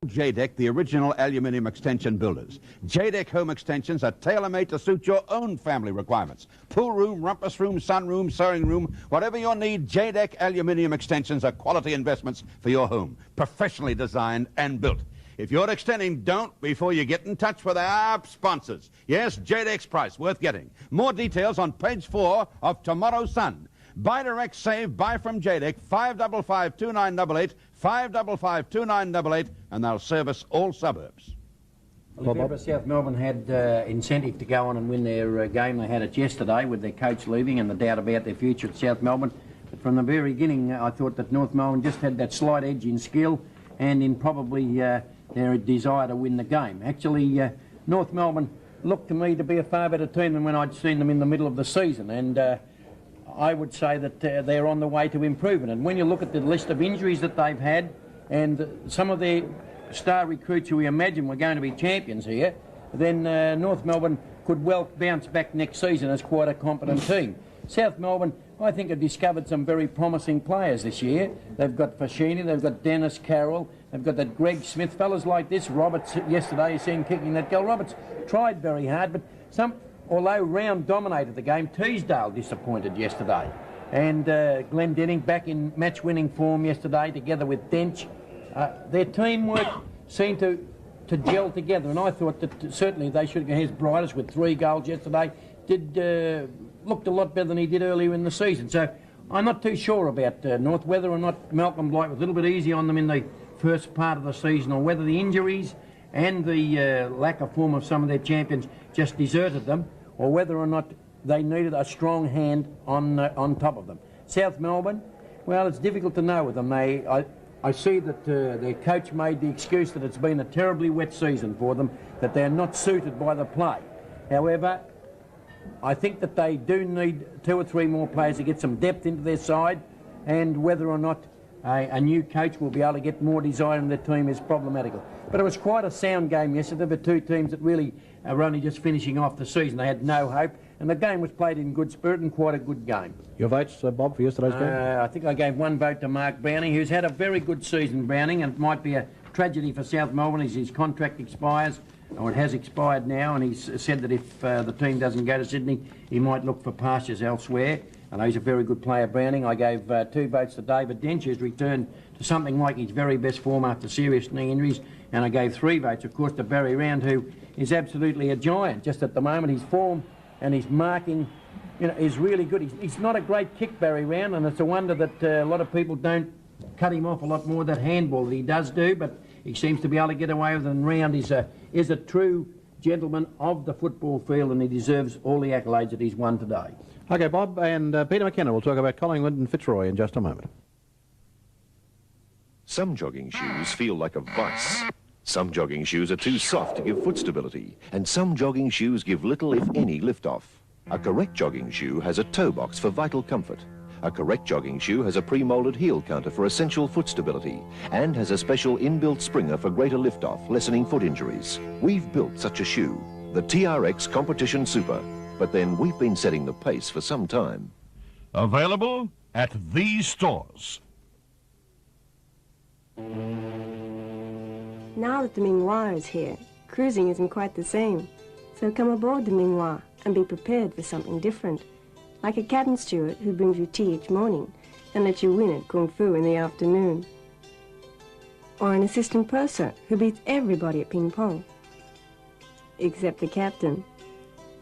J-Deck, the original aluminium extension builders. J-Deck home extensions are tailor-made to suit your own family requirements. Pool room, rumpus room, sunroom, sewing room, whatever you need, J-Deck aluminium extensions are quality investments for your home. Professionally designed and built. If you're extending, don't before you get in touch with our sponsors. Yes, J-Deck's price, worth getting. More details on page 4 of Tomorrow's Sun. Buy direct, save, buy from J-Deck, 555-2988, 555-2988, and they'll service all suburbs. Well, if ever South Melbourne had incentive to go on and win their game, they had it yesterday with their coach leaving and the doubt about their future at South Melbourne. But from the very beginning, I thought that North Melbourne just had that slight edge in skill and in probably their desire to win the game. Actually, North Melbourne looked to me to be a far better team than when I'd seen them in the middle of the season, and I would say that they're on the way to improvement. And when you look at the list of injuries that they've had and some of their star recruits who we imagine were going to be champions here, then North Melbourne could well bounce back next season as quite a competent team. South Melbourne, I think, have discovered some very promising players this year. They've got Fashini, they've got Dennis Carroll, they've got that Greg Smith, fellas like this. Roberts, yesterday, you see him kicking that goal. Roberts tried very hard, but although Round dominated the game, Teasdale disappointed yesterday. And Glenn Denning back in match-winning form yesterday together with Dench. Their teamwork seemed to gel together, and I thought that certainly they should go his brightest with 3 goals yesterday. Looked a lot better than he did earlier in the season. So I'm not too sure about North, whether or not Malcolm Blight was a little bit easy on them in the first part of the season, or whether the injuries and the lack of form of some of their champions just deserted them, or whether or not they needed a strong hand on top of them. South Melbourne, well, it's difficult to know with them. I see that their coach made the excuse that it's been a terribly wet season for them, that they're not suited by the play. However, I think that they do need 2 or 3 more players to get some depth into their side, and whether or not a new coach will be able to get more desire in their team is problematical. But it was quite a sound game yesterday for 2 teams that really are only just finishing off the season. They had no hope, and the game was played in good spirit and quite a good game. Your votes, Bob, for yesterday's game? I think I gave 1 vote to Mark Browning, who's had a very good season, Browning, and it might be a tragedy for South Melbourne as his contract expires, or it has expired now, and he's said that if the team doesn't go to Sydney, he might look for pastures elsewhere. I know he's a very good player, Browning. I gave 2 votes to David Dench, who's returned to something like his very best form after serious knee injuries, and I gave 3 votes, of course, to Barry Round, who is absolutely a giant. Just at the moment, his form and his marking, is really good. He's not a great kick, Barry Round, and it's a wonder that a lot of people don't cut him off a lot more, that handball that he does do, but he seems to be able to get away with it, and Round is a true gentleman of the football field, and he deserves all the accolades that he's won today. OK, Bob, and Peter McKenna will talk about Collingwood and Fitzroy in just a moment. Some jogging shoes feel like a vice. Some jogging shoes are too soft to give foot stability, and some jogging shoes give little, if any, lift-off. A correct jogging shoe has a toe box for vital comfort. A correct jogging shoe has a pre-moulded heel counter for essential foot stability, and has a special inbuilt springer for greater lift-off, lessening foot injuries. We've built such a shoe, the TRX Competition Super, but then we've been setting the pace for some time. Available at these stores. Now that the Mingwa is here, cruising isn't quite the same. So come aboard the Mingwa and be prepared for something different. Like a cabin steward who brings you tea each morning and lets you win at Kung Fu in the afternoon. Or an assistant purser who beats everybody at ping pong. Except the captain.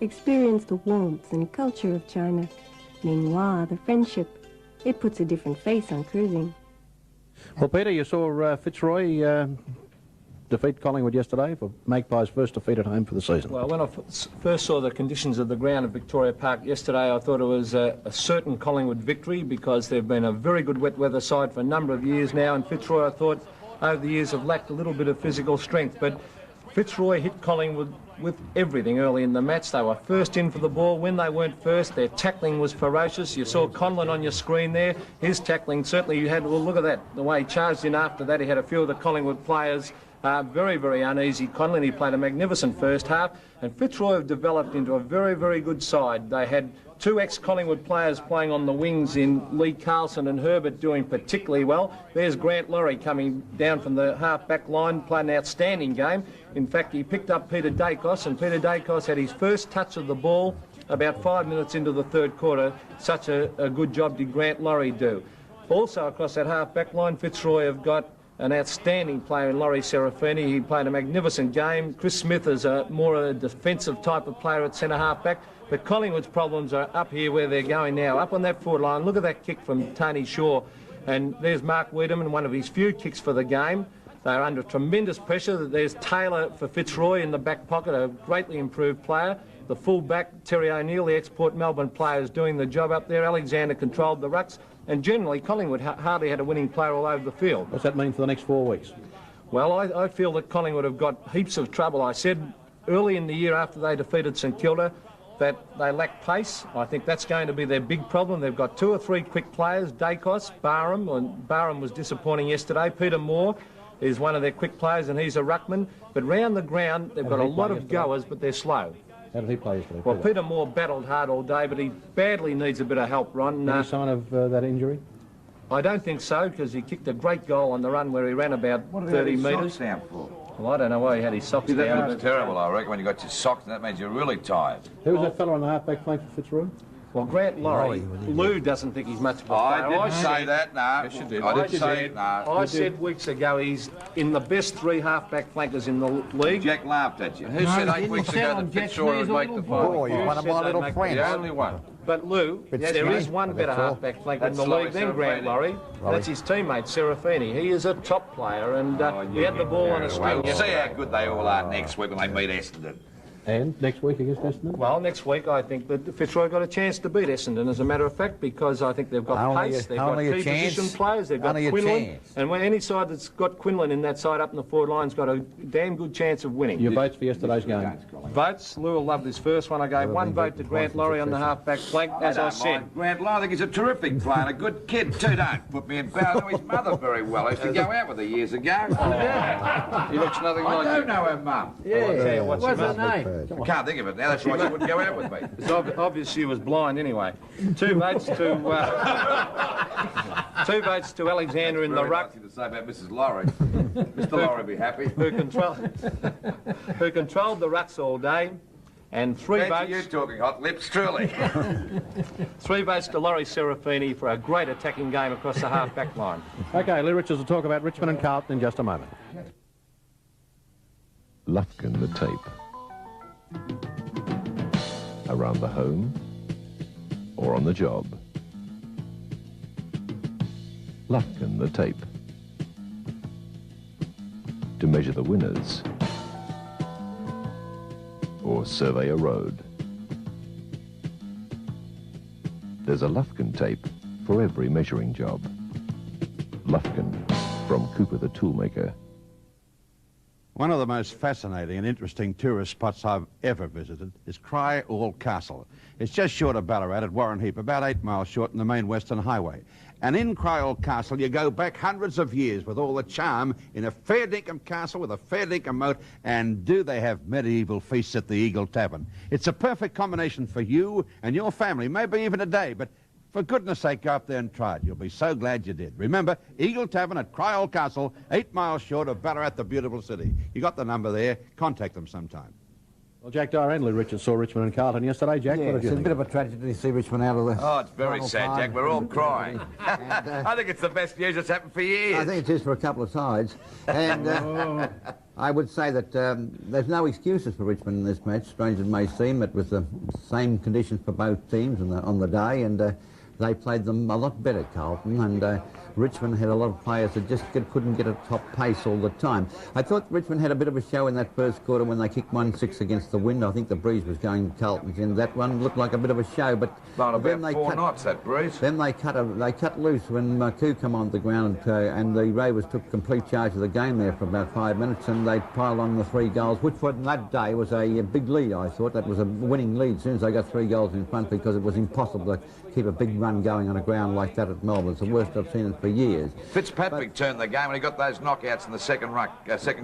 Experience the warmth and culture of China. Mingwa, the friendship. It puts a different face on cruising. Well, Peter, you saw Fitzroy defeat Collingwood yesterday for Magpies' first defeat at home for the season. Well, when I first saw the conditions of the ground at Victoria Park yesterday, I thought it was a certain Collingwood victory, because they've been a very good wet weather side for a number of years now, and Fitzroy, I thought, over the years have lacked a little bit of physical strength, but Fitzroy hit Collingwood with everything early in the match. They were first in for the ball. When they weren't first, their tackling was ferocious. You saw Conlon on your screen there. His tackling, certainly you had, well, look at that, the way he charged in after that. He had a few of the Collingwood players Very, very uneasy. Conley played a magnificent first half, and Fitzroy have developed into a very, very good side. They had 2 ex-Collingwood players playing on the wings in Lee Carlton and Herbert doing particularly well. There's Grant Laurie coming down from the half-back line, playing an outstanding game. In fact, he picked up Peter Dacos, and Peter Dacos had his first touch of the ball about 5 minutes into the third quarter. Such a good job did Grant Laurie do. Also across that half-back line, Fitzroy have got an outstanding player in Laurie Serafini. He played a magnificent game. Chris Smith is more a defensive type of player at centre half-back. But Collingwood's problems are up here where they're going now, up on that forward line. Look at that kick from Tony Shaw. And there's Mark Wiedemann, one of his few kicks for the game. They're under tremendous pressure. There's Taylor for Fitzroy in the back pocket, a greatly improved player. The full-back, Terry O'Neill, the ex-Port Melbourne player, is doing the job up there. Alexander controlled the rucks. And generally, Collingwood hardly had a winning player all over the field. What's that mean for the next 4 weeks? Well, I feel that Collingwood have got heaps of trouble. I said early in the year after they defeated St Kilda that they lack pace. I think that's going to be their big problem. They've got 2 or 3 quick players, Dacos, Barham, and Barham was disappointing yesterday. Peter Moore is one of their quick players, and he's a ruckman. But round the ground, they've got a lot of goers, but they're slow. How did he play yesterday? Well, Peter Moore battled hard all day, but he badly needs a bit of help, Ron. Any sign of that injury? I don't think so, because he kicked a great goal on the run where he ran about 30 metres. Well, I don't know why he had his socks down. That's terrible, I reckon, when you got your socks, and that means you're really tired. Who was that fellow on the half-back flank for Fitzroy? Well, Grant Laurie. Lou doesn't think he's much of a player. I didn't say that, no. Yes, you did. I didn't say it, no. I said weeks ago he's in the best 3 half-back flankers in the league. Jack laughed at you. Who said 8 weeks ago that Fitzroy would make the final? Oh, you're one of my little friends. The only one. But Lou, there is one better half-back flanker in the league than Grant Laurie. That's his teammate, Serafini. He is a top player, and he had the ball on a string. We'll see how good they all are next week when they meet Essendon. And next week against Essendon? Well, next week I think that Fitzroy got a chance to beat Essendon, as a matter of fact, because I think they've got pace, they've got key position players, they've got Quinlan, and when any side that's got Quinlan in that side up in the forward line's got a damn good chance of winning. Your votes for yesterday's game? Votes? Lou will love this first one. I gave 1 vote to Grant Laurie on the half-back flank, as I said. Grant Laurie, I think he's a terrific player and a good kid too. Don't put me in power. I know his mother very well. I used to go out with her years ago. He looks nothing like you. I don't know her mum. Yeah, what's her name? I can't think of it now. That's why she wouldn't go out with me. It's obvious she was blind anyway. 2 votes to 2 votes to Alexander in the ruck. To say about Mrs. Laurie. Mr. Laurie would be happy. Who controlled the rucks all day, and 3 votes. You talking hot lips, truly. 3 votes to Laurie Serafini for a great attacking game across the half-back line. OK, Lee Richards will talk about Richmond and Carlton in just a moment. Lufkin the tape. Around the home or on the job. Lufkin the tape. To measure the winners or survey a road. There's a Lufkin tape for every measuring job. Lufkin from Cooper the Toolmaker. One of the most fascinating and interesting tourist spots I've ever visited is Cry All Castle. It's just short of Ballarat at Warren Heap, about 8 miles short in the main Western Highway. And in Cry All Castle, you go back hundreds of years with all the charm in a fair dinkum castle with a fair dinkum moat, and do they have medieval feasts at the Eagle Tavern. It's a perfect combination for you and your family, maybe even a day, but for goodness sake, go up there and try it. You'll be so glad you did. Remember, Eagle Tavern at Cry All Castle, 8 miles short of Ballarat, the beautiful city. You got the number there. Contact them sometime. Well, Jack Dyer and Lee Richards saw Richmond and Carlton yesterday. Jack, what did you think? It's a bit of a tragedy to see Richmond out of the... Oh, it's very sad, Jack. We're all crying. I think it's the best news that's happened for years. I think it is for a couple of sides. And I would say that there's no excuses for Richmond in this match, strange as it may seem. It was the same conditions for both teams on the day, and they played them a lot better, Carlton, and Richmond had a lot of players that just couldn't get a top pace all the time. I thought Richmond had a bit of a show in that first quarter when they kicked 1-6 against the wind. I think the breeze was going Carlton's in. That one looked like a bit of a show, but then they 4 knots, that breeze. Then they cut loose when Marcoux come on the ground, and the Ravers took complete charge of the game there for about 5 minutes, and they piled on the 3 goals, which for that day was a big lead. I thought that was a winning lead as soon as they got 3 goals in front, because it was impossible to keep a big run going on a ground like that at Melbourne. It's the worst I've seen it for for years. Fitzpatrick turned the game and he got those knockouts in the second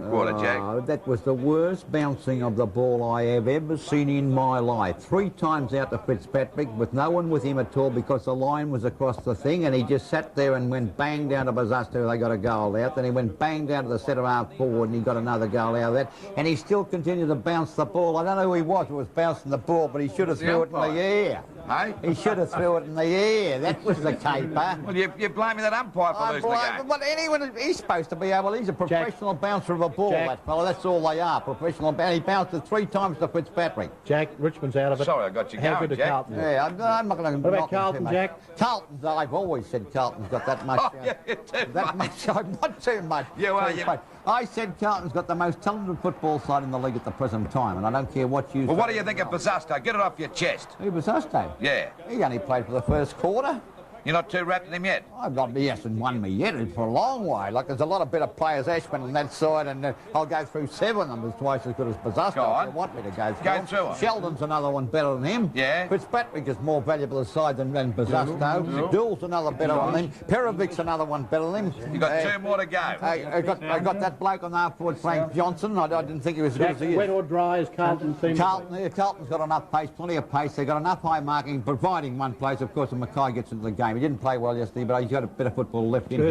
quarter, Jack. That was the worst bouncing of the ball I have ever seen in my life. 3 times out to Fitzpatrick with no one with him at all because the line was across the thing, and he just sat there and went bang down to Bazasto. They got a goal out. Then he went bang down to the centre half forward and he got another goal out of that. And he still continued to bounce the ball. I don't know who he was who was bouncing the ball, but he should have threw it in the air. Hey? He should have threw it in the air. That was the caper. Well, you're blaming that umpire for losing the game. But anyone, he's supposed to be able, he's a professional bouncer of a ball, that fella. That's all they are, professional bouncer. He bounced it 3 times to Fitzpatrick. Jack, Richmond's out of it. Sorry, I got you How going, good Jack. Carlton? Yeah, I'm not going to... What about Carlton, Jack? Carlton's, I've always said Carlton's got that much... Too much. Not too much. You are, too much. I said Carlton's got the most talented football side in the league at the present time, and I don't care what you say. Well, what do you think of Bazasto? Get it off your chest. Who was Bazasto? Yeah. He only played for the first quarter. You're not too wrapped in him yet? I've not, he hasn't won me yet for a long way. Like, there's a lot of better players, Ashman on that side, and I'll go through 7 of them. There's twice as good as Bazasto. Go on. If you want me to go through Go through them. Sheldon's another one better than him. Yeah. Fitzpatrick is more valuable aside than Bazasto. Doole's another better than him. Perovic's another one better than him. You got 2 more to go. I got that bloke on the half forward, Frank Johnson. I didn't think he was as good as he is. Wet or dry is Carlton team? Carlton's got enough pace, plenty of pace. They've got enough high marking, providing one plays. Of course, and Mackay gets into the game. He didn't play well yesterday, but he's got a bit of football left in him.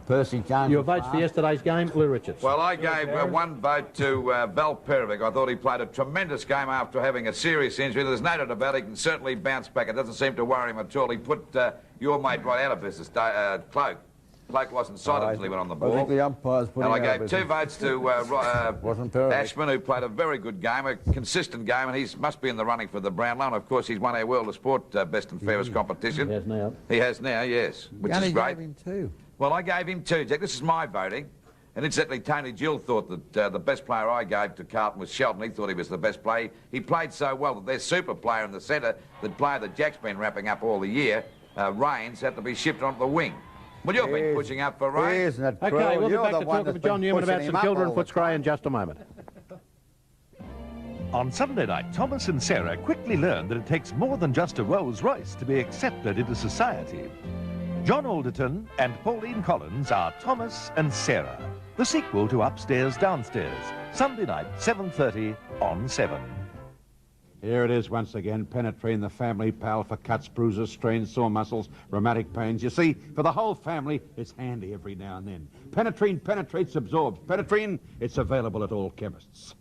Percy Jones. Your votes for yesterday's game, Lou Richards. Well, I gave 1 vote to Val Perovic. I thought he played a tremendous game after having a serious injury. There's no doubt about it. He can certainly bounce back. It doesn't seem to worry him at all. He put your mate right out of business, Cloak. Cloak wasn't sighted until he went on the ball. I think the umpires put and I gave 2 votes to Ashman, who played a very good game, a consistent game, and he must be in the running for the Brownlow. And of course, he's won our World of Sport Best and Fairest competition. He has now. He has now, yes, which is great. Gave him 2. Well, I gave him 2, Jack. This is my voting. And incidentally, Tony Gill thought that the best player I gave to Carlton was Sheldon. He thought he was the best player. He played so well that their super player in the centre, the player that Jack's been wrapping up all the year, Rains, had to be shifted onto the wing. Well, you've been pushing up for Rains. Isn't it Okay, cruel? we'll be You're back the to one talk that's with John been Newman about pushing St him Kilda up and all the Footscray time. in just a moment. On Sunday night, Thomas and Sarah quickly learned that it takes more than just a Rolls Royce to be accepted into society. John Alderton and Pauline Collins are Thomas and Sarah, the sequel to Upstairs Downstairs, Sunday night, 7:30 on 7. Here it is once again, Penetrine, the family pal for cuts, bruises, strains, sore muscles, rheumatic pains. You see, for the whole family, it's handy every now and then. Penetrine penetrates, absorbs. Penetrine, it's available at all chemists.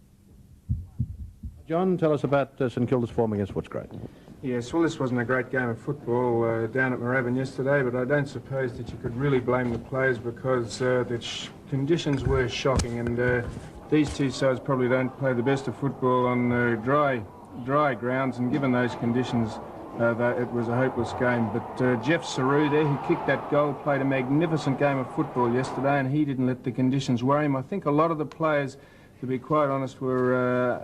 John, tell us about St Kilda's form against Footscray. Yes, well, this wasn't a great game of football down at Moorabbin yesterday, but I don't suppose that you could really blame the players because the conditions were shocking, and these 2 sides probably don't play the best of football on dry grounds, and given those conditions, it was a hopeless game. But Jeff Saru there, who kicked that goal, played a magnificent game of football yesterday, and he didn't let the conditions worry him. I think a lot of the players, to be quite honest, were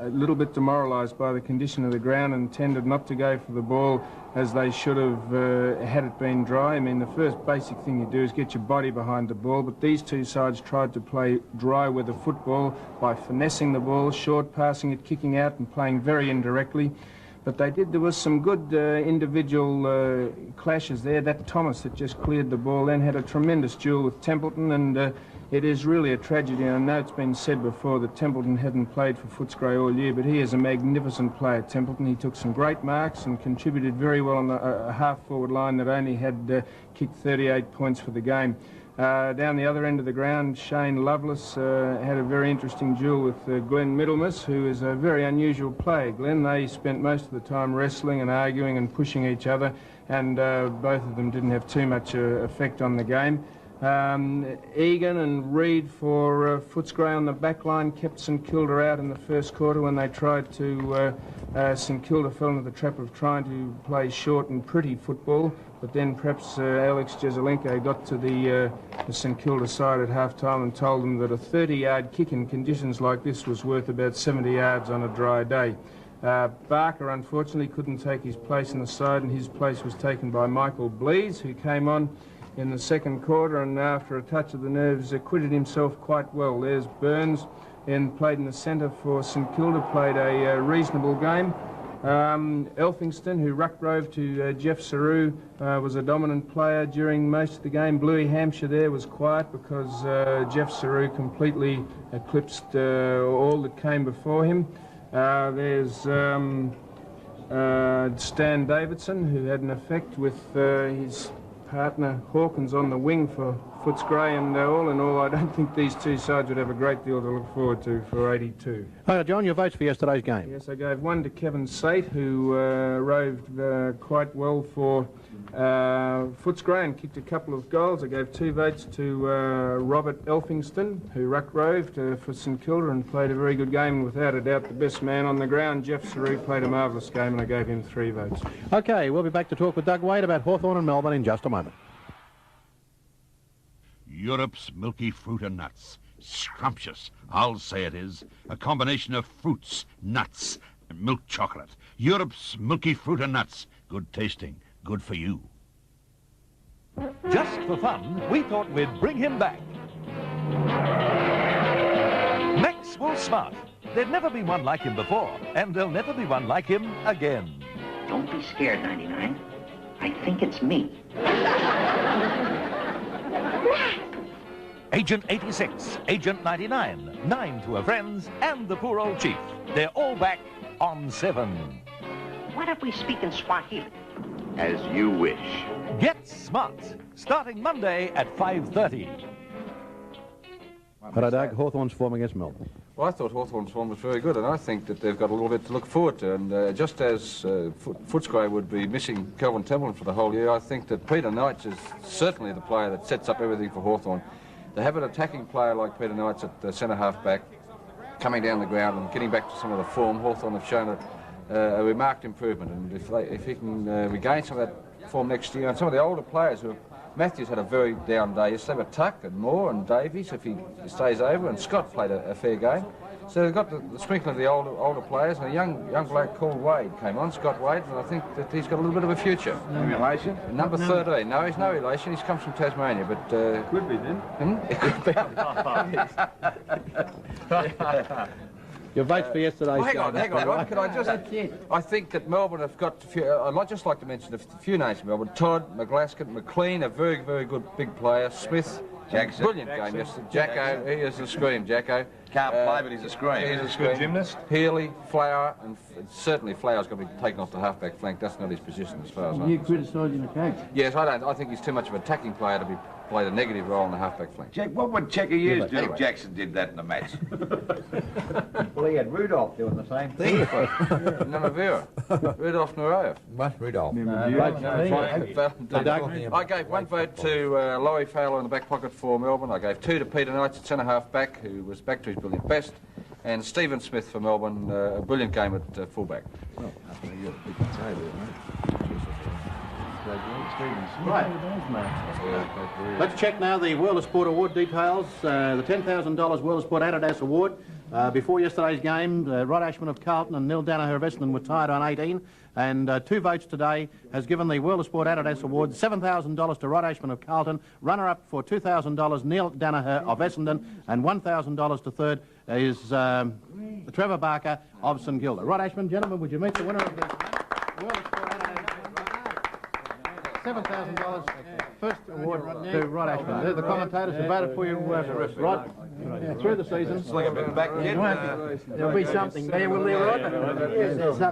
a little bit demoralised by the condition of the ground and tended not to go for the ball as they should have had it been dry. I mean, the first basic thing you do is get your body behind the ball, but these 2 sides tried to play dry weather football by finessing the ball, short passing it, kicking out and playing very indirectly. But they did. There was some good individual clashes there. That Thomas that just cleared the ball then had a tremendous duel with Templeton, and it is really a tragedy. I know it's been said before that Templeton hadn't played for Footscray all year, but he is a magnificent player, Templeton. He took some great marks and contributed very well on the half-forward line that only had kicked 38 points for the game. Down the other end of the ground, Shane Lovelace had a very interesting duel with Glenn Middlemas, who is a very unusual player. Glenn, they spent most of the time wrestling and arguing and pushing each other, and both of them didn't have too much effect on the game. Egan and Reid for Footscray on the back line kept St Kilda out in the first quarter when they tried to... St Kilda fell into the trap of trying to play short and pretty football, but then perhaps Alex Jezelenko got to the St Kilda side at half-time and told them that a 30-yard kick in conditions like this was worth about 70 yards on a dry day. Barker, unfortunately, couldn't take his place in the side, and his place was taken by Michael Blees, who came on in the second quarter and after a touch of the nerves acquitted himself quite well. There's Burns, and played in the centre for St Kilda, played a reasonable game. Elphingston, who ruck-rove to Jeff Saru, was a dominant player during most of the game. Bluey Hampshire there was quiet because Jeff Saru completely eclipsed all that came before him. There's Stan Davidson, who had an effect with his partner Hawkins on the wing for Footscray, and all in all, I don't think these two sides would have a great deal to look forward to for 82. John, your votes for yesterday's game? Yes, I gave one to Kevin Sate, who roved quite well for Footscray and kicked a couple of goals. I gave 2 votes to Robert Elphingston, who ruck-roved for St Kilda and played a very good game, and without a doubt the best man on the ground. Jeff Saru played a marvellous game, and I gave him 3 votes. OK, we'll be back to talk with Doug Wade about Hawthorn and Melbourne in just a moment. Europe's milky fruit and nuts. Scrumptious, I'll say it is. A combination of fruits, nuts, and milk chocolate. Europe's milky fruit and nuts. Good tasting, good for you. Just for fun, we thought we'd bring him back. Maxwell Smart. There'd never been one like him before, and there'll never be one like him again. Don't be scared, 99. I think it's me. Agent 86, Agent 99, 9 to her friends, and the poor old chief. They're all back on 7. What if we speak in Swahili? As you wish. Get Smart, starting Monday at 5:30. Hello, Doug. Hawthorn's form against Melbourne. Well, I thought Hawthorn's form was very good, and I think that they've got a little bit to look forward to. And just as Footscray would be missing Kelvin Templeton for the whole year, I think that Peter Knights is certainly the player that sets up everything for Hawthorn. They have an attacking player like Peter Knights at the centre half back, coming down the ground and getting back to some of the form. Hawthorn have shown a remarked improvement, and if he can regain some of that form next year, and some of the older players who have, Matthews had a very down day yesterday, but Tuck and Moore and Davies, if he stays over, and Scott played a fair game. So they've got the sprinkling of the older players, and a young bloke called Wade came on, Scott Wade, and I think that he's got a little bit of a future. No relation? Number 13. No, he's no relation. He's comes from Tasmania, but... Could be, then. It could be. Your votes for yesterday's Hang on, Rod. Can I just... it. I think that Melbourne have got a few... I'd just like to mention a few names from Melbourne. Todd, McGlaskin, McLean, a very, very good big player. Smith, Jackson. Brilliant game yesterday. Jacko, he is a scream, Jacko. Can't play, but he's a scream. He's a good gymnast. Healy, Flower, and certainly Flower's got to be taken off the half-back flank. That's not his position as far as I know. You criticising the coach? Yes, I don't. I think he's too much of an attacking player to be played a negative role in the half-back flank. Jack, what would Checker Hughes do anyway. if Jackson did that in the match? Well, he had Rudolph doing the same thing. Namavera. Rudolph Nureyev. What, Rudolph? I gave 1 vote to Laurie Fowler in the back pocket for Melbourne. I gave 2 to Peter Knights at centre half back, who was back to his brilliant best, and Stephen Smith for Melbourne, a brilliant game at full back. Right. Let's check now the World of Sport Award details. The $10,000 World of Sport Adidas Award. Before yesterday's game, Rod Ashman of Carlton and Neil Danaher of Essendon were tied on 18, and 2 votes today has given the World of Sport Adidas Award $7,000 to Rod Ashman of Carlton, runner-up for $2,000 Neil Danaher of Essendon, and $1,000 to third is Trevor Barker of St Kilda. Rod Ashman, gentlemen, would you meet the winner of the World of Sport Adidas $7,000 first award to Rod Ashman. They're the commentators who voted for you, Rod, through the season. It's like a bit back kid. There'll be something there, will there, Rod?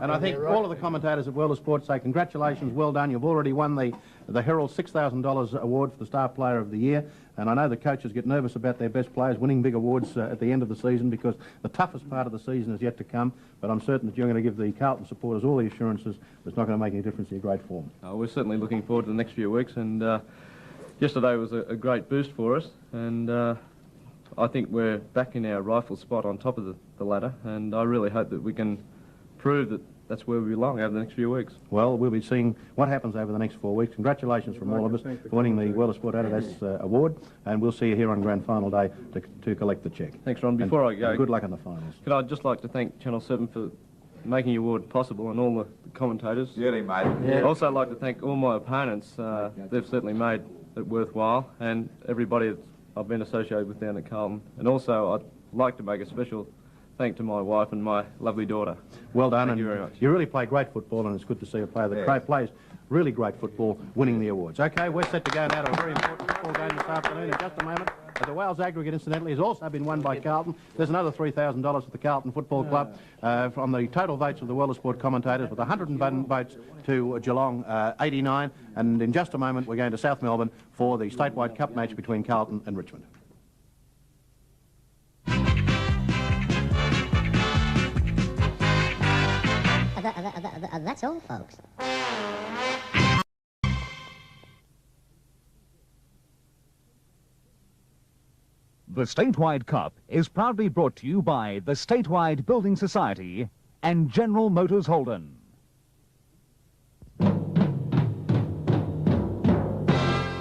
And I think all of the commentators at World of Sport say congratulations, well done. You've already won the Herald $6,000 award for the Star Player of the Year. And I know the coaches get nervous about their best players winning big awards at the end of the season, because the toughest part of the season is yet to come. But I'm certain that you're going to give the Carlton supporters all the assurances that it's not going to make any difference to your great form. We're certainly looking forward to the next few weeks, and yesterday was a great boost for us, and I think we're back in our rightful spot on top of the ladder, and I really hope that we can prove that that's where we belong over the next few weeks. Well, we'll be seeing what happens over the next 4 weeks. Congratulations from all of us for winning the World of Sport Adidas award, and we'll see you here on Grand Final Day to collect the cheque. Thanks, Ron. Before I go, good luck in the finals. Could I just like to thank Channel 7 for making the award possible, and all the commentators. Yeah, mate. Yeah. I'd also like to thank all my opponents. They've certainly made it worthwhile, and everybody that I've been associated with down at Carlton. And also, I'd like to make a special thank to my wife and my lovely daughter. Well done. Thank you very much. You really play great football, and it's good to see a player that plays really great football winning the awards. Okay, we're set to go now to a very important football game this afternoon in just a moment. The Wales aggregate, incidentally, has also been won by Carlton. There's another $3,000 for the Carlton Football Club from the total votes of the World of Sport commentators, with 101 votes to Geelong 89. And in just a moment, we're going to South Melbourne for the Statewide Cup match between Carlton and Richmond. That's all, folks. The Statewide Cup is proudly brought to you by the Statewide Building Society and General Motors Holden.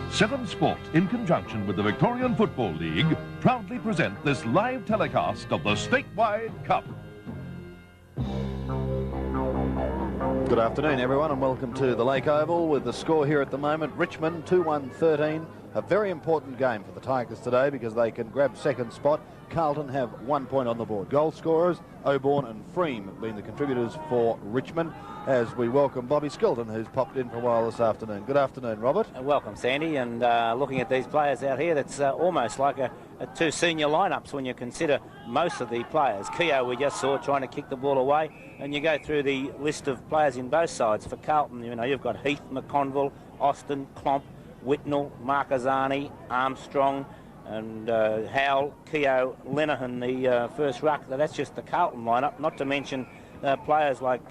Seven Sport, in conjunction with the Victorian Football League, proudly present this live telecast of the Statewide Cup. Good afternoon, everyone, and welcome to the Lake Oval with the score here at the moment. Richmond 2-1-13. A very important game for the Tigers today because they can grab second spot. Carlton have 1 point on the board. Goal scorers, Oborn and Freem have been the contributors for Richmond, as we welcome Bobby Skilton, who's popped in for a while this afternoon. Good afternoon, Robert. Welcome, Sandy, and looking at these players out here, that's almost like a two senior lineups when you consider most of the players. Keogh, we just saw, trying to kick the ball away, and you go through the list of players in both sides. For Carlton, you know, you've got Heath, McConville, Austin, Klomp, Whitnell, Markazani, Armstrong, and Howell, Keogh, Lenehan, the first ruck. That's just the Carlton lineup, not to mention players like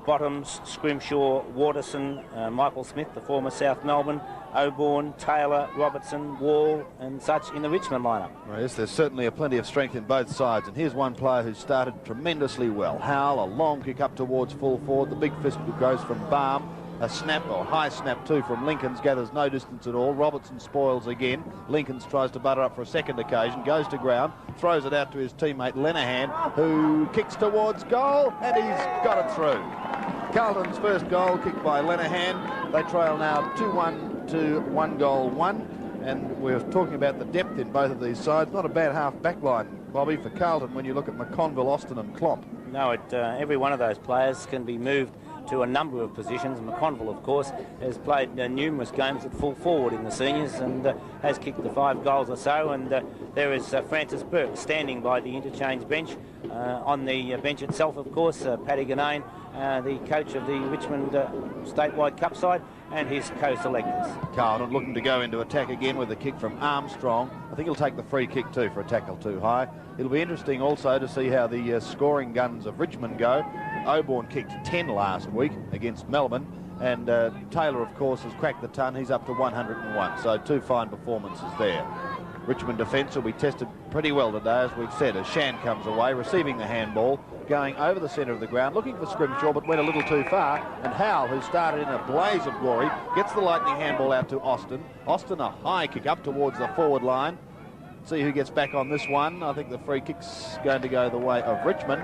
Bottoms, Scrimshaw, Waterson, Michael Smith, the former South Melbourne, Oborn, Taylor, Robertson, Wall, and such in the Richmond lineup. Well, yes, there's certainly plenty of strength in both sides, and here's one player who started tremendously well. Howell, a long kick up towards full forward. The big fist goes from Baum. A snap, or high snap too, from Lincolns, gathers no distance at all. Robertson spoils again. Lincolns tries to butter up for a second occasion, goes to ground, throws it out to his teammate Lenehan, who kicks towards goal, and he's got it through. Carlton's first goal kicked by Lenehan. They trail now 2-1 to 1-1, and we're talking about the depth in both of these sides. Not a bad half-back line, Bobby, for Carlton when you look at McConville, Austin and Klomp. No, every one of those players can be moved to a number of positions. McConville, of course, has played numerous games at full forward in the seniors and has kicked the 5 goals or so. And there is Francis Burke standing by the interchange bench. On the bench itself, of course, Paddy Ganane, the coach of the Richmond Statewide Cup side, and his co-selectors. Carlton looking to go into attack again with a kick from Armstrong. I think he'll take the free kick too for a tackle too high. It'll be interesting also to see how the scoring guns of Richmond go. Oborn kicked 10 last week against Melbourne, and Taylor, of course, has cracked the ton. He's up to 101, so 2 fine performances there. Richmond defence will be tested pretty well today, as we've said, as Shan comes away, receiving the handball, going over the centre of the ground, looking for Scrimshaw, but went a little too far, and Howell, who started in a blaze of glory, gets the lightning handball out to Austin. Austin, a high kick up towards the forward line. See who gets back on this one. I think the free kick's going to go the way of Richmond.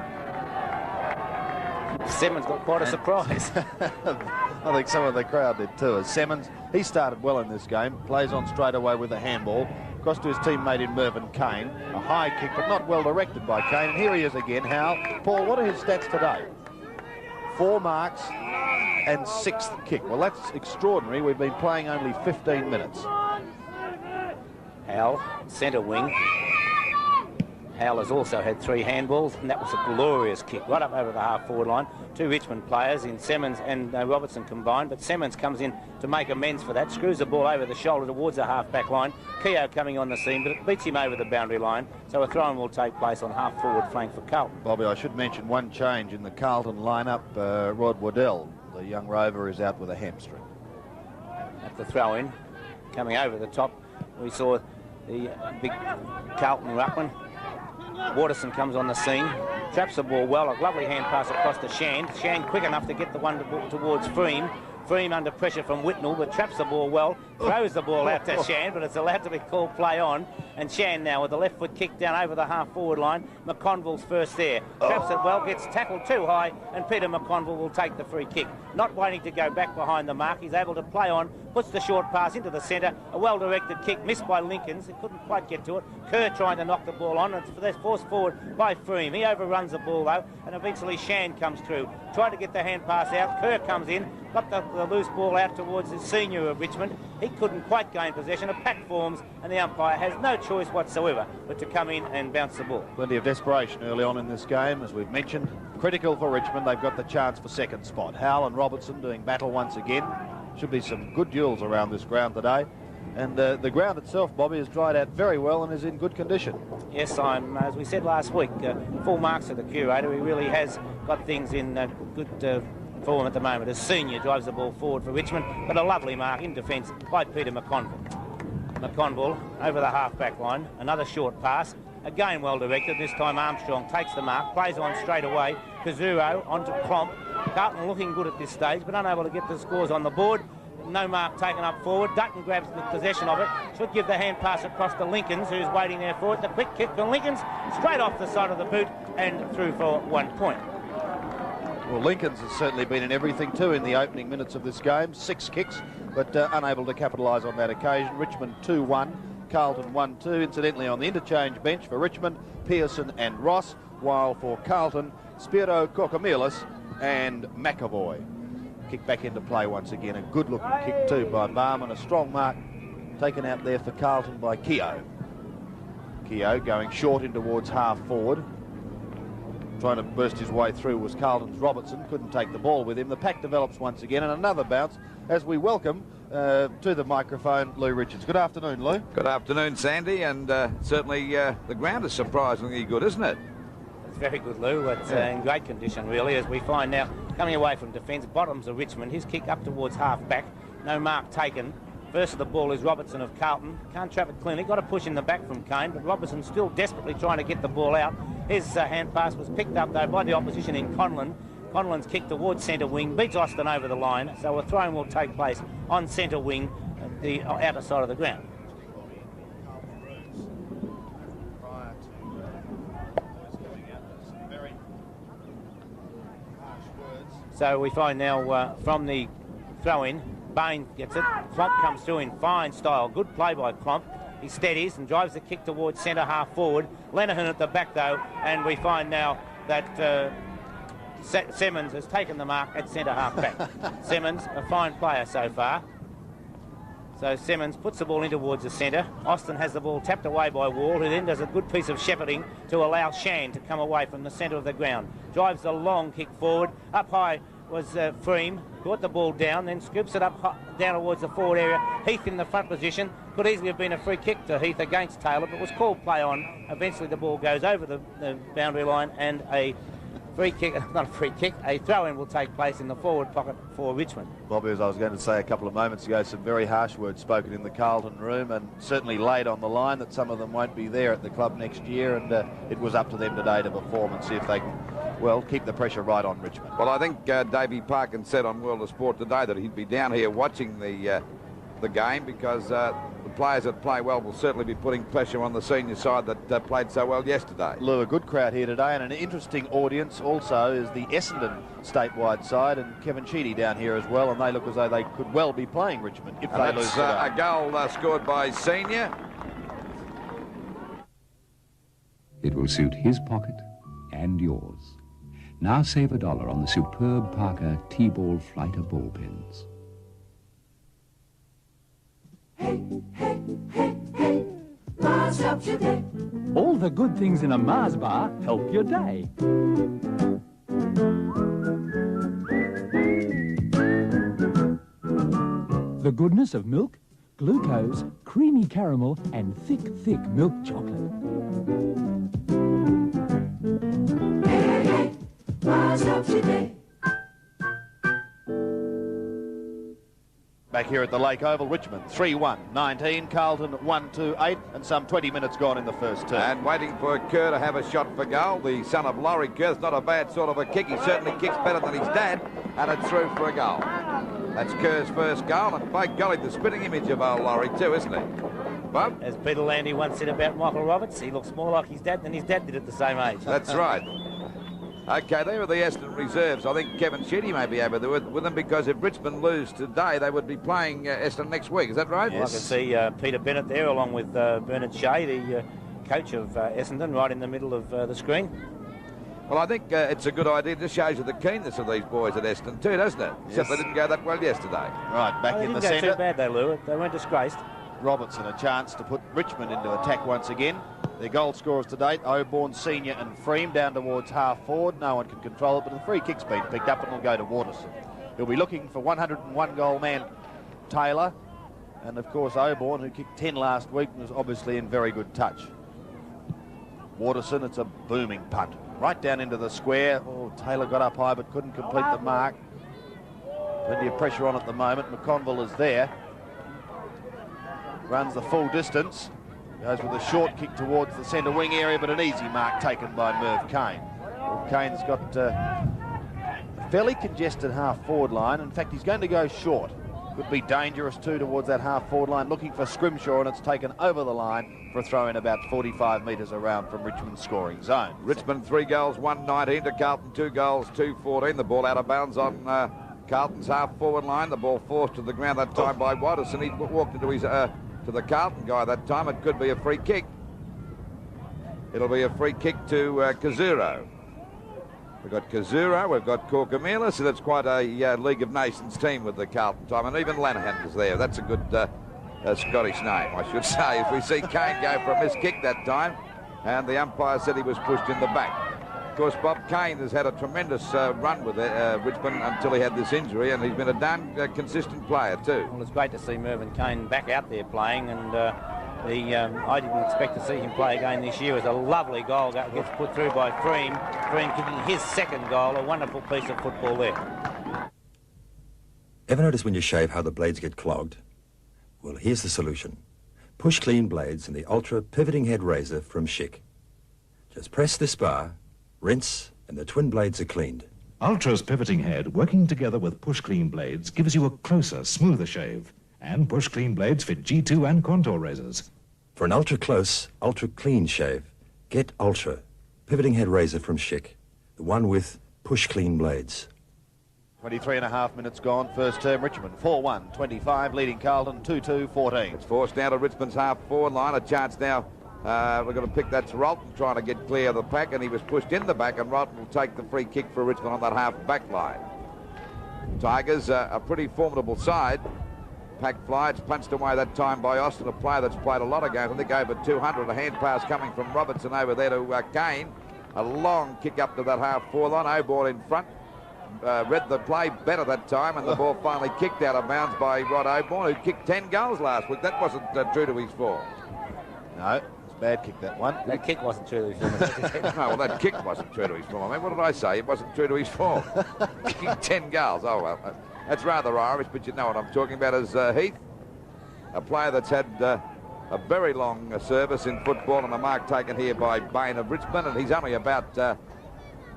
Simmons got quite a surprise. I think some of the crowd did too. As Simmons, he started well in this game, plays on straight away with a handball, across to his teammate in Mervyn Kane. A high kick, but not well directed by Kane. And here he is again, Howell. Paul, what are his stats today? 4 marks and 6th kick. Well, that's extraordinary. We've been playing only 15 minutes. Howell, centre wing. Howell has also had 3 handballs, and that was a glorious kick right up over the half-forward line. 2 Richmond players in Simmons and Robertson combined, but Simmons comes in to make amends for that, screws the ball over the shoulder towards the half-back line. Keogh coming on the scene, but it beats him over the boundary line, so a throw-in will take place on half-forward flank for Carlton. Bobby, I should mention one change in the Carlton lineup. Rod Waddell, the young rover, is out with a hamstring. At the throw-in, coming over the top, we saw the big Carlton ruckman. Waterson comes on the scene, traps the ball well, a lovely hand pass across to Shan. Shan quick enough to get the one towards Freem. Freem under pressure from Whitnell, but traps the ball well, throws the ball out to Shan, but it's allowed to be called play on. And Shan now with the left foot kick down over the half-forward line. McConville's first there. Traps it well, gets tackled too high, and Peter McConville will take the free kick. not waiting to go back behind the mark. He's able to play on, puts the short pass into the centre. A well-directed kick missed by Lincolns. He couldn't quite get to it. Kerr trying to knock the ball on. It's forced forward by Freem. He overruns the ball, though, and eventually Shand comes through. Tried to get the hand pass out. Kerr comes in, got the loose ball out towards the senior of Richmond. He couldn't quite gain possession. A pack forms, and the umpire has no choice whatsoever but to come in and bounce the ball. Plenty of desperation early on in this game, as we've mentioned. Critical for Richmond. They've got the chance for second spot. Howell and Robertson doing battle once again. Should be some good duels around this ground today. And the ground itself, Bobby, has dried out very well and is in good condition. Yes, as we said last week, full marks to the curator. He really has got things in good form at the moment. As senior drives the ball forward for Richmond, but a lovely mark in defence by Peter McConville. McConville over the half-back line. Another short pass. Again well directed. This time Armstrong takes the mark, plays on straight away. Kazuro onto Klomp. Carlton looking good at this stage, but unable to get the scores on the board. No mark taken up forward. Dutton grabs the possession of it. Should give the hand pass across to Lincolns, who's waiting there for it. The quick kick from Lincolns, straight off the side of the boot and through for 1 point. Well, Lincolns has certainly been in everything too in the opening minutes of this game. 6 kicks, but unable to capitalise on that occasion. Richmond 2-1, Carlton 1-2. Incidentally, on the interchange bench for Richmond, Pearson and Ross, while for Carlton, Spiro Kokomilis and McAvoy. Kick back into play once again. A good-looking kick too by Barman. A strong mark taken out there for Carlton by Keogh. Keogh going short in towards half forward. Trying to burst his way through was Carlton's Robertson. Couldn't take the ball with him. The pack develops once again, and another bounce as we welcome to the microphone Lou Richards. Good afternoon, Lou. Good afternoon, Sandy, and certainly the ground is surprisingly good, isn't it? It's very good, Lou. It's in great condition, really, as we find now, coming away from defence, bottoms of Richmond. His kick up towards half-back. No mark taken. First of the ball is Robertson of Carlton. Can't trap it cleanly. Got a push in the back from Kane, but Robertson still desperately trying to get the ball out. His hand pass was picked up, though, by the opposition in Conlon. Conlon's kick towards centre wing, beats Austin over the line, so a throw-in will take place on centre wing at the outer side of the ground. So we find now from the throw-in, Bain gets it. Klomp comes through in fine style. Good play by Klomp. He steadies and drives the kick towards centre half forward. Lenihan at the back, though, and we find now that Simmons has taken the mark at centre half back. Simmons, a fine player so far. So Simmons puts the ball in towards the centre. Austin has the ball tapped away by Wall, who then does a good piece of shepherding to allow Shand to come away from the centre of the ground. Drives the long kick forward. Up high was Freem, brought the ball down, then scoops it up down towards the forward area. Heath in the front position. Could easily have been a free kick to Heath against Taylor, but was called play on. Eventually the ball goes over the boundary line, and a free kick, not a free kick, a throw-in will take place in the forward pocket for Richmond. Bobby, as I was going to say a couple of moments ago, some very harsh words spoken in the Carlton room, and certainly laid on the line that some of them won't be there at the club next year, and it was up to them today to perform and see if they can, well, keep the pressure right on Richmond. Well, I think Davey Parkin said on World of Sport today that he'd be down here watching the game, because the players that play well will certainly be putting pressure on the senior side that played so well yesterday. Lou, a good crowd here today, and an interesting audience also is the Essendon statewide side, and Kevin Sheedy down here as well, and they look as though they could well be playing Richmond if they lose today. A goal scored by Senior. It will suit his pocket and yours. Now save $1 on the superb Parker T-Ball Flighter ball pens. Hey, hey, hey, hey, Mars helps your day. All the good things in a Mars bar help your day. The goodness of milk, glucose, creamy caramel, and thick, thick milk chocolate. Hey, hey, hey, Mars helps your day. Back here at the Lake Oval, Richmond 3-1-19, Carlton 1-2-8, and some 20 minutes gone in the first term. And waiting for Kerr to have a shot for goal. The son of Laurie Kerr's not a bad sort of a kick. He certainly kicks better than his dad, and it's through for a goal. That's Kerr's first goal, and by golly, the spitting image of old Laurie too, isn't he? Bob? As Peter Landy once said about Michael Roberts, he looks more like his dad than his dad did at the same age. That's right. Okay, they were the Essendon reserves. I think Kevin Sheedy may be over there with them, because if Richmond lose today, they would be playing Essendon next week. Is that right? Yes. I can see Peter Bennett there, along with Bernard Shea, the coach of Essendon, right in the middle of the screen. Well, I think it's a good idea. It just shows you the keenness of these boys at Essendon too, doesn't it? Yes. Except they didn't go that well yesterday. Right, back in the centre. They didn't go too bad, they, Lou. They weren't disgraced. Robertson a chance to put Richmond into attack once again. Their goal scorers to date, Oborne, Senior and Freem down towards half forward. No one can control it, but the free kick's been picked up and will go to Waterson. He'll be looking for 101 goal man Taylor. And of course Oborne, who kicked 10 last week, was obviously in very good touch. Waterson, it's a booming punt. Right down into the square. Oh, Taylor got up high but couldn't complete the mark. Plenty of pressure on at the moment. McConville is there. Runs the full distance. Goes with a short kick towards the centre wing area, but an easy mark taken by Merv Kane. Well, Kane's got a fairly congested half-forward line. In fact, he's going to go short. Could be dangerous too towards that half-forward line, looking for Scrimshaw, and it's taken over the line for a throw in about 45 metres around from Richmond's scoring zone. Richmond 3 goals, 119 to Carlton 2 goals, 214. The ball out of bounds on Carlton's half-forward line. The ball forced to the ground that time by Watterson. He walked into his to the Carlton guy that time. It could be a free kick. It'll be a free kick to Kazuro. We've got Kazuro, we've got Korkamila, so that's quite a League of Nations team with the Carlton time, and even Lanahan was there. That's a good Scottish name, I should say. If we see Kane go for a missed kick that time, and the umpire said he was pushed in the back. Of course, Bob Kane has had a tremendous run with Richmond until he had this injury, and he's been a damn consistent player too. Well, it's great to see Mervyn Kane back out there playing, and I didn't expect to see him play again this year. It was a lovely goal that gets put through by Freem. Freem kicking his second goal, a wonderful piece of football there. Ever notice when you shave how the blades get clogged? Well, here's the solution. Push clean blades in the Ultra Pivoting Head Razor from Schick. Just press this bar, rinse, and the twin blades are cleaned. Ultra's pivoting head, working together with Push Clean blades, gives you a closer, smoother shave. And Push Clean blades fit G2 and contour razors. For an ultra-close, ultra-clean shave, get Ultra Pivoting Head Razor from Schick, the one with Push Clean blades. 23 and a half minutes gone, first term. Richmond 4-1, 25, leading Carlton 2-2, 14. It's forced down to Richmond's half-forward line. A chance now. We're going to pick that to Rolton, trying to get clear of the pack, and he was pushed in the back, and Rolton will take the free kick for Richmond on that half-back line. Tigers, a pretty formidable side. Pack fly, it's punched away that time by Austin, a player that's played a lot of games. I think over 200. A hand pass coming from Robertson over there to Kane. A long kick up to that half-forward line. Oborne in front. Read the play better that time, and the ball finally kicked out of bounds by Rod Oborne, who kicked 10 goals last week. That wasn't true to his form. No, it's a bad kick, that one. That kick wasn't true to his form. No, well, that kick wasn't true to his form. I mean, what did I say? It wasn't true to his form. Kicking 10 goals. Oh, well, that's rather Irish, but you know what I'm talking about is Heath, a player that's had a very long service in football, and a mark taken here by Bain of Richmond, and he's only about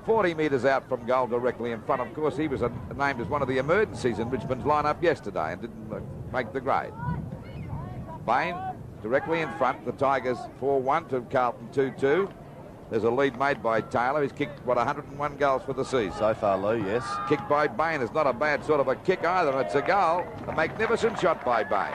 40 metres out from goal directly in front. Of course, he was named as one of the emergencies in Richmond's lineup yesterday and didn't make the grade. Bain directly in front. The Tigers 4-1 to Carlton 2-2. There's a lead made by Taylor. He's kicked, 101 goals for the season. So far, Lou, yes. Kicked by Bain is not a bad sort of a kick either. It's a goal. A magnificent shot by Bain.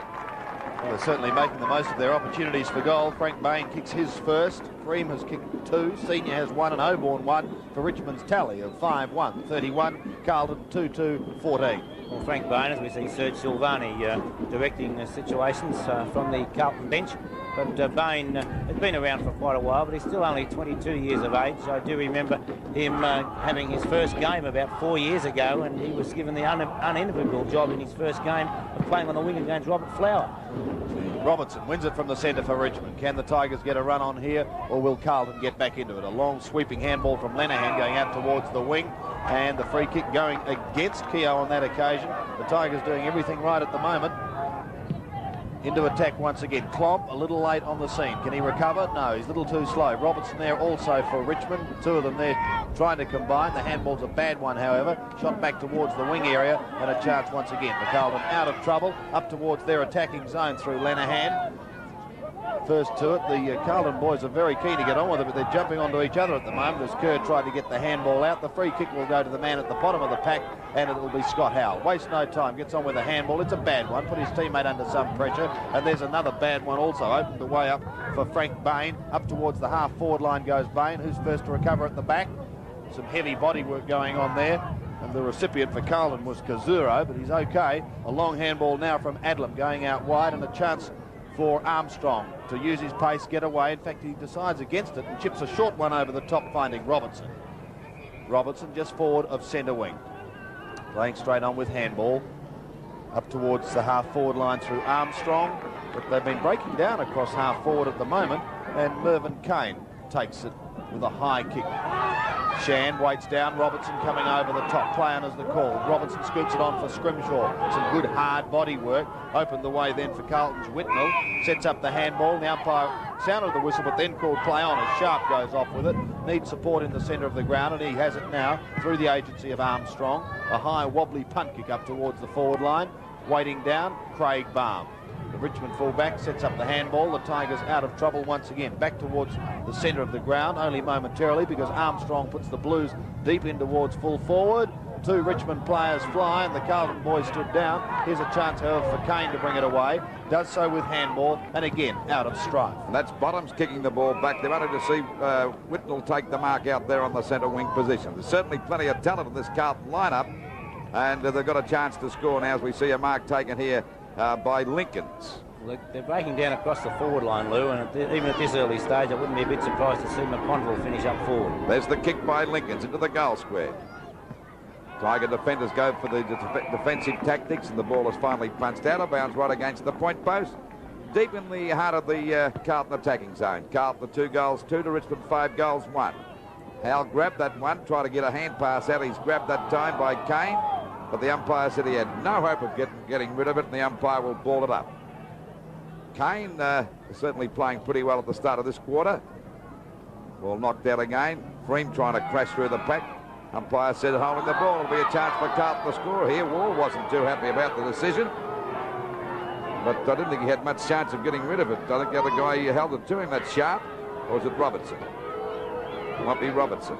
Well, they're certainly making the most of their opportunities for goal. Frank Bain kicks his first. Freem has kicked 2. Senior has 1 and Oborne 1 for Richmond's tally of 5-1, 31. Carlton 2-2, 14. Well, Frank Bain, as we see Serge Silvani directing the situations from the Carlton bench. But Bain has been around for quite a while, but he's still only 22 years of age. I do remember him having his first game about 4 years ago, and he was given the unenviable job in his first game of playing on the wing against Robert Flower. Robertson wins it from the centre for Richmond. Can the Tigers get a run on here, or will Carlton get back into it? A long sweeping handball from Lenihan going out towards the wing, and the free kick going against Keogh on that occasion. The Tigers doing everything right at the moment. Into attack once again. Klomp a little late on the scene. Can he recover? No, he's a little too slow. Robertson there also for Richmond. Two of them there trying to combine. The handball's a bad one, however. Shot back towards the wing area, and a chance once again. The Carlton out of trouble, up towards their attacking zone through Lenihan. first to it. The Carlton boys are very keen to get on with it, but they're jumping onto each other at the moment as Kerr tried to get the handball out. The free kick will go to the man at the bottom of the pack, and it will be Scott Howell. Wastes no time, gets on with the handball. It's a bad one, put his teammate under some pressure, and there's another bad one also. Opened the way up for Frank Bain. Up towards the half-forward line goes Bain, who's first to recover at the back. Some heavy body work going on there. And the recipient for Carlton was Kazuro, but he's okay. A long handball now from Adlam going out wide, and a chance for Armstrong to use his pace, get away. In fact, he decides against it and chips a short one over the top, finding Robertson. Robertson just forward of centre wing. Playing straight on with handball. Up towards the half-forward line through Armstrong, but they've been breaking down across half-forward at the moment, and Mervyn Kane takes it with a high kick. Shan waits down, Robertson coming over the top, play on as the call. Robertson scoots it on for Scrimshaw. Some good hard body work. Opened the way then for Carlton's Whitnell. Sets up the handball. The umpire sounded the whistle, but then called play on as Sharp goes off with it. Needs support in the centre of the ground, and he has it now through the agency of Armstrong. A high wobbly punt kick up towards the forward line. Waiting down, Craig Baum. The Richmond fullback sets up the handball. The Tigers out of trouble once again. Back towards the centre of the ground, only momentarily, because Armstrong puts the Blues deep in towards full forward. Two Richmond players fly, and the Carlton boys stood down. Here's a chance, however, for Kane to bring it away. Does so with handball, and again, out of strife. And that's Bottoms kicking the ball back. They wanted to see Whitnell take the mark out there on the centre wing position. There's certainly plenty of talent in this Carlton lineup, and they've got a chance to score now as we see a mark taken here by Lincolns. Well, they're breaking down across the forward line, Lou, and even at this early stage, I wouldn't be a bit surprised to see McConville finish up forward. There's the kick by Lincolns into the goal square. Tiger defenders go for the defensive tactics, and the ball is finally punched out of bounds right against the point post. Deep in the heart of the Carlton attacking zone. Carlton 2 goals 2 to Richmond 5 goals 1. Hal grabbed that one, tried to get a hand pass out. He's grabbed that time by Kane, but the umpire said he had no hope of getting rid of it, and the umpire will ball it up. Kane is certainly playing pretty well at the start of this quarter. Ball knocked out again. Freem trying to crash through the pack. Umpire said holding the ball. It'll be a chance for Carlton to score here. Wall wasn't too happy about the decision, but I didn't think he had much chance of getting rid of it. I think the other guy who held it to him, that's Sharp, or was it Robertson? It might be Robertson.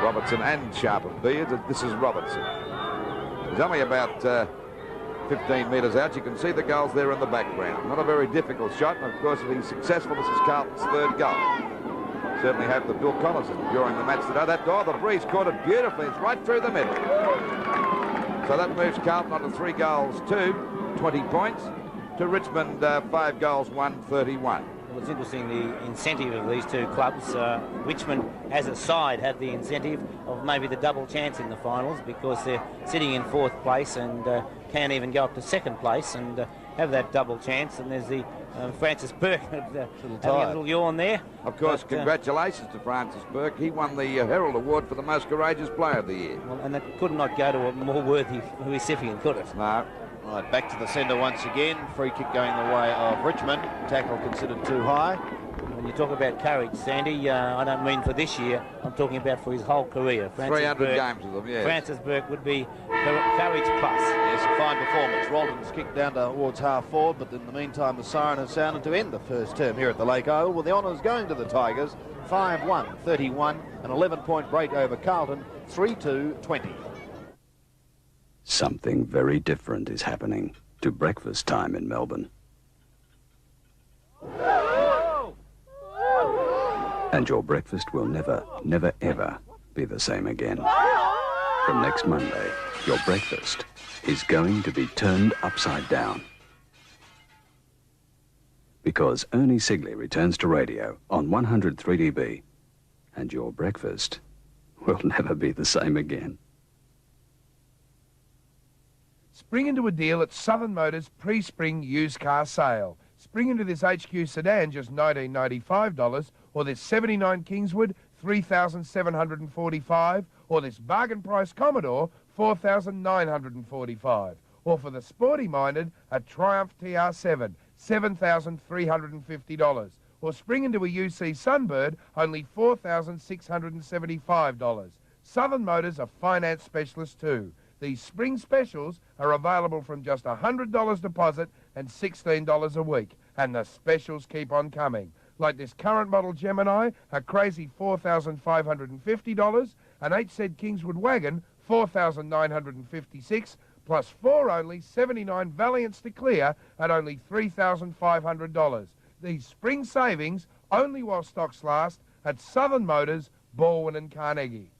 Robertson and Sharp of Beard. This is Robertson. He's only about 15 metres out. You can see the goals there in the background. Not a very difficult shot, and of course if he's successful, this is Carlton's 3rd goal. Certainly hope that Bill Collins is enjoying the match today. That the breeze caught it beautifully. It's right through the middle. So that moves Carlton on to 3 goals 2, 20 points, to Richmond 5 goals 1, 31. Well, it's interesting, the incentive of these two clubs. Richmond, as a side, have the incentive of maybe the double chance in the finals, because they're sitting in 4th place and can't even go up to 2nd place and have that double chance. And there's the Francis Burke having a little yawn there. Of course, congratulations to Francis Burke. He won the Herald Award for the most courageous player of the year. Well, and that could not go to a more worthy recipient, could it? No. Right, back to the centre once again. Free kick going the way of Richmond. Tackle considered too high. When you talk about courage, Sandy, I don't mean for this year. I'm talking about for his whole career. 300 games with them, yes. Francis Burke would be courage plus. Yes, a fine performance. Rolton's kicked down towards half-forward, but in the meantime, the siren has sounded to end the first term here at the Lake Oval. Well, the honours going to the Tigers. 5-1, 31, an 11-point break over Carlton, 3-2, 20. Something very different is happening to breakfast time in Melbourne. And your breakfast will never, never, ever be the same again. From next Monday, your breakfast is going to be turned upside down. Because Ernie Sigley returns to radio on 103DB, and your breakfast will never be the same again. Spring into a deal at Southern Motors pre-spring used car sale. Spring into this HQ sedan, just $1,995, or this 79 Kingswood, $3,745, or this bargain price Commodore, $4,945, or for the sporty-minded, a Triumph TR7, $7,350, or spring into a UC Sunbird, only $4,675. Southern Motors are finance specialists too. These spring specials are available from just $100 deposit and $16 a week. And the specials keep on coming. Like this current model Gemini, a crazy $4,550, an 8-set Kingswood wagon, $4,956, plus 4 only 79 Valiants to clear at only $3,500. These spring savings only while stocks last at Southern Motors, Baldwin and Carnegie.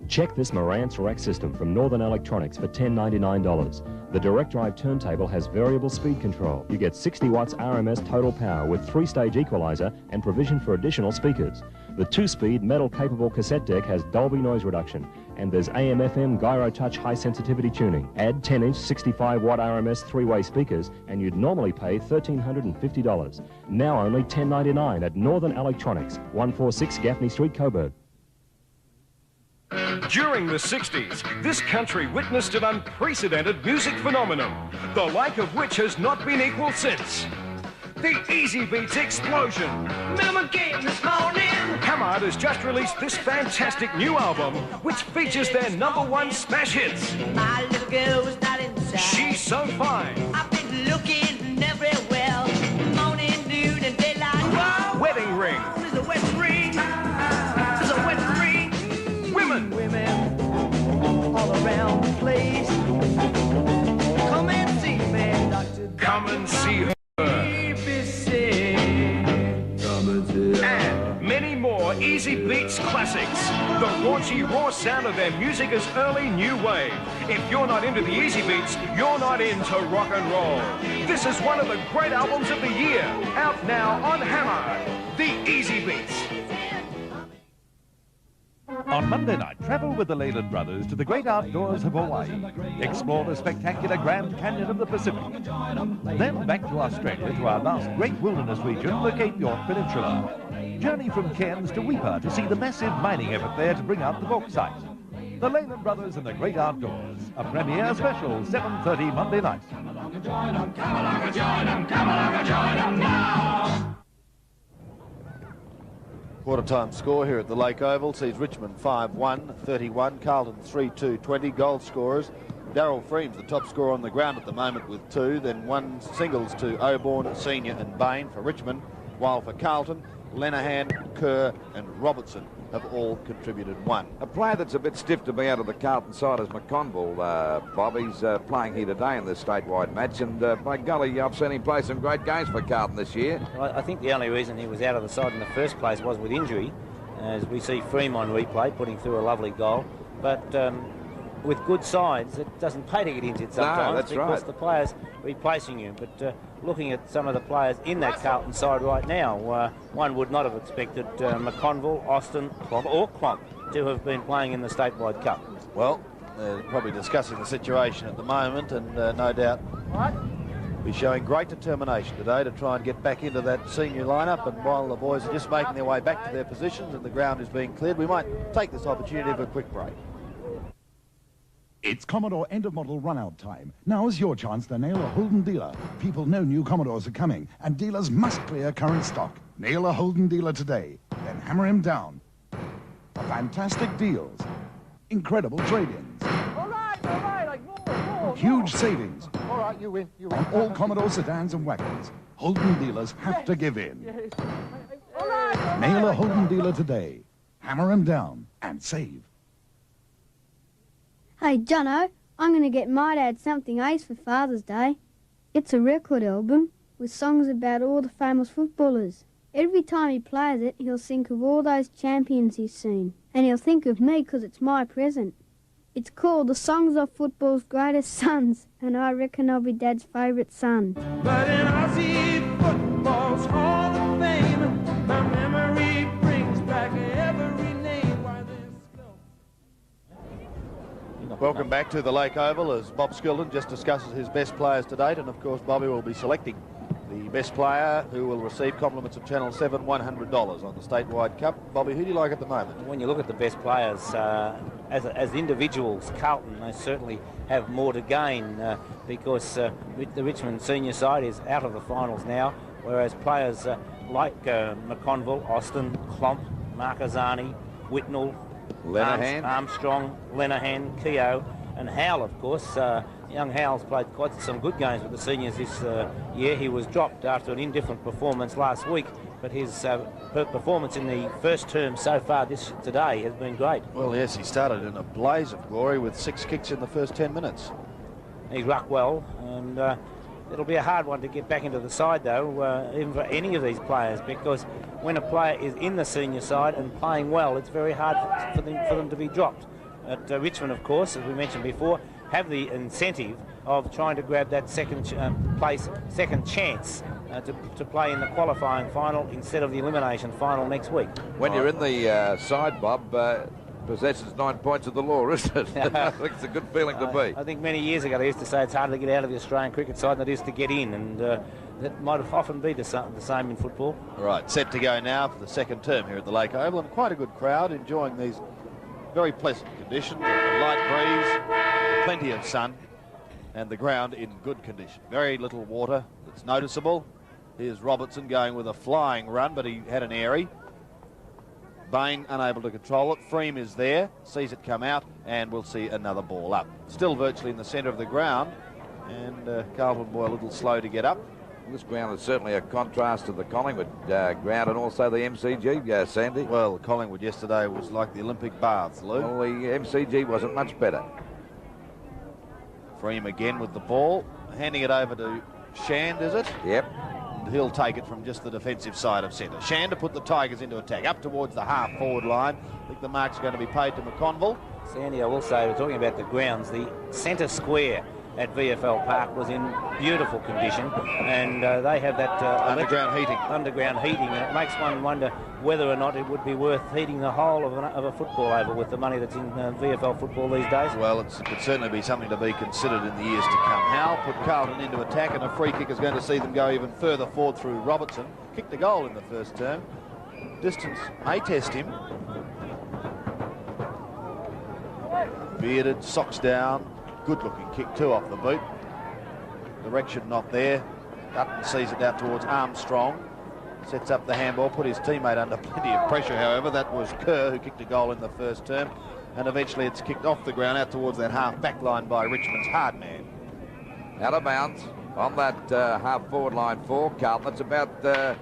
Check this Marantz rack system from Northern Electronics for $10.99. The direct drive turntable has variable speed control. You get 60 watts RMS total power with 3-stage equalizer and provision for additional speakers. The 2-speed metal-capable cassette deck has Dolby noise reduction, and there's AM/FM gyro touch high-sensitivity tuning. Add 10-inch 65-watt RMS 3-way speakers, and you'd normally pay $1,350. Now only $10.99 at Northern Electronics, 146 Gaffney Street, Coburg. During the 60s, this country witnessed an unprecedented music phenomenon, the like of which has not been equal since. The Easy Beats explosion. Mama came this morning. Hammered has just released this fantastic new album, which features their #1 smash hits. My little girl was not inside. She's So Fine. I've been looking everywhere, morning, noon, and daylight. Whoa. Wedding Ring. There's a wedding ring. There's a wedding ring. Women. Women all around the place. Come and see me, Doctor. Come and see her. And many more Easy Beats classics. The raunchy, raw sound of their music is early new wave. If you're not into the Easy Beats, you're not into rock and roll. This is one of the great albums of the year. Out now on Hammer, the Easy Beats. On Monday night, travel with the Leyland brothers to the great outdoors of Hawaii. Explore the spectacular Grand Canyon of the Pacific. Then back to Australia to our last great wilderness region, the Cape York Peninsula. Journey from Cairns to Weipa to see the massive mining effort there to bring out the bauxite. The Leyland brothers in the great outdoors. A premiere special, 7:30 Monday night. Come along and join them, come along and join them, come along and join them now. Quarter-time score here at the Lake Oval sees Richmond 5-1, 31, Carlton 3-2, 20. Goal scorers. Darryl Freems, the top scorer on the ground at the moment with 2. Then 1 singles to Oborn, Senior and Bain for Richmond. While for Carlton, Lenahan, Kerr and Robertson have all contributed 1. A player that's a bit stiff to be out of the Carlton side is McConville, Bob. He's playing here today in this statewide match, and by golly, I've seen him play some great games for Carlton this year. I think the only reason he was out of the side in the first place was with injury, as we see Freem on replay putting through a lovely goal. But with good sides, it doesn't pay to get injured sometimes, that's because right. the players replacing you. But looking at some of the players in that Carlton side right now, one would not have expected McConville, Austin, Klomp to have been playing in the Statewide Cup. Well, they're probably discussing the situation at the moment, and no doubt be showing great determination today to try and get back into that senior lineup. And while the boys are just making their way back to their positions and the ground is being cleared, we might take this opportunity for a quick break. It's Commodore end-of-model run-out time. Now is your chance to nail a Holden dealer. People know new Commodores are coming, and dealers must clear current stock. Nail a Holden dealer today, then hammer him down. Fantastic deals. Incredible trade-ins. All right, like more. Huge savings. All right, you win. On all Commodore sedans and wagons. Holden dealers have to give in. Yes. All right. Nail a Holden dealer today. Hammer him down and save. Hey, Jono, I'm going to get my dad something ace for Father's Day. It's a record album with songs about all the famous footballers. Every time he plays it, he'll think of all those champions he's seen. And he'll think of me because it's my present. It's called The Songs of Football's Greatest Sons, and I reckon I'll be Dad's favourite son. But in Aussie football's Hall of Fame, my memory brings back every name. Why Welcome back to the Lake Oval as Bob Skilton just discusses his best players to date, and of course Bobby will be selecting the best player who will receive compliments of Channel 7, $100 on the Statewide Cup. Bobby, who do you like at the moment? When you look at the best players, as individuals, Carlton, they certainly have more to gain because the Richmond senior side is out of the finals now, whereas players like McConville, Austin, Klomp, Markazani, Whitnell, Lenahan, Armstrong, Lenahan, Keogh and Howell, of course, young Howell's played quite some good games with the seniors this year. He was dropped after an indifferent performance last week, but his performance in the first term so far today has been great. Well, yes, he started in a blaze of glory with 6 kicks in the first 10 minutes. He's rucked well, and it'll be a hard one to get back into the side, though, even for any of these players, because when a player is in the senior side and playing well, it's very hard for them to be dropped. At Richmond, of course, as we mentioned before, have the incentive of trying to grab that second chance to play in the qualifying final instead of the elimination final next week. When you're in the side, Bob, possession's 9 points of the law, isn't it? I think it's a good feeling to be. I think many years ago they used to say it's harder to get out of the Australian cricket side than it is to get in, and that might have often been the same in football. Right, set to go now for the second term here at the Lake Oval, and quite a good crowd enjoying these very pleasant conditions, a light breeze, plenty of sun, and the ground in good condition. Very little water that's noticeable. Here's Robertson going with a flying run, but he had an airy. Bain unable to control it. Freem is there, sees it come out, and we'll see another ball up. Still virtually in the centre of the ground, and Carlton boy a little slow to get up. This ground is certainly a contrast to the Collingwood ground and also the MCG, Sandy. Well, Collingwood yesterday was like the Olympic baths, Lou. Well, the MCG wasn't much better. Freem again with the ball, handing it over to Shand, is it? Yep. And he'll take it from just the defensive side of centre. Shand to put the Tigers into attack, up towards the half-forward line. I think the mark's going to be paid to McConville. Sandy, I will say, we're talking about the grounds, the centre square at VFL Park was in beautiful condition, and they have that underground heating, and it makes one wonder whether or not it would be worth heating the whole of a football oval with the money that's in VFL football these days. Well, it could certainly be something to be considered in the years to come. Howell put Carlton into attack, and a free kick is going to see them go even further forward through Robertson. Kicked a goal in the first term. Distance may test him. Bearded, socks down. Good-looking kick, too, off the boot. Direction not there. Dutton sees it out towards Armstrong. Sets up the handball, put his teammate under plenty of pressure, however. That was Kerr, who kicked a goal in the first term. And eventually it's kicked off the ground out towards that half-back line by Richmond's hard man. Out of bounds on that half-forward line for Carlton. It's about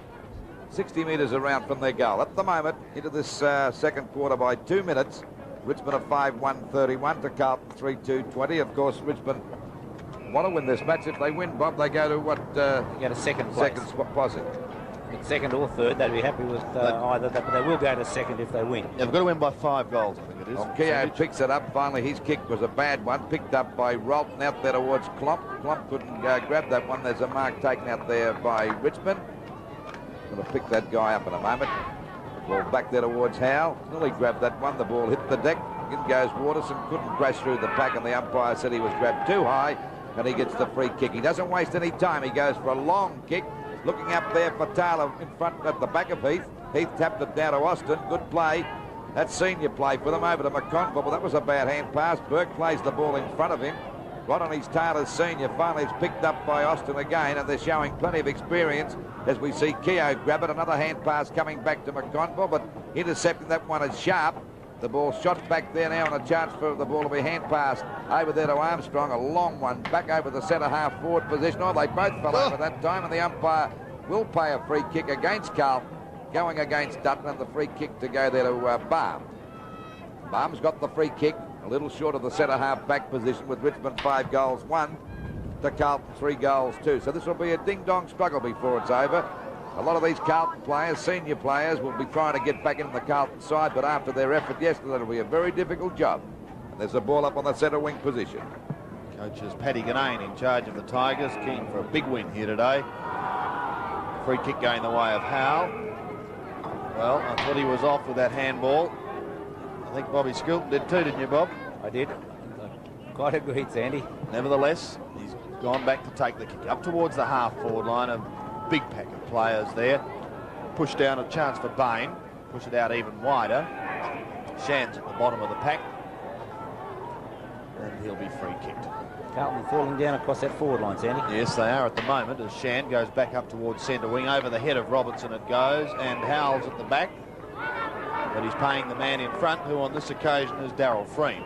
60 metres around from their goal. At the moment, into this second quarter by 2 minutes, Richmond are 5-1-31 to Carlton 3-2-20. Of course, Richmond want to win this match. If they win, Bob, they go to what? They go to second place. Second spot, posse. Second or third, they'd be happy with either, but they will go to second if they win. They've got to win by 5 goals, I think it is. Well, Keogh picks it up. Finally, his kick was a bad one. Picked up by Rolton out there towards Klomp. Klomp couldn't grab that one. There's a mark taken out there by Richmond. Going to pick that guy up in a moment. Ball back there towards Howe. Nearly grabbed that one. The ball hit the deck. In goes Waterson. Couldn't crash through the pack, and the umpire said he was grabbed too high, and he gets the free kick. He doesn't waste any time. He goes for a long kick. Looking up there for Taylor in front at the back of Heath. Heath tapped it down to Austin. Good play. That's senior play for them over to McConville, but that was a bad hand pass. Burke plays the ball in front of him. Right on his tail as senior. Finally, it's picked up by Austin again, and they're showing plenty of experience as we see Keogh grab it. Another hand pass coming back to McConville, but intercepting that one is Sharp. The ball shot back there now, and a chance for the ball to be hand passed over there to Armstrong. A long one back over the centre half forward position. Oh, they both fell over that time, and the umpire will pay a free kick against Carlton, going against Dutton, and the free kick to go there to Baum. Baum's got the free kick, a little short of the centre half back position, with Richmond 5 goals 1 to Carlton 3 goals 2. So this will be a ding-dong struggle before it's over. A lot of these Carlton players, senior players, will be trying to get back into the Carlton side, but after their effort yesterday, it'll be a very difficult job. And there's a ball up on the centre wing position. Coaches Paddy Ganane in charge of the Tigers, keen for a big win here today. Free kick going the way of Howe. Well, I thought he was off with that handball. I think Bobby Sculpin did too, didn't you, Bob? I did. Quite agreed, Sandy. Nevertheless, he's gone back to take the kick up towards the half-forward line. A big pack of players there. Push down, a chance for Bain. Push it out even wider. Shan's at the bottom of the pack. And he'll be free kicked. Carlton falling down across that forward line, Sandy. Yes, they are at the moment, as Shan goes back up towards centre wing. Over the head of Robertson it goes, and Howell's at the back. But he's paying the man in front, who on this occasion is Darryl Freem.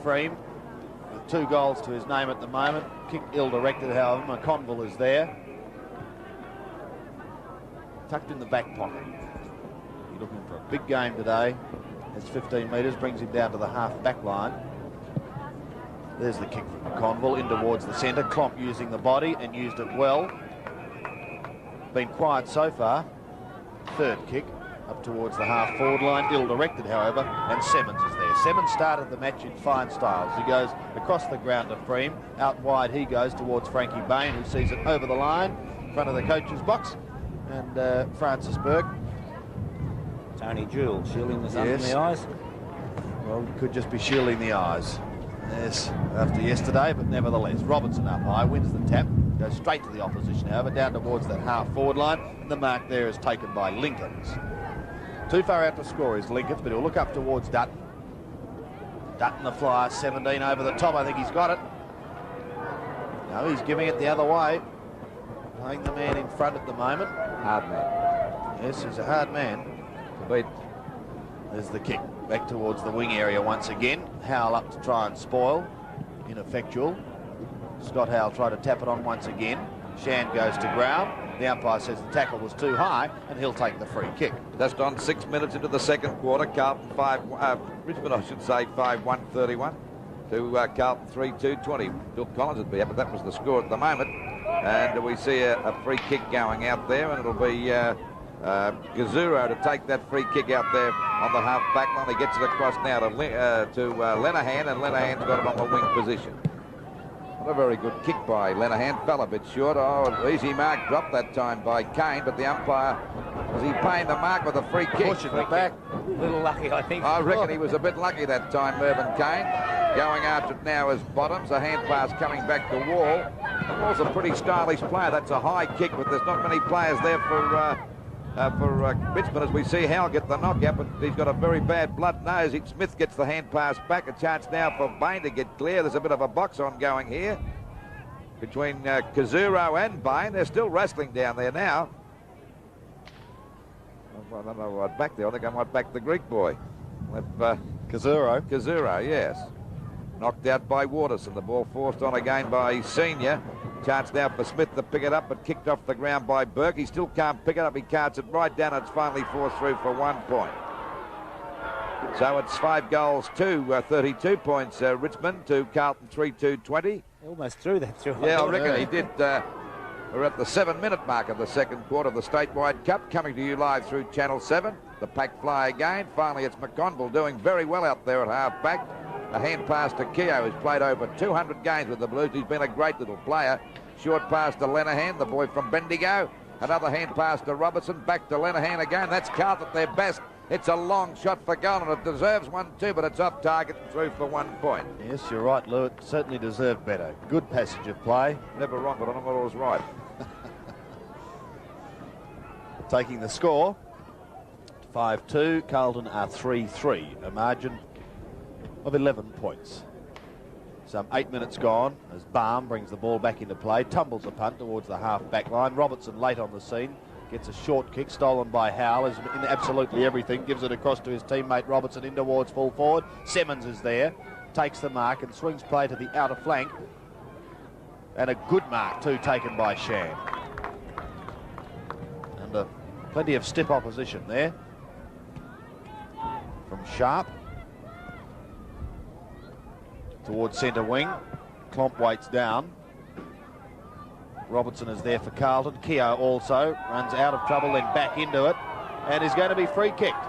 Freem with 2 goals to his name at the moment. Kick ill-directed, however. McConville is there. Tucked in the back pocket. He's looking for a big game today. It's 15 metres, brings him down to the half-back line. There's the kick from McConville in towards the centre. Klomp using the body and used it well. Been quiet so far. Third kick up towards the half-forward line. Ill-directed, however, and Semmons is there. Semmons started the match in fine style. He goes across the ground to Freem. Out wide he goes towards Frankie Bain, who sees it over the line in front of the coach's box. And Francis Burke. Tony Jewell shielding the sun from the eyes. Well, could just be shielding the eyes. Yes, after yesterday, but nevertheless. Robertson up high, wins the tap, goes straight to the opposition, however, down towards that half-forward line. And the mark there is taken by Lincolns. Too far out to score is Lincolns, but he'll look up towards Dutton. Dutton the flyer, 17 over the top. I think he's got it. No, he's giving it the other way. Playing the man in front at the moment. Hard man. Yes, he's a hard man. To beat. There's the kick back towards the wing area once again. Howell up to try and spoil. Ineffectual. Scott Howell tried to tap it on once again. Shand goes to ground. The umpire says the tackle was too high and he'll take the free kick. Just on 6 minutes into the second quarter. Carlton Richmond, I should say, 5-1-31 to Carlton 3-2-20. Bill Collins would be up, but that was the score at the moment. And we see a free kick going out there, and it'll be Gazuro to take that free kick out there on the half-back line. He gets it across now to Lenahan, and Lenahan's got it on the wing position. Not a very good kick by Lenahan. Fell a bit short. Oh, easy mark dropped that time by Kane, but the umpire, was he paying the mark with a free kick? Pushing it back. A little lucky, I think. I reckon he was a bit lucky that time, Mervyn Kane. Going after it now is Bottoms. A hand pass coming back to Wall. Wall's a pretty stylish player. That's a high kick, but there's not many players there for Richmond, as we see Howell get the knockout, but he's got a very bad blood nose. Smith gets the hand pass back. A chance now for Bain to get clear. There's a bit of a box on going here between Kazuro and Bain. They're still wrestling down there now. I don't know what back there. I think I might back the Greek boy. Kazuro. Kazuro, yes. Knocked out by Waterson. The ball forced on again by Senior. Chance now for Smith to pick it up, but kicked off the ground by Burke. He still can't pick it up. He carts it right down. It's finally forced through for 1 point. So it's 5 goals to 32 points, Richmond, to Carlton 3-2-20. Almost threw that through. Yeah, I reckon he did. We're at the 7-minute mark of the second quarter of the Statewide Cup, coming to you live through Channel 7. The pack fly again. Finally, it's McConville doing very well out there at half-back. A hand pass to Keogh, who's played over 200 games with the Blues. He's been a great little player. Short pass to Lenahan, the boy from Bendigo. Another hand pass to Robertson. Back to Lenahan again. That's Carlton at their best. It's a long shot for goal, and it deserves one too, but it's off target and through for 1 point. Yes, you're right, Lou. It certainly deserved better. Good passage of play. Never wrong, but I'm not always right. Taking the score, 5-2. Carlton are 3-3, a margin of 11 points. Some 8 minutes gone as Baum brings the ball back into play, tumbles a punt towards the half-back line. Robertson late on the scene, gets a short kick stolen by Howell, is in absolutely everything, gives it across to his teammate Robertson in towards full forward. Semmons is there, takes the mark and swings play to the outer flank. And a good mark too taken by Shand. And plenty of stiff opposition there from Sharp. Towards centre wing. Klomp waits down. Robertson is there for Carlton. Keogh also runs out of trouble, then back into it, and is going to be free kicked.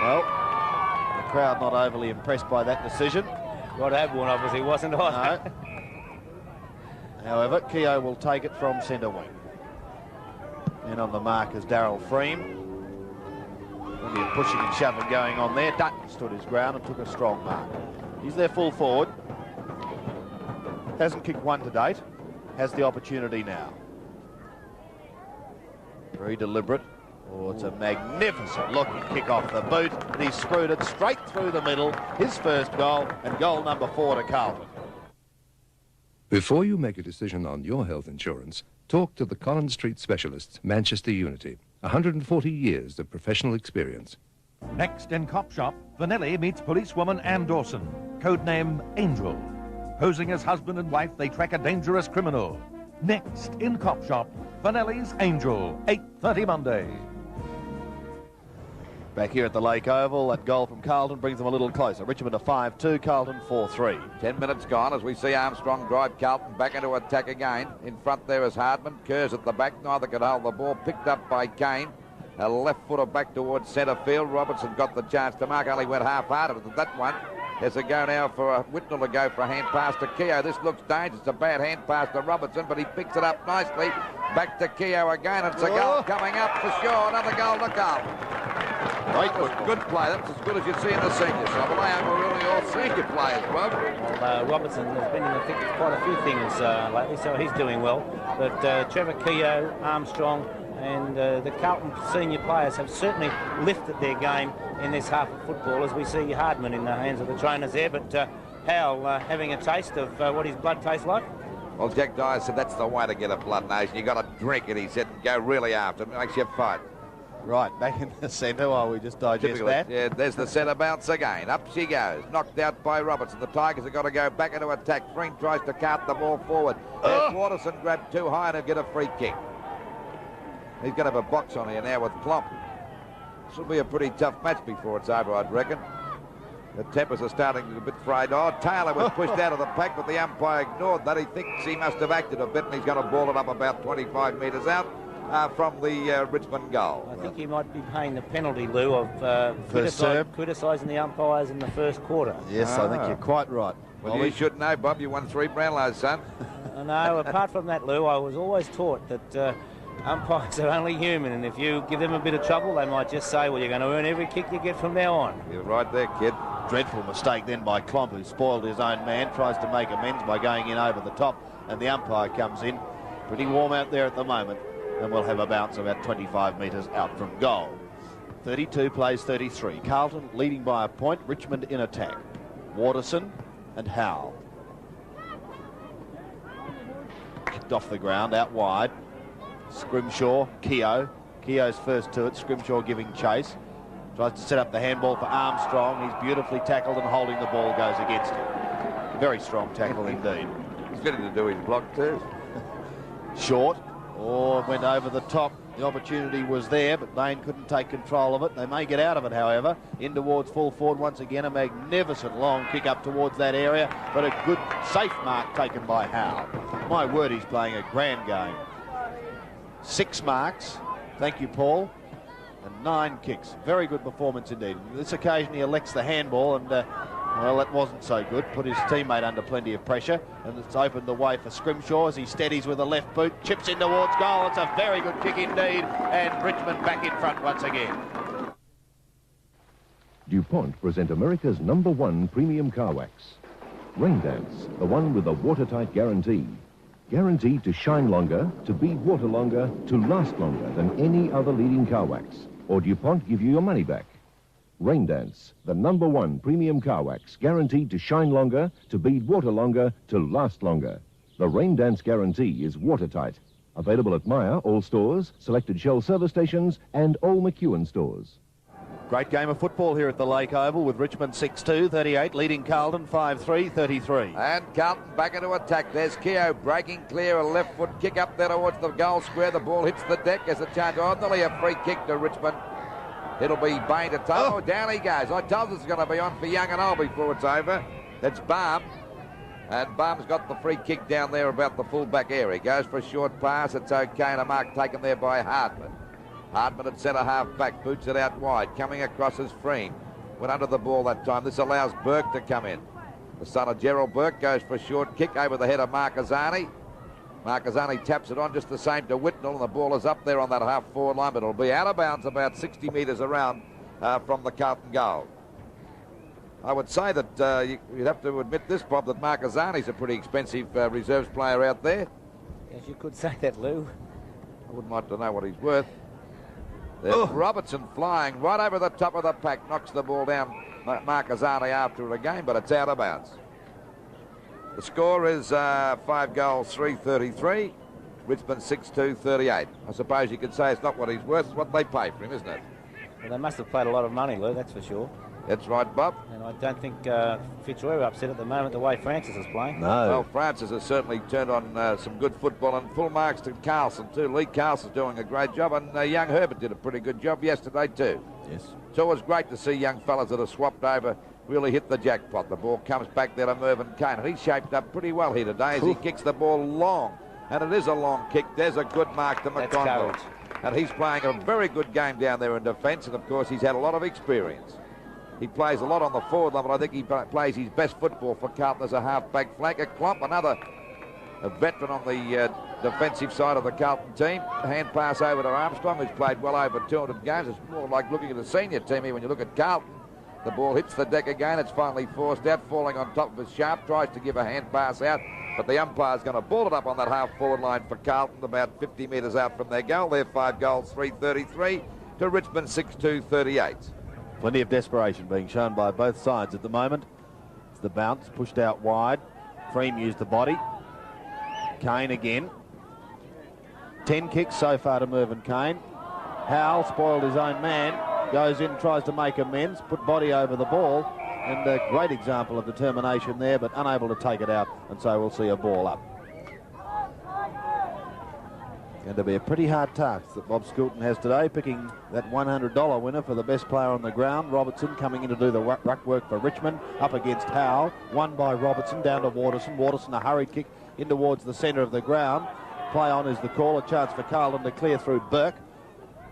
Well, the crowd not overly impressed by that decision. Rod Aborn obviously wasn't either. No. However, Keogh will take it from centre wing. And on the mark is Darryl Freem. Plenty of pushing and shoving going on there. Dutton stood his ground and took a strong mark. He's their full forward. Hasn't kicked one to date. Has the opportunity now. Very deliberate. Oh, it's a magnificent looking kick off the boot, and he's screwed it straight through the middle. His first goal, and goal number 4 to Carlton. Before you make a decision on your health insurance, talk to the Collins Street Specialists, Manchester Unity. 140 years of professional experience. Next in Cop Shop, Vanelli meets policewoman Ann Dawson, codename Angel. Posing as husband and wife, they track a dangerous criminal. Next in Cop Shop, Vanelli's Angel, 8:30 Monday. Back here at the Lake Oval, that goal from Carlton brings them a little closer. Richmond a 5-2, Carlton 4-3. 10 minutes gone as we see Armstrong drive Carlton back into attack again. In front there is Hardman. Kerrs at the back. Neither could hold the ball. Picked up by Kane. A left footer back towards centre field. Robertson got the chance to mark. Only went half-hearted at that one. There's a go now for Whitnell to go for a hand pass to Keogh. This looks dangerous. It's a bad hand pass to Robertson, but he picks it up nicely. Back to Keogh again. It's a goal coming up for sure. Another goal to Carlton. That was good play. That's as good as you see in the senior side. Well, they are really all senior players, Bob. Well, Robertson has been in the thick of quite a few things lately, so he's doing well. But Trevor Keogh, Armstrong, and the Carlton senior players have certainly lifted their game in this half of football, as we see Hardman in the hands of the trainers there. But Howell having a taste of what his blood tastes like. Well, Jack Dyer said that's the way to get a blood nose. You got to drink it, he said, and go really after it. It makes you fight. Right, back in the centre while we just digest that. Yeah, there's the centre bounce again. Up she goes. Knocked out by Robertson. The Tigers have got to go back into attack. Green tries to cart the ball forward. Waterson grabbed too high and he'll get a free kick. He's going to have a box on here now with Klomp. This will be a pretty tough match before it's over, I'd reckon. The tempers are starting to be a bit frayed. Oh, Taylor was pushed out of the pack, but the umpire ignored that. He thinks he must have acted a bit, and he's going to ball it up about 25 metres out from the Richmond goal. I think he might be paying the penalty, Lou, of criticising the umpires in the first quarter. Yes, I think you're quite right. Well, you should know, Bob. You won 3 Brownlows, son. No, apart from that, Lou, I was always taught that umpires are only human, and if you give them a bit of trouble, they might just say, well, you're going to earn every kick you get from now on. You're right there, kid. Dreadful mistake then by Klomp, who spoiled his own man, tries to make amends by going in over the top, and the umpire comes in. Pretty warm out there at the moment, and we'll have a bounce about 25 metres out from goal. 32 plays 33. Carlton leading by a point. Richmond in attack. Waterson and Howell. Kicked off the ground, out wide. Scrimshaw, Keogh. Keogh's first to it. Scrimshaw giving chase. Tries to set up the handball for Armstrong. He's beautifully tackled, and holding the ball goes against him. Very strong tackle indeed. He's fitting to do his block too. Short. Or went over the top. The opportunity was there, but Bain couldn't take control of it. They may get out of it, however. In towards full forward once again. A magnificent long kick up towards that area, but a good, safe mark taken by Howell. My word, he's playing a grand game. 6 marks. Thank you, Paul. And 9 kicks. Very good performance indeed. This occasion he elects the handball, and well, that wasn't so good. Put his teammate under plenty of pressure, and it's opened the way for Scrimshaw as he steadies with a left boot, chips in towards goal. It's a very good kick indeed, and Richmond back in front once again. DuPont present America's #1 premium car wax. Rain Dance, the one with the watertight guarantee. Guaranteed to shine longer, to bead water longer, to last longer than any other leading car wax. Or DuPont give you your money back. Rain Dance, the #1 premium car wax, guaranteed to shine longer, to bead water longer, to last longer. The Rain Dance guarantee is watertight. Available at Myer, all stores, selected Shell service stations, and all McEwen stores. Great game of football here at the Lake Oval with Richmond 6-2, 38, leading Carlton 5-3, 33. And Carlton back into attack. There's Keogh breaking clear, a left foot kick up there towards the goal square. The ball hits the deck as a chance. Ordinarily a free kick to Richmond. It'll be Bain to toe. Oh, down he goes. I told us it's going to be on for young and old before it's over. That's Baum. And Baum's got the free kick down there about the full-back area. Goes for a short pass. It's okay. And a mark taken there by Hardman. Hardman at centre half back, boots it out wide, coming across as Freen. Went under the ball that time. This allows Burke to come in. The son of Gerald Burke goes for a short kick over the head of Marquezani. Marquezani taps it on just the same to Whitnell, and the ball is up there on that half-forward line, but it'll be out of bounds about 60 metres around from the Carlton goal. I would say that you'd have to admit this, Bob, that Marquezani's a pretty expensive reserves player out there. Yes, you could say that, Lou. I wouldn't like to know what he's worth. There's Robertson flying right over the top of the pack, knocks the ball down Marquezani after it again, but it's out of bounds. The score is 5 goals, 3-33. Richmond 6-2, 38. I suppose you could say it's not what he's worth, it's what they pay for him, isn't it? Well, they must have played a lot of money, Lou, that's for sure. That's right, Bob. And I don't think Fitzroy are upset at the moment the way Francis is playing. No. Well, Francis has certainly turned on some good football, and full marks to Carlton too. Lee Carlson's doing a great job, and young Herbert did a pretty good job yesterday too. Yes. It's always great to see young fellas that are swapped over really hit the jackpot. The ball comes back there to Mervyn Kane, and he's shaped up pretty well here today as he kicks the ball long. And it is a long kick. There's a good mark to McConville. And he's playing a very good game down there in defence, and of course he's had a lot of experience. He plays a lot on the forward line, but I think he plays his best football for Carlton as a half-back flanker. Klomp, another veteran on the defensive side of the Carlton team. Hand pass over to Armstrong, who's played well over 200 games. It's more like looking at a senior team here when you look at Carlton. The ball hits the deck again. It's finally forced out, falling on top of his Sharp. Tries to give a hand pass out, but the umpire's going to ball it up on that half-forward line for Carlton, about 50 metres out from their goal. They're 5 goals, 3-33 to Richmond 6-2, 38. Plenty of desperation being shown by both sides at the moment. It's the bounce pushed out wide. Freem used the body. Kane again. 10 kicks so far to Mervyn Kane. Howell spoiled his own man. Goes in, tries to make amends, put body over the ball. And a great example of determination there, but unable to take it out. And so we'll see a ball up. Going to be a pretty hard task that Bob Scoulton has today, picking that $100 winner for the best player on the ground. Robertson coming in to do the ruck work for Richmond, up against Howell. Won by Robertson, down to Waterson. Waterson, a hurried kick in towards the centre of the ground. Play on is the call, a chance for Carlton to clear through Burke.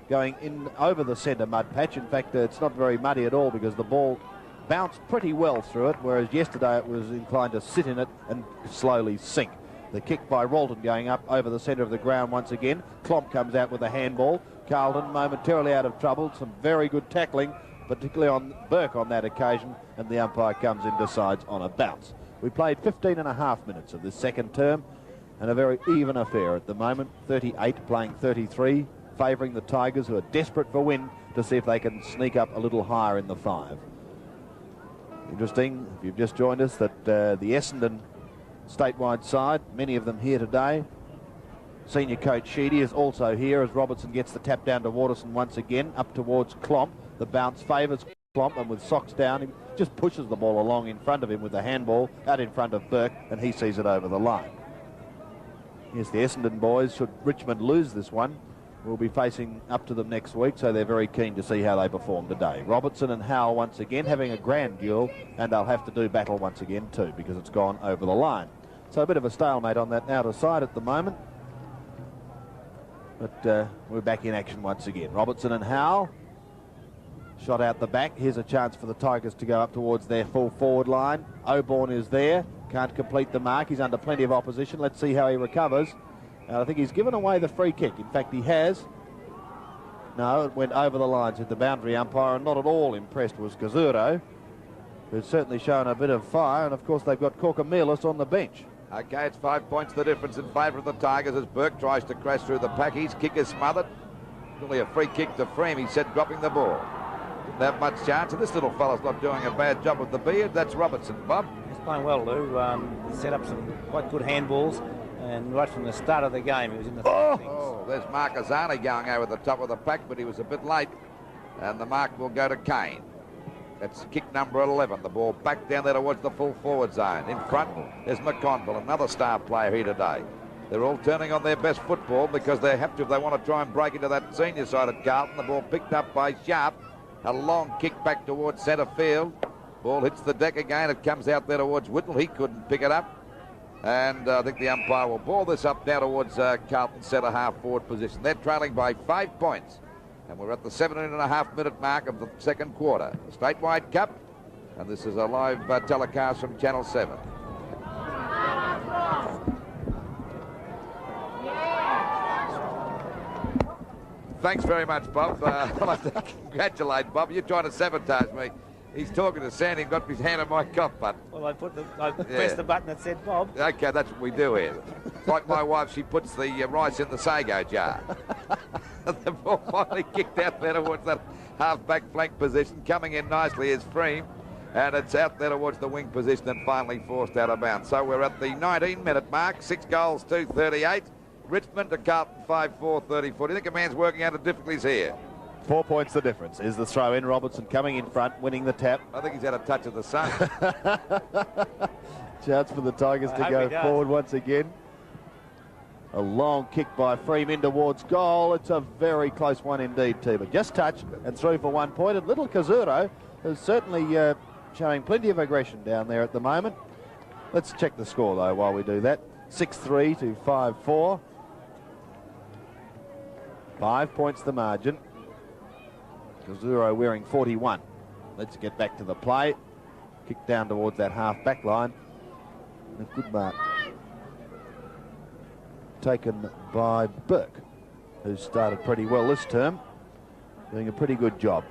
Going in over the centre mud patch. In fact, it's not very muddy at all because the ball bounced pretty well through it, whereas yesterday it was inclined to sit in it and slowly sink. The kick by Rolton going up over the centre of the ground once again. Klomp comes out with a handball. Carlton momentarily out of trouble. Some very good tackling, particularly on Burke on that occasion, and the umpire comes in, decides on a bounce. We played 15.5 minutes of this second term, and a very even affair at the moment. 38 playing 33, favouring the Tigers, who are desperate for win to see if they can sneak up a little higher in the 5. Interesting, if you've just joined us, that the Essendon statewide side, many of them here today. Senior coach Sheedy is also here as Robertson gets the tap down to Waterson once again, up towards Klomp. The bounce favours Klomp, and with socks down, he just pushes the ball along in front of him with the handball, out in front of Burke, and he sees it over the line. Here's the Essendon boys. Should Richmond lose this one, we'll be facing up to them next week, so they're very keen to see how they perform today. Robertson and Howell once again having a grand duel, and they'll have to do battle once again too, because it's gone over the line. So a bit of a stalemate on that outer side at the moment. But we're back in action once again. Robertson and Howell. Shot out the back. Here's a chance for the Tigers to go up towards their full forward line. Oborn is there. Can't complete the mark. He's under plenty of opposition. Let's see how he recovers. I think he's given away the free kick. In fact, he has. No, it went over the lines at the boundary umpire, and not at all impressed was Gazuro, who's certainly shown a bit of fire. And, of course, they've got Korkamielis on the bench. Okay, it's 5 points the difference in favour of the Tigers as Burke tries to crash through the pack. His kick is smothered. Only a free kick to Freem, he said, dropping the ball. Didn't have much chance, and this little fella's not doing a bad job with the beard. That's Robertson, Bob. He's playing well, Lou. He set up some quite good handballs, and right from the start of the game, he was in the there's Marcazani going over the top of the pack, but he was a bit late, and the mark will go to Kane. That's kick number 11. The ball back down there towards the full forward zone. In front is McConville, another star player here today. They're all turning on their best football because they have to if they want to try and break into that senior side at Carlton. The ball picked up by Sharp. A long kick back towards centre field. Ball hits the deck again. It comes out there towards Whittle. He couldn't pick it up. And I think the umpire will ball this up now towards Carlton centre half forward position. They're trailing by 5 points. And we're at the 17.5 minute mark of the second quarter. The Statewide Cup. And this is a live telecast from Channel 7. Thanks very much, Bob. I'd like to congratulate Bob. You're trying to sabotage me. He's talking to Sandy and got his hand on my cough button. Well, I pressed the button that said Bob. Okay, that's what we do here. Like my wife, she puts the rice in the sago jar. The ball finally kicked out there towards that half-back flank position. Coming in nicely is Freem. And it's out there towards the wing position and finally forced out of bounds. So we're at the 19-minute mark. 6 goals, 2-38. Richmond to Carlton, 5-4, 34. Do you think a man's working out of difficulties here? 4 points the difference. Is the throw in. Robertson coming in front, winning the tap. I think he's had a touch of the sun. Chance for the Tigers to go forward once again. A long kick by Freem in towards goal. It's a very close one indeed, Tiba. Just touched and through for 1 point. And little Kazuro is certainly showing plenty of aggression down there at the moment. Let's check the score, though, while we do that. 6-3 to 5-4. 5 points the margin. Kazuro wearing 41. Let's get back to the play. Kick down towards that half-back line. And a good mark taken by Burke, who started pretty well this term, doing a pretty good job.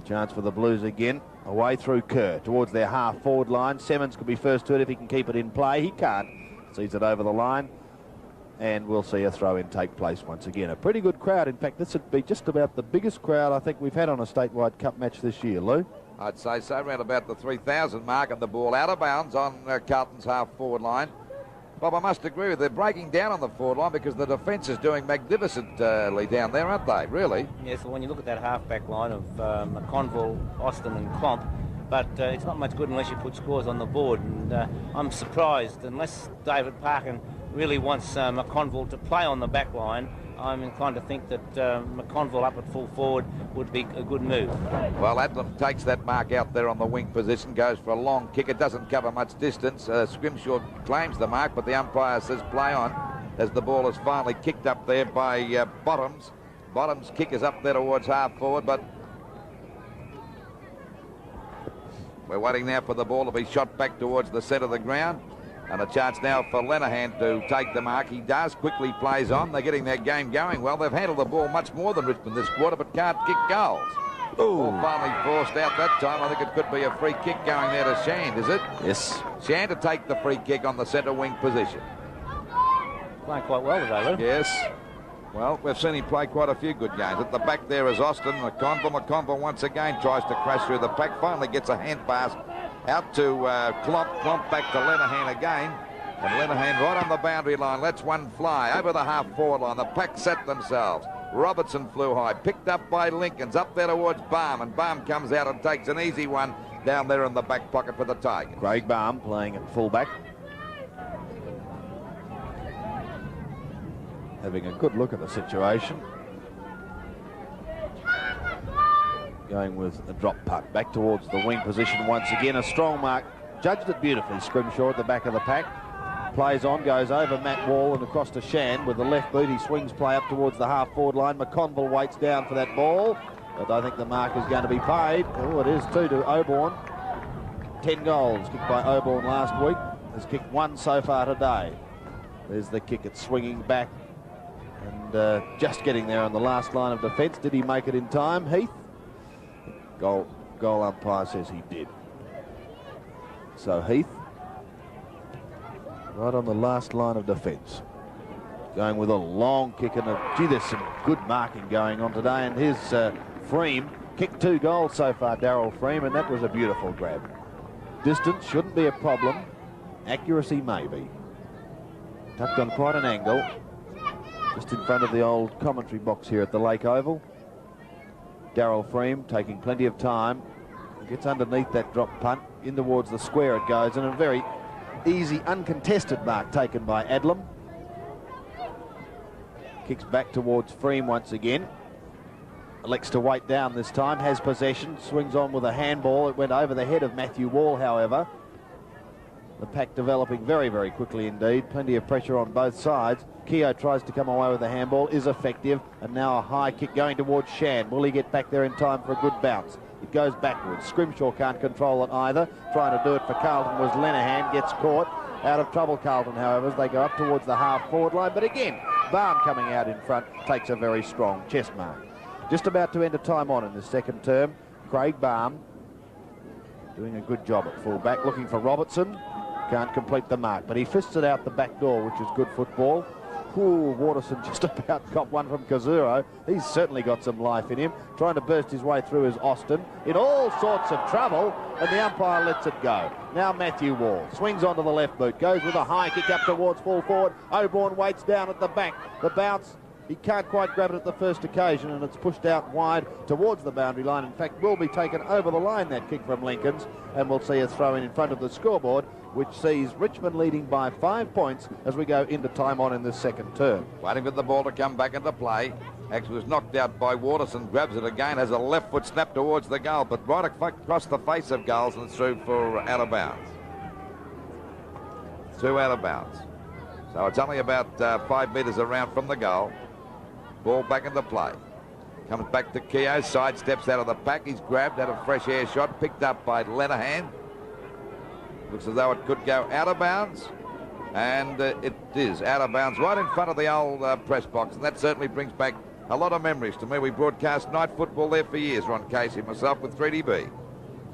Chance for the Blues again. Away through Kerr towards their half-forward line. Simmons could be first to it if he can keep it in play. He can't. Sees it over the line. And we'll see a throw-in take place once again. A pretty good crowd. In fact, this would be just about the biggest crowd I think we've had on a statewide cup match this year, Lou. I'd say so, around about the 3,000 mark, and the ball out of bounds on Carlton's half-forward line. Bob, I must agree with you. They're breaking down on the forward line because the defence is doing magnificently down there, aren't they? Really? Yes, well, when you look at that half-back line of McConville, Austin and Klomp, but it's not much good unless you put scores on the board. And I'm surprised, unless David Parkin really wants McConville to play on the back line, I'm inclined to think that McConville up at full forward would be a good move. Well, Adlam takes that mark out there on the wing position, goes for a long kick. It doesn't cover much distance. Scrimshaw claims the mark, but the umpire says play on as the ball is finally kicked up there by Bottoms. Bottoms' kick is up there towards half forward, but we're waiting now for the ball to be shot back towards the centre of the ground. And a chance now for Lenahan to take the mark. He does, quickly plays on. They're getting their game going well. They've handled the ball much more than Richmond this quarter, but can't kick goals. Ball finally forced out that time. I think it could be a free kick going there to Shand, is it? Yes. Shand to take the free kick on the centre wing position. Playing quite well today, Lou. Yes. Well, we've seen him play quite a few good games. At the back there is Austin. McConville once again tries to crash through the pack. Finally gets a hand pass out to Klomp. Klomp back to Lenahan again. And Lenahan right on the boundary line. Lets one fly over the half-forward line. The pack set themselves. Robertson flew high. Picked up by Lincolns. Up there towards Baum. And Baum comes out and takes an easy one down there in the back pocket for the Tigers. Craig Baum playing at fullback. Having a good look at the situation. Going with a drop puck back towards the wing position once again. A strong mark. Judged it beautifully. Scrimshaw at the back of the pack. Plays on, goes over Matt Wall and across to Shand with the left boot. He swings play up towards the half-forward line. McConville waits down for that ball, but I think the mark is going to be paid. Oh, it is too, to Oborn. 10 goals kicked by Oborn last week. Has kicked one so far today. There's the kick. It's swinging back and just getting there on the last line of defence. Did he make it in time, Heath? Goal umpire says he did. So Heath, right on the last line of defence. Going with a long kick and gee, there's some good marking going on today. And here's Freem. Kicked 2 goals so far, Darryl Freem, and that was a beautiful grab. Distance shouldn't be a problem. Accuracy maybe. Tucked on quite an angle. Just in front of the old commentary box here at the Lake Oval. Darryl Freem taking plenty of time. Gets underneath that drop punt. In towards the square it goes. And a very easy, uncontested mark taken by Adlam. Kicks back towards Freem once again. Elects to wait down this time. Has possession. Swings on with a handball. It went over the head of Matthew Wall, however. The pack developing very, very quickly indeed. Plenty of pressure on both sides. Keogh tries to come away with the handball. Is effective. And now a high kick going towards Shand. Will he get back there in time for a good bounce? It goes backwards. Scrimshaw can't control it either. Trying to do it for Carlton was Lenahan. Gets caught. Out of trouble, Carlton, however, as they go up towards the half-forward line. But again, Baum coming out in front takes a very strong chest mark. Just about to enter time on in the second term. Craig Baum doing a good job at full-back. Looking for Robertson. Can't complete the mark, but he fists it out the back door, which is good football. Ooh, Waterson just about got one from Kazuro. He's certainly got some life in him. Trying to burst his way through is Austin. In all sorts of trouble, and the umpire lets it go. Now Matthew Wall swings onto the left boot, goes with a high kick up towards full forward. Oborn waits down at the back. The bounce He can't quite grab it at the first occasion, and it's pushed out wide towards the boundary line. In fact, will be taken over the line, that kick from Lincoln's, and we'll see a throw in front of the scoreboard, which sees Richmond leading by 5 points as we go into time on in this second term. Waiting for the ball to come back into play. Actually was knocked out by Waterson, grabs it again, has a left foot snap towards the goal, but right across the face of goals, and it's through for out of bounds. Through out of bounds. So it's only about 5 metres around from the goal. Ball back into play. Comes back to Keogh, side steps out of the pack. He's grabbed at a fresh air shot, picked up by Lenihan. Looks as though it could go out of bounds. And it is out of bounds right in front of the old press box. And that certainly brings back a lot of memories to me. We broadcast night football there for years, Ron Casey, myself with 3DB.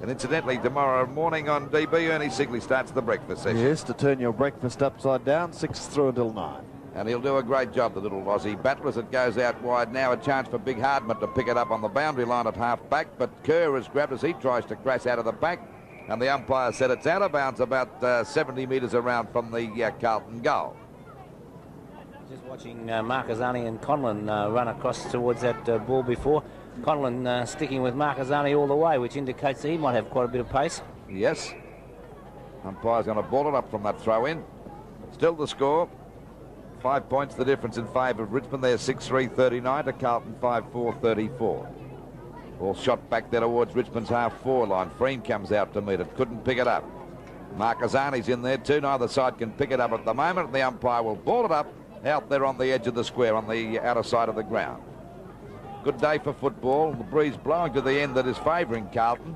And incidentally, tomorrow morning on DB, Ernie Sigley starts the breakfast session. Yes, to turn your breakfast upside down, 6 through until 9. And he'll do a great job, the little Aussie battler, as it goes out wide now. A chance for Big Hardman to pick it up on the boundary line at half back, but Kerr is grabbed as he tries to crash out of the back. And the umpire said it's out of bounds about 70 metres around from the Carlton goal. Just watching Marquezani and Conlon run across towards that ball before. Conlon sticking with Marquezani all the way, which indicates that he might have quite a bit of pace. Yes. Umpire's going to ball it up from that throw-in. Still the score. 5 points the difference in favour of Richmond. They're 6-3-39 to Carlton 5-4-34. Ball shot back there towards Richmond's half-forward line. Freen comes out to meet it. Couldn't pick it up. Marquezani's in there too. Neither side can pick it up at the moment. The umpire will ball it up out there on the edge of the square on the outer side of the ground. Good day for football. The breeze blowing to the end that is favouring Carlton.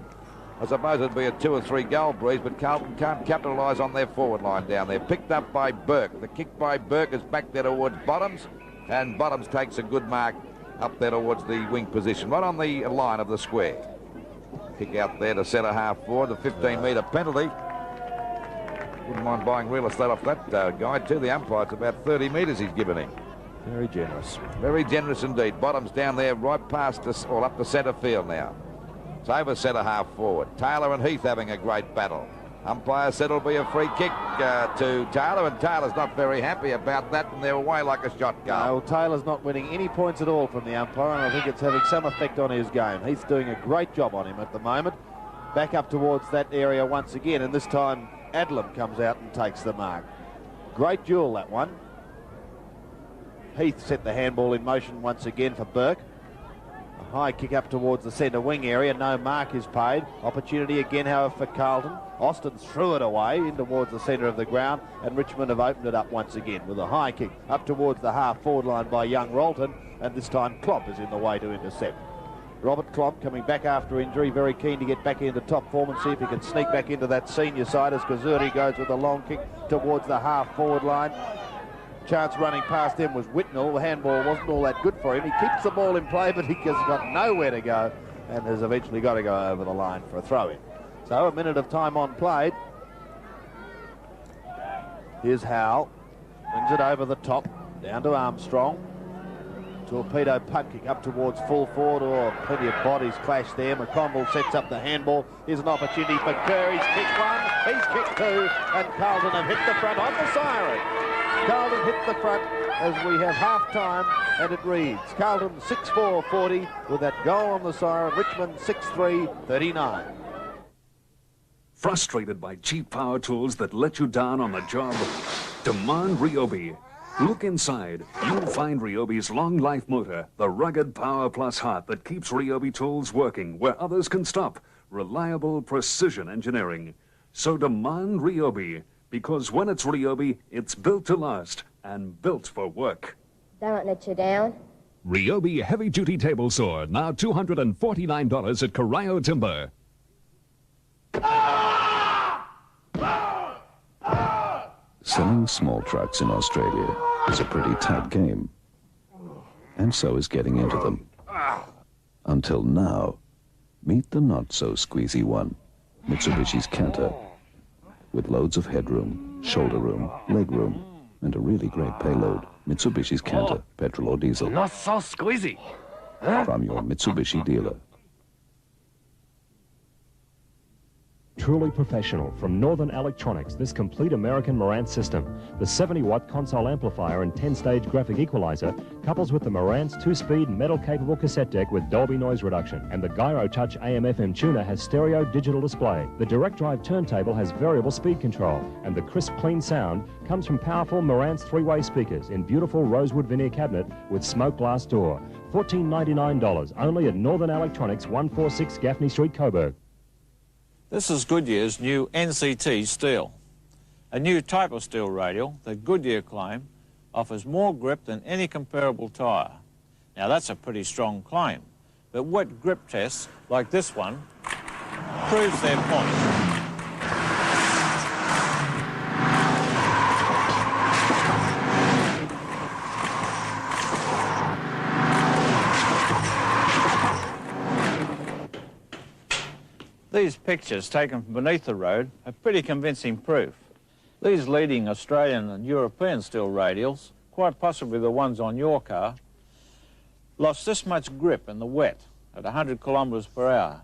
I suppose it'd be a 2 or 3 goal breeze, but Carlton can't capitalise on their forward line down there. Picked up by Burke. The kick by Burke is back there towards Bottoms, and Bottoms takes a good mark up there towards the wing position, right on the line of the square. Kick out there to centre half forward, the 15-metre penalty. Wouldn't mind buying real estate off that guy too. The umpire, it's about 30 metres he's given him. Very generous. Very generous indeed. Bottoms down there right past us, or up to centre field now. It's over centre half forward. Taylor and Heath having a great battle. Umpire said it'll be a free kick to Taylor, and Taylor's not very happy about that, and they're away like a shot goal. No, Taylor's not winning any points at all from the umpire, and I think it's having some effect on his game. He's doing a great job on him at the moment. Back up towards that area once again, and this time Adlam comes out and takes the mark. Great duel, that one. Heath set the handball in motion once again for Burke. A high kick up towards the centre wing area. No mark is paid. Opportunity again, however, for Carlton. Austin threw it away in towards the centre of the ground, and Richmond have opened it up once again with a high kick up towards the half-forward line by young Rolton, and this time Klopp is in the way to intercept. Robert Klopp coming back after injury, very keen to get back into top form and see if he can sneak back into that senior side as Kazuri goes with a long kick towards the half-forward line. Chance running past him was Whitnell. The handball wasn't all that good for him. He keeps the ball in play, but he has got nowhere to go and has eventually got to go over the line for a throw-in. So a minute of time on played. Here's Howell. Brings it over the top, down to Armstrong. Torpedo punt kick up towards full forward. Oh, plenty of bodies clash there. McConville sets up the handball. Here's an opportunity for Kerr. He's kicked one, he's kicked two, and Carlton have hit the front on the siren. Carlton hit the front as we have half-time, and it reads Carlton 6-4-40 with that goal on the siren. Richmond 6-3-39. Frustrated by cheap power tools that let you down on the job? Demand Ryobi. Look inside. You'll find Ryobi's long life motor, the rugged Power Plus heart that keeps Ryobi tools working where others can stop. Reliable precision engineering. So demand Ryobi, because when it's Ryobi, it's built to last and built for work. Don't let you down. Ryobi heavy-duty table saw, now $249 at Corio Timber. Selling small trucks in Australia is a pretty tight game. And so is getting into them. Until now, meet the not-so-squeezy one, Mitsubishi's Canter. With loads of headroom, shoulder room, leg room, and a really great payload. Mitsubishi's Canter, petrol or diesel. Not so squeezy. From your Mitsubishi dealer. truly professional. From Northern Electronics, this complete American Marantz system. The 70-watt console amplifier and 10-stage graphic equalizer couples with the Marantz 2-speed metal-capable cassette deck with Dolby noise reduction. And the Gyro Touch AM/FM tuner has stereo digital display. The direct drive turntable has variable speed control. And the crisp, clean sound comes from powerful Marantz 3-way speakers in beautiful rosewood veneer cabinet with smoke glass door. $14.99 only at Northern Electronics, 146 Gaffney Street, Coburg. This is Goodyear's new NCT steel. A new type of steel radial that Goodyear claim offers more grip than any comparable tyre. Now that's a pretty strong claim, but wet grip tests like this one proves their point. These pictures taken from beneath the road are pretty convincing proof. These leading Australian and European steel radials, quite possibly the ones on your car, lost this much grip in the wet at 100 kilometres per hour.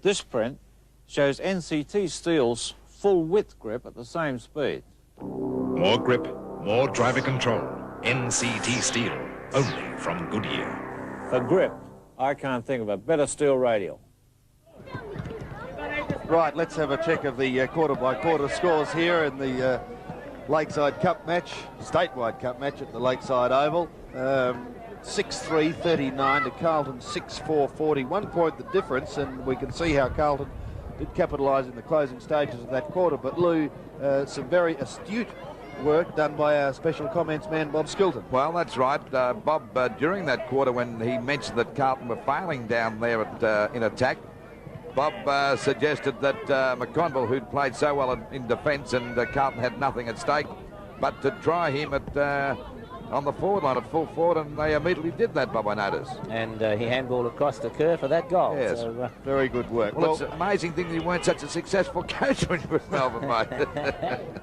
This print shows NCT steel's full width grip at the same speed. More grip, more driver control. NCT steel, only from Goodyear. For grip, I can't think of a better steel radial. Right, let's have a check of the quarter-by-quarter scores here in the Lakeside Cup match, Statewide Cup match at the Lakeside Oval. 6-3-39 to Carlton, 6-4-40. 1 point the difference, and we can see how Carlton did capitalise in the closing stages of that quarter. But Lou, some very astute work done by our special comments man, Bob Skilton. Well, that's right. Bob, during that quarter when he mentioned that Carlton were failing down there in attack, Bob suggested that McConville, who'd played so well in defence, and Carlton had nothing at stake, but to try him on the forward line at full forward, and they immediately did that, Bob, I noticed. And he handballed across the curve for that goal. Yes, so, very good work. Well, it's an amazing thing that you weren't such a successful coach when you were at Melbourne, mate.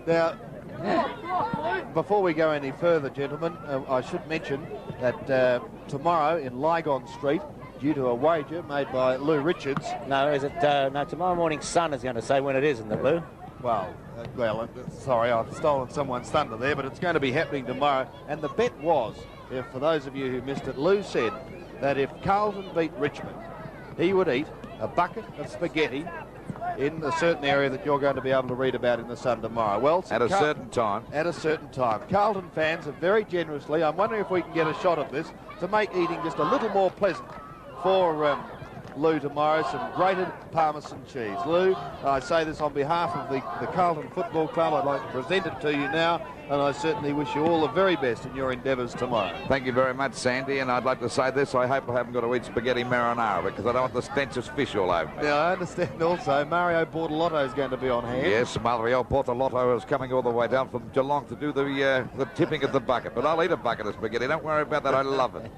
Now, before we go any further, gentlemen, I should mention that tomorrow in Lygon Street, due to a wager made by Lou Richards. No, is it? No, tomorrow morning Sun is going to say when it is, isn't it, Lou? Well, sorry, I've stolen someone's thunder there, but it's going to be happening tomorrow. And the bet was, for those of you who missed it, Lou said that if Carlton beat Richmond, he would eat a bucket of spaghetti in a certain area that you're going to be able to read about in the Sun tomorrow. Well, at a certain time. At a certain time. Carlton fans have very generously, I'm wondering if we can get a shot of this, to make eating just a little more pleasant for Lou tomorrow, some grated Parmesan cheese. Lou, I say this on behalf of the Carlton Football Club. I'd like to present it to you now, and I certainly wish you all the very best in your endeavours tomorrow. Thank you very much, Sandy, and I'd like to say this, I hope I haven't got to eat spaghetti marinara, because I don't want the stench of fish all over me. Yeah, I understand also Mario Bortolotto is going to be on hand. Yes, Mario Bortolotto is coming all the way down from Geelong to do the tipping of the bucket, but I'll eat a bucket of spaghetti, don't worry about that, I love it.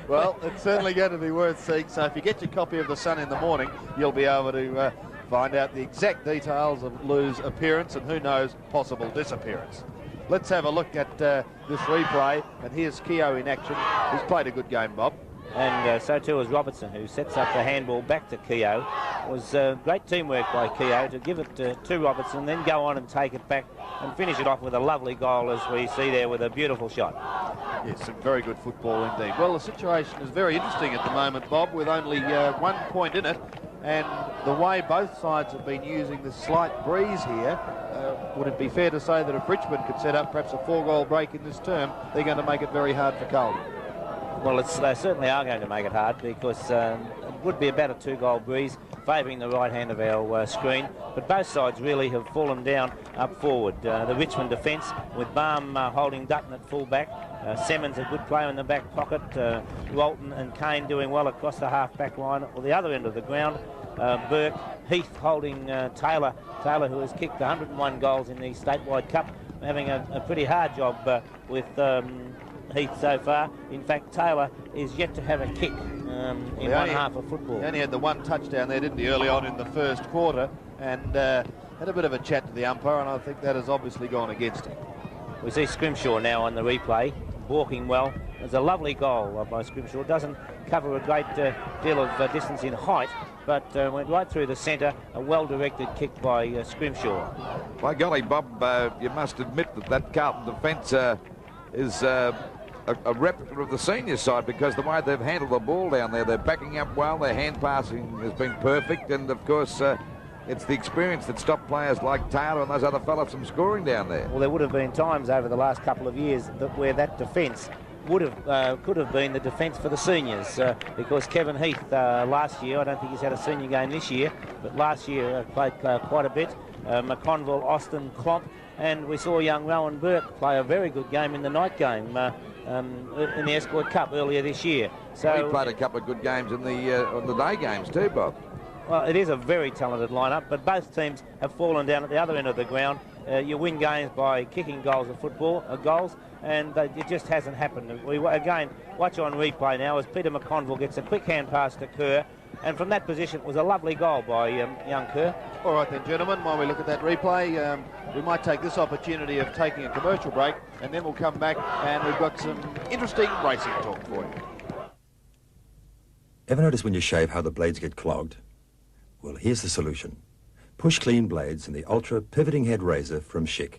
Well, it's certainly going to be worth seeing, so if you get your copy of The Sun in the morning, you'll be able to find out the exact details of Lou's appearance and, who knows, possible disappearance. Let's have a look at this replay, and here's Keogh in action. He's played a good game, Bob. And so too is Robertson, who sets up the handball back to Keogh. It was great teamwork by Keogh to give it to Robertson, then go on and take it back and finish it off with a lovely goal, as we see there, with a beautiful shot. Yes, some very good football indeed. Well, the situation is very interesting at the moment, Bob, with only 1 point in it, and the way both sides have been using the slight breeze here, would it be fair to say that if Richmond could set up perhaps a 4-goal break in this term, they're going to make it very hard for Carlton? Well, they certainly are going to make it hard, because it would be about a 2-goal breeze favouring the right hand of our screen. But both sides really have fallen down up forward. The Richmond defence, with Baum holding Dutton at full back. Semmons, a good player in the back pocket. Walton and Kane doing well across the half-back line or the other end of the ground. Burke, Heath holding Taylor. Taylor, who has kicked 101 goals in the Statewide Cup, having a pretty hard job with Heath so far. In fact, Taylor is yet to have a kick in one half of football. He only had the 1 touchdown there, didn't he, early on in the first quarter, and had a bit of a chat to the umpire, and I think that has obviously gone against him. We see Scrimshaw now on the replay. balking well. It's a lovely goal by Scrimshaw. It doesn't cover a great deal of distance in height, but went right through the centre. A well-directed kick by Scrimshaw. By golly, Bob, you must admit that Carlton defence is a replica of the senior side, because the way they've handled the ball down there, they're backing up well, their hand passing has been perfect, and of course it's the experience that stopped players like Taylor and those other fellas from scoring down there. Well, there would have been times over the last couple of years where that defence could have been the defence for the seniors, because Kevin Heath last year, I don't think he's had a senior game this year, but last year played quite a bit. McConville, Austin, Klomp, and we saw young Rowan Burke play a very good game in the night game in the Statewide Cup earlier this year. So he played a couple of good games in the day games too, Bob. Well, it is a very talented lineup, but both teams have fallen down at the other end of the ground. You win games by kicking goals of football, and it just hasn't happened. We again watch on replay now as Peter McConville gets a quick hand pass to Kerr, and from that position it was a lovely goal by young Kerr. All right then, gentlemen, while we look at that replay, we might take this opportunity of taking a commercial break, and then we'll come back and we've got some interesting racing talk for you. Ever notice when you shave how the blades get clogged? Well, here's the solution. Push clean blades in the Ultra Pivoting Head Razor from Schick.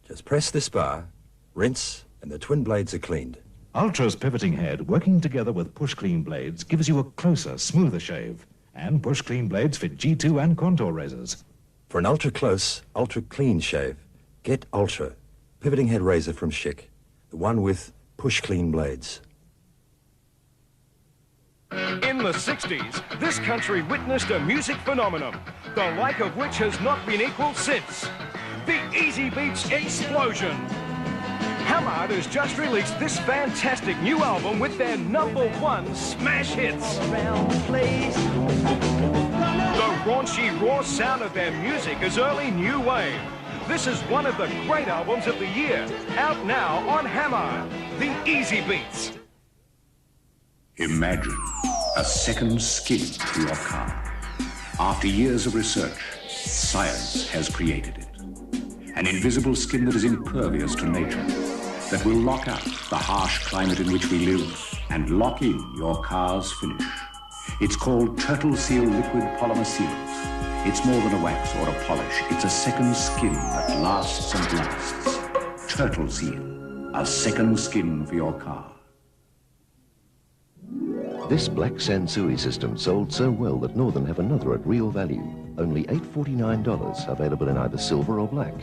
Just press this bar, rinse, and the twin blades are cleaned. Ultra's pivoting head, working together with Push Clean blades, gives you a closer, smoother shave. And Push Clean blades fit G2 and contour razors. For an ultra-close, ultra-clean shave, get Ultra Pivoting Head Razor from Schick, the one with Push Clean blades. In the 60s, this country witnessed a music phenomenon, the like of which has not been equalled since. The Easy Beats Explosion. Hammered has just released this fantastic new album with their #1 smash hits. The raunchy, raw sound of their music is early new wave. This is one of the great albums of the year, out now on Hammer, The Easy Beats. Imagine a second skin for your car. After years of research, science has created it. An invisible skin that is impervious to nature, that will lock out the harsh climate in which we live and lock in your car's finish. It's called Turtle Seal Liquid Polymer Sealant. It's more than a wax or a polish. It's a second skin that lasts and lasts. Turtle Seal, a second skin for your car. This black Sansui system sold so well that Northern have another at real value. Only $849, available in either silver or black.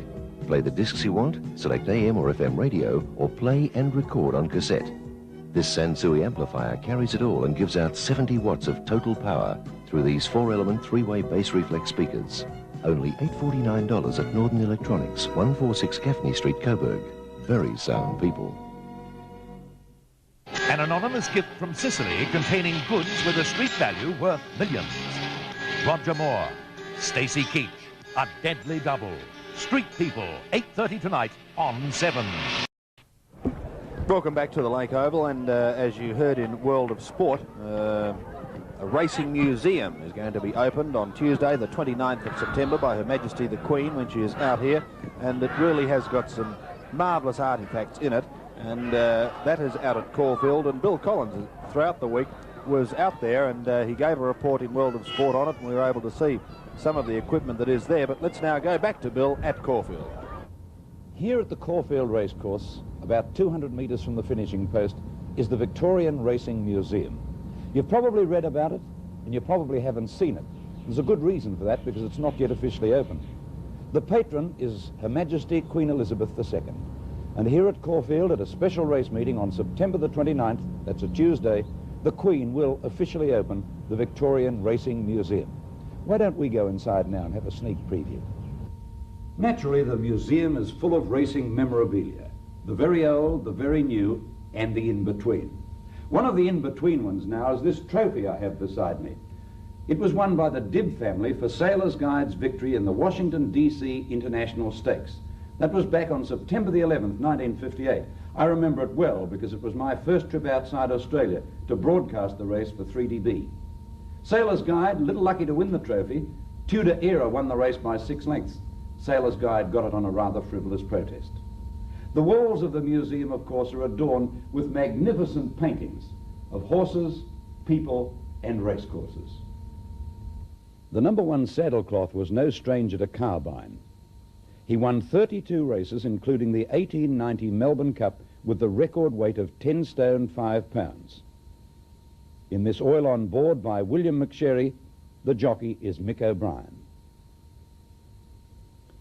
Play the discs you want, select AM or FM radio, or play and record on cassette. This Sansui amplifier carries it all and gives out 70 watts of total power through these 4-element 3-way bass reflex speakers. Only $849 at Northern Electronics, 146 Gaffney Street, Coburg. Very sound people. An anonymous gift from Sicily containing goods with a street value worth millions. Roger Moore, Stacey Keach, a deadly double. Street People, 8:30 tonight on 7. Welcome back to the Lake Oval, and as you heard in World of Sport, a racing museum is going to be opened on Tuesday, the 29th of September, by Her Majesty the Queen when she is out here, and it really has got some marvellous artefacts in it. And that is out at Caulfield, and Bill Collins throughout the week was out there, and he gave a report in World of Sport on it, and we were able to see some of the equipment that is there. But let's now go back to Bill at Caulfield. Here at the Caulfield Racecourse, about 200 metres from the finishing post, is the Victorian Racing Museum. You've probably read about it, and you probably haven't seen it. There's a good reason for that, because it's not yet officially open. The patron is Her Majesty Queen Elizabeth II. And here at Caulfield, at a special race meeting on September the 29th, that's a Tuesday, the Queen will officially open the Victorian Racing Museum. Why don't we go inside now and have a sneak preview? Naturally, the museum is full of racing memorabilia, the very old, the very new, and the in-between. One of the in-between ones now is this trophy I have beside me. It was won by the Dibb family for Sailors Guide's victory in the Washington, D.C. International Stakes. That was back on September the 11th, 1958. I remember it well because it was my first trip outside Australia to broadcast the race for 3DB. Sailor's Guide, little lucky to win the trophy. Tudor Era won the race by 6 lengths. Sailor's Guide got it on a rather frivolous protest. The walls of the museum, of course, are adorned with magnificent paintings of horses, people, and racecourses. The #1 saddlecloth was no stranger to Carbine. He won 32 races, including the 1890 Melbourne Cup, with the record weight of 10 stone 5 pounds. In this oil-on board by William McSherry, the jockey is Mick O'Brien.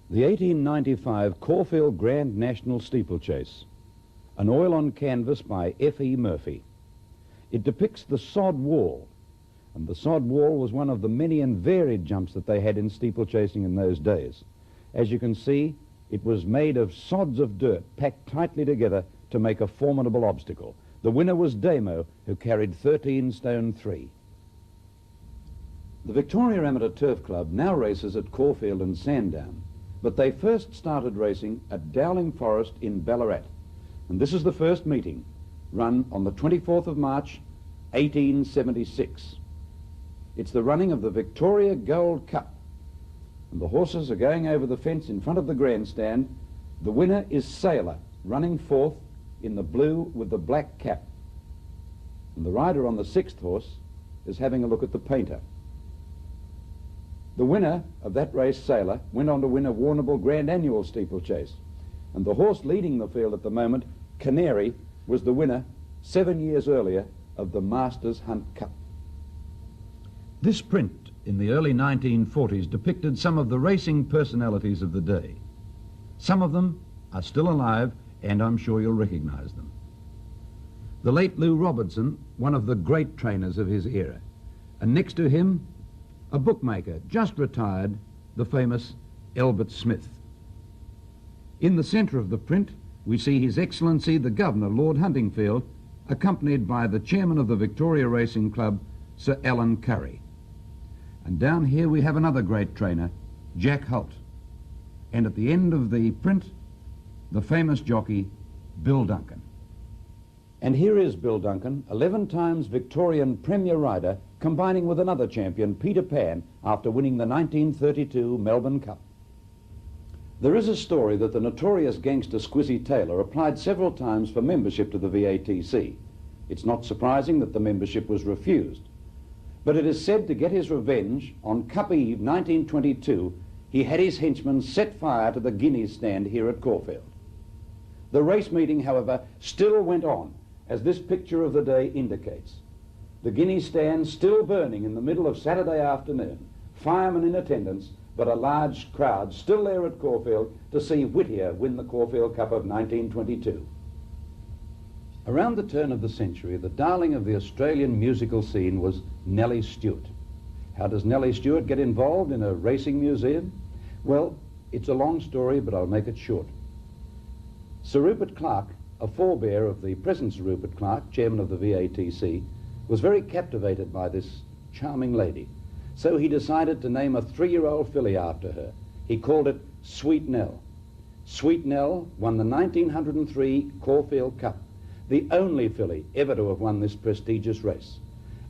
The 1895 Caulfield Grand National Steeplechase, an oil-on canvas by F.E. Murphy. It depicts the sod wall, and the sod wall was one of the many and varied jumps that they had in steeplechasing in those days. As you can see, it was made of sods of dirt packed tightly together to make a formidable obstacle. The winner was Damo, who carried 13 stone 3. The Victoria Amateur Turf Club now races at Caulfield and Sandown, but they first started racing at Dowling Forest in Ballarat, and this is the first meeting, run on the 24th of March, 1876. It's the running of the Victoria Gold Cup, and the horses are going over the fence in front of the grandstand. The winner is Sailor, running fourth in the blue with the black cap. And the rider on the 6th horse is having a look at the painter. The winner of that race, Sailor, went on to win a Warrnambool Grand Annual Steeplechase. And the horse leading the field at the moment, Canary, was the winner 7 years earlier of the Masters Hunt Cup. This print in the early 1940s depicted some of the racing personalities of the day. Some of them are still alive, and I'm sure you'll recognize them. The late Lou Robertson, one of the great trainers of his era, and next to him, a bookmaker, just retired, the famous Elbert Smith. In the centre of the print, we see His Excellency the Governor, Lord Huntingfield, accompanied by the chairman of the Victoria Racing Club, Sir Alan Curry. And down here we have another great trainer, Jack Holt. And at the end of the print, the famous jockey, Bill Duncan. And here is Bill Duncan, 11 times Victorian Premier rider, combining with another champion, Peter Pan, after winning the 1932 Melbourne Cup. There is a story that the notorious gangster Squizzy Taylor applied several times for membership to the VATC. It's not surprising that the membership was refused. But it is said to get his revenge, on Cup Eve 1922, he had his henchmen set fire to the Guineas stand here at Caulfield. The race meeting, however, still went on, as this picture of the day indicates. The Guineas stand still burning in the middle of Saturday afternoon, firemen in attendance, but a large crowd still there at Caulfield to see Whittier win the Caulfield Cup of 1922. Around the turn of the century, the darling of the Australian musical scene was Nellie Stewart. How does Nellie Stewart get involved in a racing museum? Well, it's a long story, but I'll make it short. Sir Rupert Clarke, a forebear of the present Sir Rupert Clarke, chairman of the VATC, was very captivated by this charming lady. So he decided to name a 3-year-old filly after her. He called it Sweet Nell. Sweet Nell won the 1903 Caulfield Cup, the only filly ever to have won this prestigious race.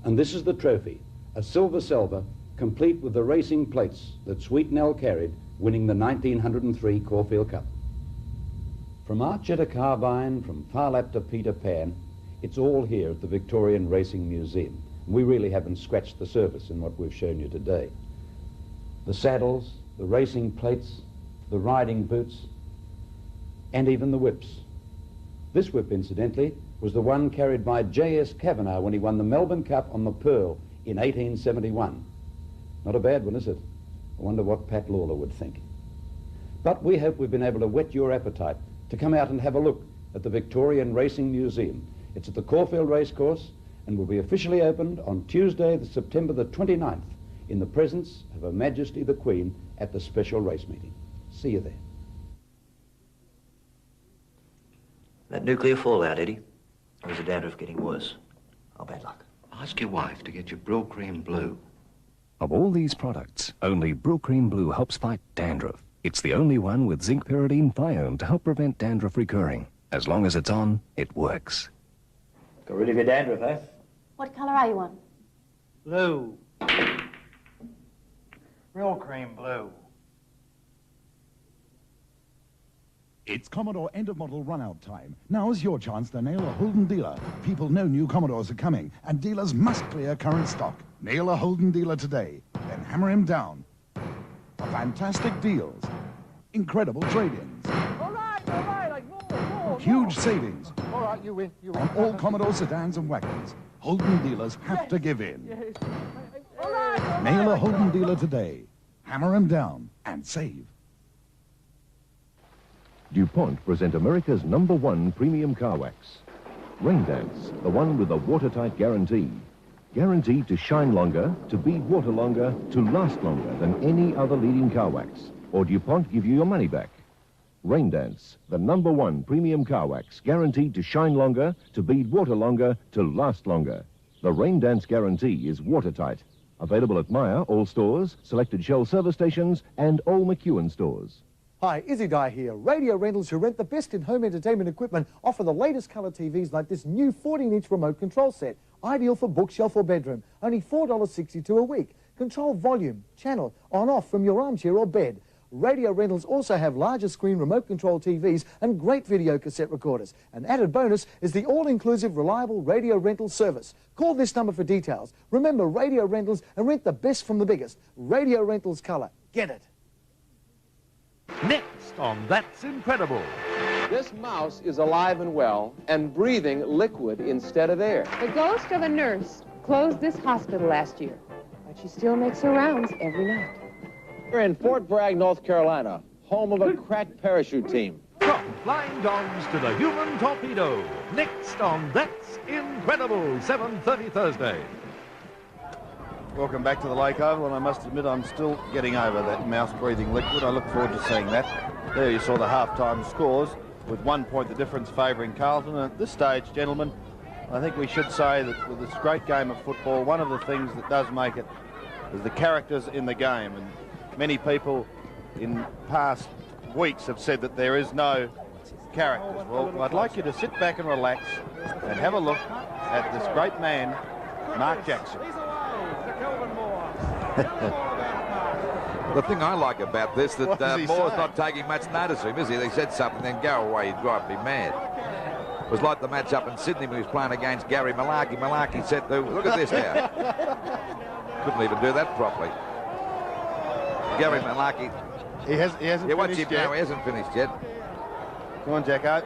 And this is the trophy, a silver salver, complete with the racing plates that Sweet Nell carried, winning the 1903 Caulfield Cup. From Archer to Carbine, from Farlap to Peter Pan, it's all here at the Victorian Racing Museum. We really haven't scratched the surface in what we've shown you today. The saddles, the racing plates, the riding boots, and even the whips. This whip, incidentally, was the one carried by J.S. Kavanagh when he won the Melbourne Cup on the Pearl in 1871. Not a bad one, is it? I wonder what Pat Lawler would think. But we hope we've been able to whet your appetite to come out and have a look at the Victorian Racing Museum. It's at the Caulfield Racecourse and will be officially opened on Tuesday, September the 29th, in the presence of Her Majesty the Queen at the special race meeting. See you there. That nuclear fallout, Eddie? Or is the dandruff getting worse? Oh, bad luck. Ask your wife to get you Brill Cream Blue. Of all these products, only Brill Cream Blue helps fight dandruff. It's the only one with zinc pyridine thione to help prevent dandruff recurring. As long as it's on, it works. Got rid of your dandruff, eh? What colour are you on? Blue. Brill Cream Blue. It's Commodore end-of-model run-out time. Now's your chance to nail a Holden dealer. People know new Commodores are coming, and dealers must clear current stock. Nail a Holden dealer today, then hammer him down. For fantastic deals, incredible trade-ins, All right, like more. huge savings All right, you win. on all Commodore sedans and wagons. Holden dealers have to give in. Nail a Holden dealer today. Hammer him down and save. DuPont present America's #1 premium car wax. Rain Dance, the one with a watertight guarantee. Guaranteed to shine longer, to bead water longer, to last longer than any other leading car wax. Or DuPont give you your money back. Rain Dance, the #1 premium car wax, guaranteed to shine longer, to bead water longer, to last longer. The Rain Dance guarantee is watertight. Available at Myer, all stores, selected Shell service stations, and all McEwen stores. Hi, Izzy Dye here. Radio Rentals, who rent the best in home entertainment equipment, offer the latest colour TVs like this new 14-inch remote control set. Ideal for bookshelf or bedroom. Only $4.62 a week. Control volume, channel, on-off from your armchair or bed. Radio Rentals also have larger screen remote control TVs and great video cassette recorders. An added bonus is the all-inclusive reliable Radio Rental service. Call this number for details. Remember Radio Rentals and rent the best from the biggest. Radio Rentals Colour. Get it. Next on That's Incredible. This mouse is alive and well and breathing liquid instead of air. The ghost of a nurse closed this hospital last year, but she still makes her rounds every night. We're in Fort Bragg, North Carolina, home of a crack parachute team. From flying dogs to the human torpedo. Next on That's Incredible, 7:30 Thursday. Welcome back to the Lake Oval, and I must admit I'm still getting over that mouse-breathing liquid. I look forward to seeing that. There you saw the half-time scores, with 1 point the difference favouring Carlton. And at this stage, gentlemen, I think we should say that with this great game of football, one of the things that does make it is the characters in the game. And many people in past weeks have said that there is no characters. Well, I'd like you to sit back and relax and have a look at this great man, Mark Jackson. The thing I like about this, that Moore's not taking much notice of him, is he? They said something, then go away, he'd drive me mad. It was like the match up in Sydney when he was playing against Gary Malarkey. Malarkey said, look at this now. Couldn't even do that properly. Gary Malarkey. He hasn't watch finished him yet. now, he hasn't finished yet. Come on, Jacko.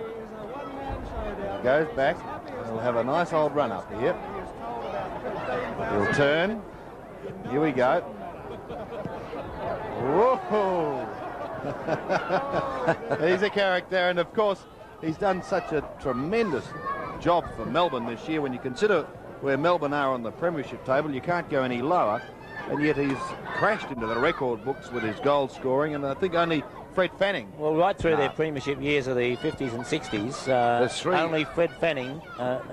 He goes back. He'll have a nice old run up here. He'll turn. Here we go. Whoa! He's a character, and of course, he's done such a tremendous job for Melbourne this year. When you consider where Melbourne are on the premiership table, you can't go any lower, and yet he's crashed into the record books with his goal scoring, and I think only Fred Fanning. Well, right through their premiership years of the 50s and 60s, only Fred Fanning.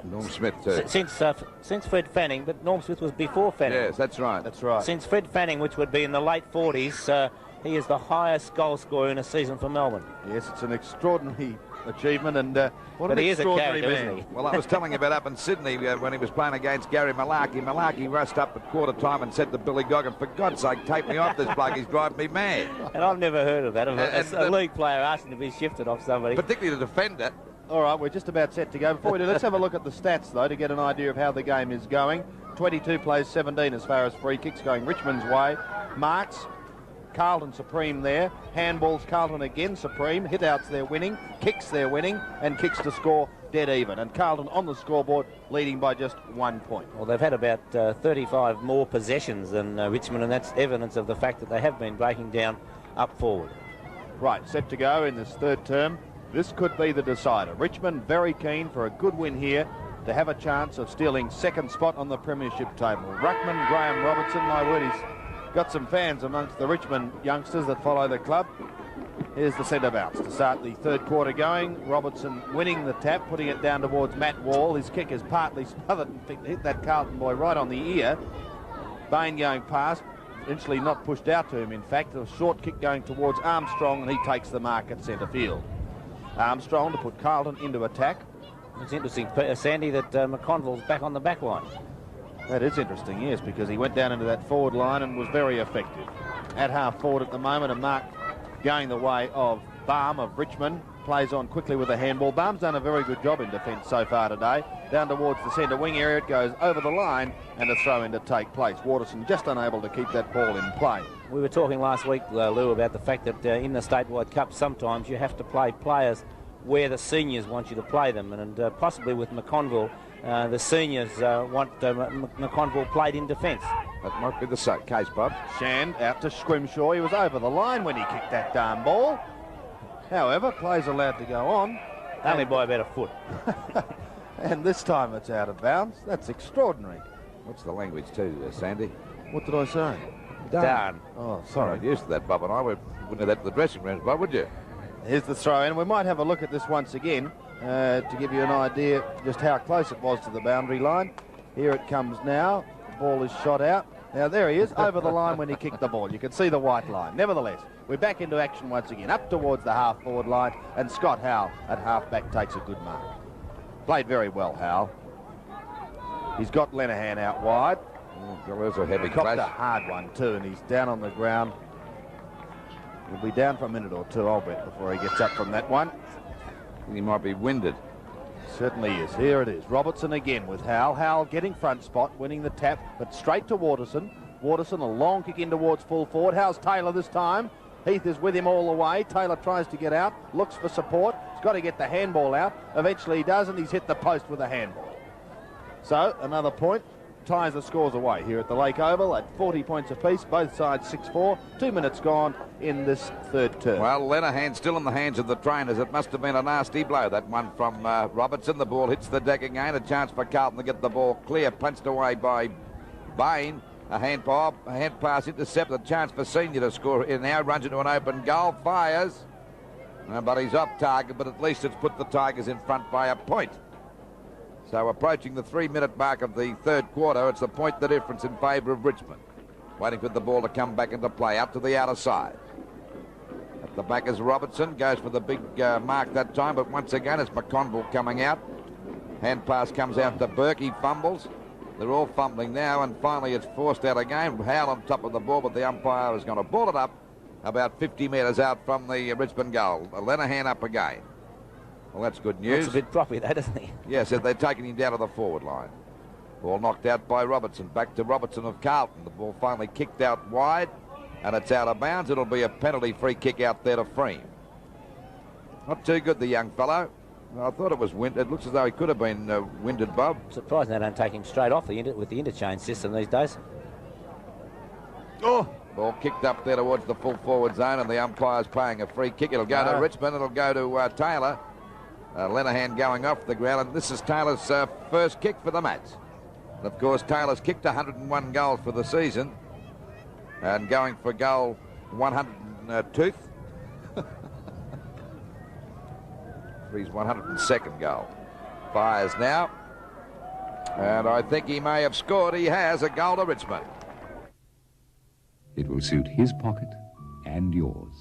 Norm Smith too. Since Fred Fanning, but Norm Smith was before Fanning. Yes, that's right. That's right. Since Fred Fanning, which would be in the late 40s, he is the highest goal scorer in a season for Melbourne. Yes, it's an extraordinary achievement, and what But an he is a extraordinary character, man. isn't he? Well, I was telling you about up in Sydney when he was playing against Gary Malarkey. Malarkey rushed up at quarter time and said to Billy Goggin, for God's sake, take me off this bloke, he's driving me mad. And I've never heard of that, a league player asking to be shifted off somebody. Particularly the defender. All right, we're just about set to go. Before we do, let's have a look at the stats, though, to get an idea of how the game is going. 22 plays 17 as far as free kicks going Richmond's way. Marks, Carlton supreme there. Handballs, Carlton again supreme. Hit-outs, they're winning. Kicks, they're winning. And kicks to score, dead even. And Carlton on the scoreboard, leading by just 1 point. Well, they've had about 35 more possessions than Richmond, and that's evidence of the fact that they have been breaking down up forward. Right, set to go in this third term. This could be the decider. Richmond very keen for a good win here to have a chance of stealing second spot on the premiership table. Ruckman, Graham Robertson, my word, he's got some fans amongst the Richmond youngsters that follow the club. Here's the centre bounce to start the third quarter going. Robertson winning the tap, putting it down towards Matt Wall. His kick is partly smothered and hit that Carlton boy right on the ear. Bain going past, eventually not pushed out to him, in fact. A short kick going towards Armstrong, and he takes the mark at centre field. Armstrong to put Carlton into attack. It's interesting, Sandy, that McConville's back on the back line. That is interesting, yes, because he went down into that forward line and was very effective. At half forward at the moment, a mark going the way of Baum of Richmond. plays on quickly with a handball. Baum's done a very good job in defence so far today. Down towards the centre wing area, it goes over the line and a throw in to take place. Waterson just unable to keep that ball in play. We were talking last week, Lou, about the fact that in the Statewide Cup sometimes you have to play players where the seniors want you to play them, and possibly with McConville, the seniors want McConville played in defence. That might be the case, Bob. Shand out to Scrimshaw. He was over the line when he kicked that darn ball. However, play's allowed to go on. Only by about a foot. And this time it's out of bounds. That's extraordinary. What's the language too, Sandy? What did I say? Darn. Oh, Sorry, sorry. used to that, Bob, and I wouldn't have that in the dressing rooms, Bob, would you? Here's the throw in. We might have a look at this once again to give you an idea just how close it was to the boundary line. Here it comes now. The ball is shot out. Now there he is, over the line when he kicked the ball. You can see the white line. Nevertheless, we're back into action once again, up towards the half-forward line, and Scott Howell at half-back takes a good mark. Played very well, Howell. He's got Lenahan out wide. Oh, God, there's a heavy Copped crash. a hard one too, and he's down on the ground. He'll be down for a minute or two, I'll bet, before he gets up from that one. He might be winded. Certainly is. Here it is. Robertson again with Howell. Howell getting front spot, winning the tap, but straight to Waterson. Waterson, a long kick in towards full forward. Howell's Taylor this time. Heath is with him all the way. Taylor tries to get out, looks for support. He's got to get the handball out. Eventually he does, and he's hit the post with a handball. So, another point. Ties the scores away here at the Lake Oval at 40 points apiece. Both sides 6-4. 2 minutes gone in this third term. Well, Lenahan still in the hands of the trainers. It must have been a nasty blow, that one from Robertson. The ball hits the deck again. A chance for Carlton to get the ball clear. Punched away by Bain. A hand pass intercepted. A chance for Senior to score. He now runs into an open goal. Fires. But he's off target, but at least it's put the Tigers in front by a point. So approaching the 3-minute mark of the third quarter, it's the point the difference in favour of Richmond. Waiting for the ball to come back into play, out to the outer side. At the back is Robertson, goes for the big mark that time, but once again it's McConville coming out. Hand pass comes out to Burke, he fumbles. They're all fumbling now, and finally it's forced out again. Howell on top of the ball, but the umpire is going to ball it up about 50 metres out from the Richmond goal. Lenahan up again. Well, that's good news. Looks a bit proppy, though, doesn't he? Yes, they're taking him down to the forward line. Ball knocked out by Robertson. Back to Robertson of Carlton. The ball finally kicked out wide, and it's out of bounds. It'll be a penalty free kick out there to Freem. Not too good, the young fellow. I thought it was winded. It looks as though he could have been winded, Bob. Surprising they don't take him straight off with the interchange system these days. Oh! Ball kicked up there towards the full forward zone, and the umpire's paying a free kick. It'll go to Richmond. It'll go to Taylor. Lenahan going off the ground, and this is Taylor's first kick for the match. And of course, Taylor's kicked 101 goals for the season, and going for goal 102th. For his 102nd goal. Fires now, and I think he may have scored. He has a goal to Richmond. It will suit his pocket and yours.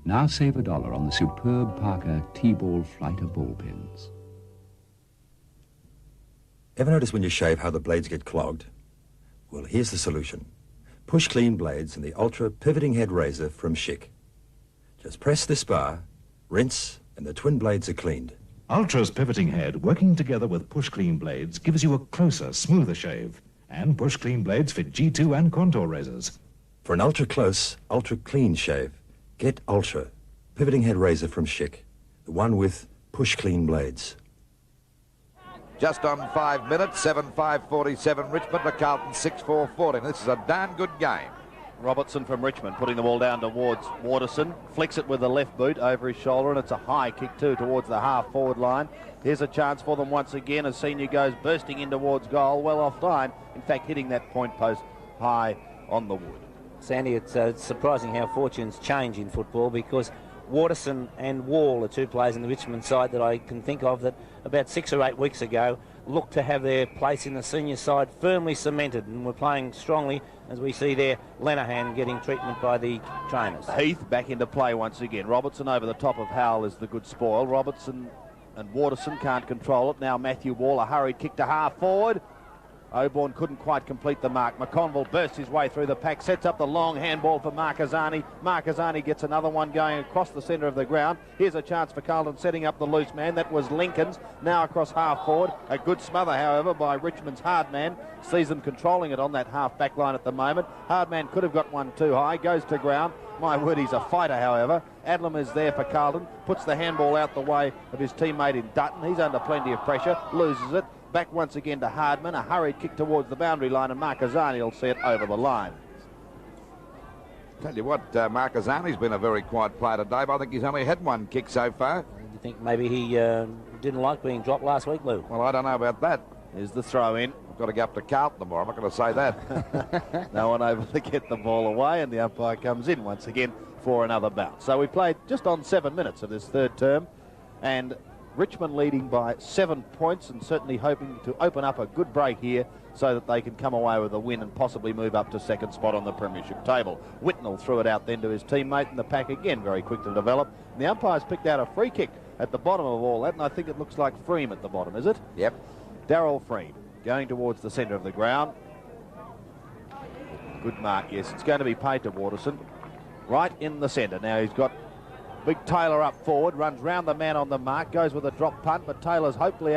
Now save $1 on the superb Parker T-Ball flight of ball pens. Ever notice when you shave how the blades get clogged? Well, here's the solution. Push clean blades in the Ultra Pivoting Head Razor from Schick. Just press this bar, rinse, and the twin blades are cleaned. Ultra's pivoting head, working together with Push Clean blades, gives you a closer, smoother shave. And Push Clean blades fit G2 and contour razors. For an ultra-close, ultra-clean shave, get Ultra Pivoting Head Razor from Schick, the one with Push Clean blades. Just on 5 minutes, 7-5-47 Richmond to Carlton 6-4-14. This is a darn good game. Robertson from Richmond putting the ball down towards Waterson. Flicks it with the left boot over his shoulder, and it's a high kick too towards the half-forward line. Here's a chance for them once again as Senior goes bursting in towards goal, well off line. In fact, hitting that point post high on the wood. Sandy, it's surprising how fortunes change in football, because Waterson and Wall are two players in the Richmond side that I can think of that about 6 or 8 weeks ago looked to have their place in the senior side firmly cemented and were playing strongly, as we see there Lenahan getting treatment by the trainers. Heath back into play once again. Robertson over the top of Howell is the good spoil. Robertson and Waterson can't control it. Now Matthew Wall, a hurried kick to half forward. Oborn couldn't quite complete the mark. McConville bursts his way through the pack, sets up the long handball for Marquezani. Marquezani gets another one going across the centre of the ground. Here's a chance for Carlton setting up the loose man. That was Lincoln's, now across half forward. A good smother, however, by Richmond's hard man. Sees them controlling it on that half back line at the moment. Hard man could have got one too high, goes to ground. My word, he's a fighter, however. Adlam is there for Carlton, puts the handball out the way of his teammate in Dutton. He's under plenty of pressure, loses it. Back once again to Hardman, a hurried kick towards the boundary line, and Marquezani will see it over the line. Tell you what, Marquezani's been a very quiet player today, but I think he's only had one kick so far. You think maybe he didn't like being dropped last week, Lou? Well, I don't know about that. Here's the throw in. I've got to go up to Carlton tomorrow. I'm not going to say that. No one able to get the ball away, and the umpire comes in once again for another bounce. So we played just on 7 minutes of this third term, and Richmond leading by 7 points and certainly hoping to open up a good break here so that they can come away with a win and possibly move up to second spot on the premiership table. Whitnell threw it out then to his teammate, and the pack again very quick to develop. And the umpires picked out a free kick at the bottom of all that, and I think it looks like Freem at the bottom, is it? Yep. Darryl Freem going towards the centre of the ground. Good mark, yes. It's going to be paid to Waterson. Right in the centre. Now he's got Big Taylor up forward, runs round the man on the mark, goes with a drop punt, but Taylor's hopelessly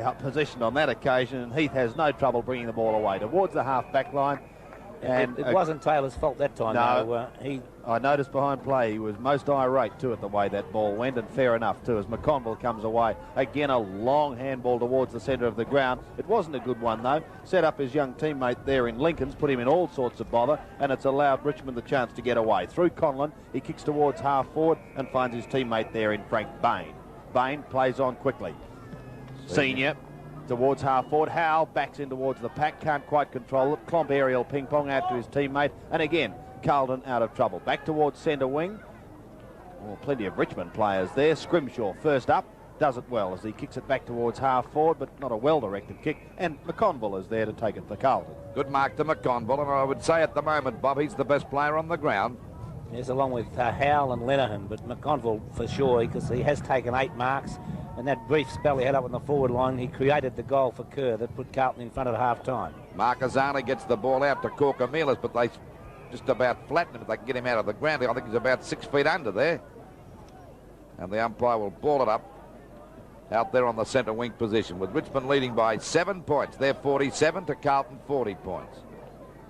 out positioned on that occasion, and Heath has no trouble bringing the ball away towards the half-back line. And it wasn't Taylor's fault that time, no, though. I noticed behind play he was most irate too at the way that ball went, and fair enough too, as McConville comes away. Again, a long handball towards the centre of the ground. It wasn't a good one though. Set up his young teammate there in Lincoln's, put him in all sorts of bother, and it's allowed Richmond the chance to get away. Through Conlon, he kicks towards half forward and finds his teammate there in Frank Bain. Bain plays on quickly. Senior towards half forward. Howe backs in towards the pack, can't quite control it. Clomp aerial ping pong out to his teammate, and again Carlton out of trouble. Back towards centre wing. Oh, plenty of Richmond players there. Scrimshaw first up, does it well as he kicks it back towards half forward, but not a well-directed kick, and McConville is there to take it for Carlton. Good mark to McConville, and I would say at the moment, Bob, he's the best player on the ground. Yes, along with Howell and Lenihan, but McConville for sure, because he has taken 8 marks. And that brief spell he had up on the forward line, he created the goal for Kerr that put Carlton in front at half-time. Marquezani gets the ball out to Corcomelis, but they just about flatten him if they can get him out of the ground. I think he's about 6 feet under there. And the umpire will ball it up out there on the centre wing position, with Richmond leading by 7 points. They're 47 to Carlton 40 points.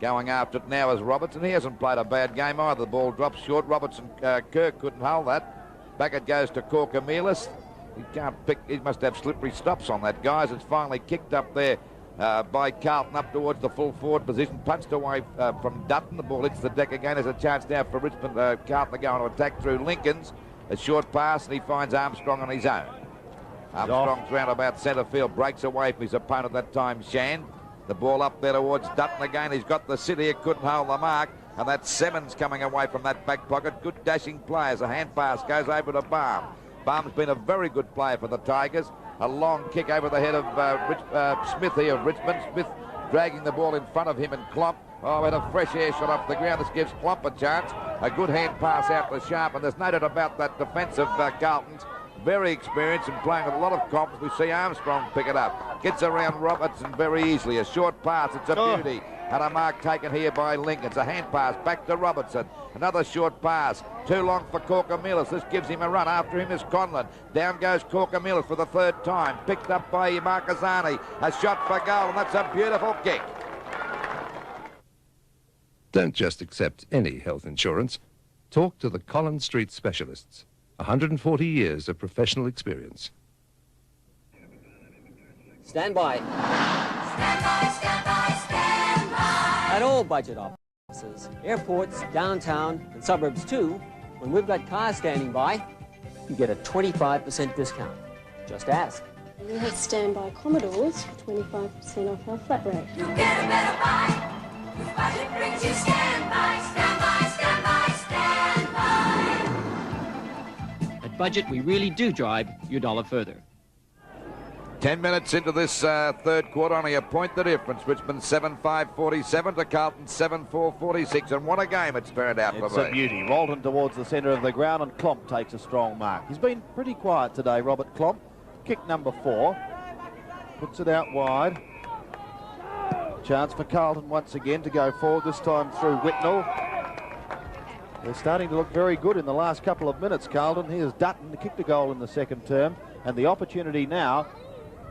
Going after it now is Robertson. He hasn't played a bad game either. The ball drops short. Robertson, Kerr couldn't hold that. Back it goes to Corcomelis. He can't pick, he must have slippery stops on that, guys. It's finally kicked up there by Carlton up towards the full forward position, punched away from Dutton. The ball hits the deck again. There's a chance now for Richmond, Carlton to go on to attack through Lincoln's. A short pass, and he finds Armstrong on his own. Armstrong's round about centre field, breaks away from his opponent at that time, Shand. The ball up there towards Dutton again. He's got the city, he couldn't hold the mark. And that's Simmons coming away from that back pocket. Good dashing players. A hand pass goes over to Baum. Baum's been a very good player for the Tigers. A long kick over the head of Smith here of Richmond. Smith dragging the ball in front of him, and Klomp, had a fresh air shot off the ground. This gives Klomp a chance. A good hand pass out to Sharp, and there's no doubt about that defence of Carlton's. Very experienced and playing with a lot of confidence. We see Armstrong pick it up. Gets around Robertson very easily. A short pass, it's a beauty. And a mark taken here by Lincoln. It's a hand pass back to Robertson. Another short pass. Too long for Corcomelis. This gives him a run. After him is Conlon. Down goes Corcomelis for the 3rd time. Picked up by Marquezani. A shot for goal, and that's a beautiful kick. Don't just accept any health insurance. Talk to the Collins Street specialists. 140 years of professional experience. Stand by. Stand by, stand by, stand by. At all budget offices, airports, downtown, and suburbs too, when we've got cars standing by, you get a 25% discount. Just ask. We have standby Commodores for 25% off our flat rate. You get a better buy. With budget brings you standby, standby, standby, standby. At budget, we really do drive your dollar further. 10 minutes into this third quarter, only a point the difference. Richmond 7-5-47 to Carlton 7-4-46, and what a game it's turned out to be. It's a beauty. Walton towards the centre of the ground, and Klomp takes a strong mark. He's been pretty quiet today, Robert Klomp. Kick number 4. Puts it out wide. Chance for Carlton once again to go forward, this time through Whitnell. They're starting to look very good in the last couple of minutes, Carlton. Here's Dutton, who kicked a goal in the second term, and the opportunity now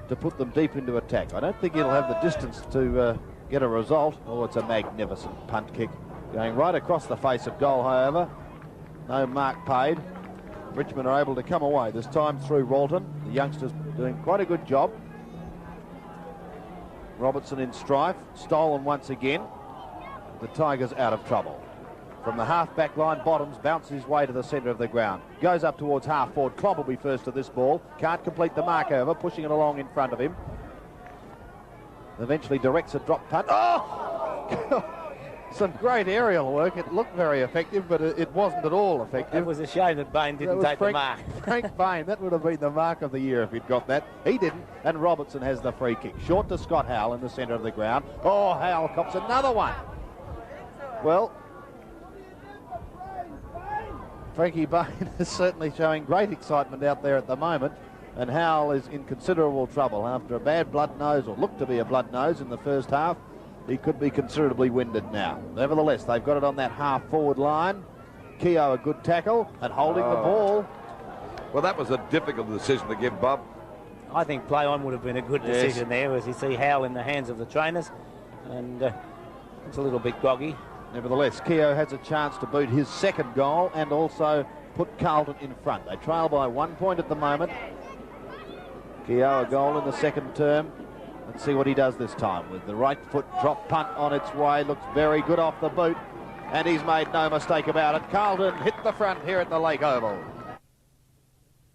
to put them deep into attack. I don't think he'll have the distance to get a result. Oh, it's a magnificent punt kick. Going right across the face of goal, however. No mark paid. Richmond are able to come away, this time through Ralton. The youngsters doing quite a good job. Robertson in strife, stolen once again. The Tigers out of trouble. From the half-back line, Bottoms bounces his way to the centre of the ground. Goes up towards half-forward. Klopp will be first to this ball. Can't complete the mark over, pushing it along in front of him. Eventually directs a drop punt. Oh! Some great aerial work. It looked very effective, but it wasn't at all effective. It was a shame that Bain didn't take the mark. Frank Bain, that would have been the mark of the year if he'd got that. He didn't, and Robertson has the free kick. Short to Scott Howell in the centre of the ground. Oh, Howell cops another one. Well, Frankie Bain is certainly showing great excitement out there at the moment, and Howell is in considerable trouble after a bad blood nose, or looked to be a blood nose in the first half. He could be considerably winded now. Nevertheless, they've got it on that half-forward line. Keogh a good tackle and holding the ball. Well, that was a difficult decision to give, Bob. I think play on would have been a good decision there, as you see Howell in the hands of the trainers, and it's a little bit groggy. Nevertheless, Keogh has a chance to boot his second goal and also put Carlton in front. They trail by 1 point at the moment. Keogh a goal in the second term. Let's see what he does this time with the right foot drop punt on its way. Looks very good off the boot, and he's made no mistake about it. Carlton hit the front here at the Lake Oval.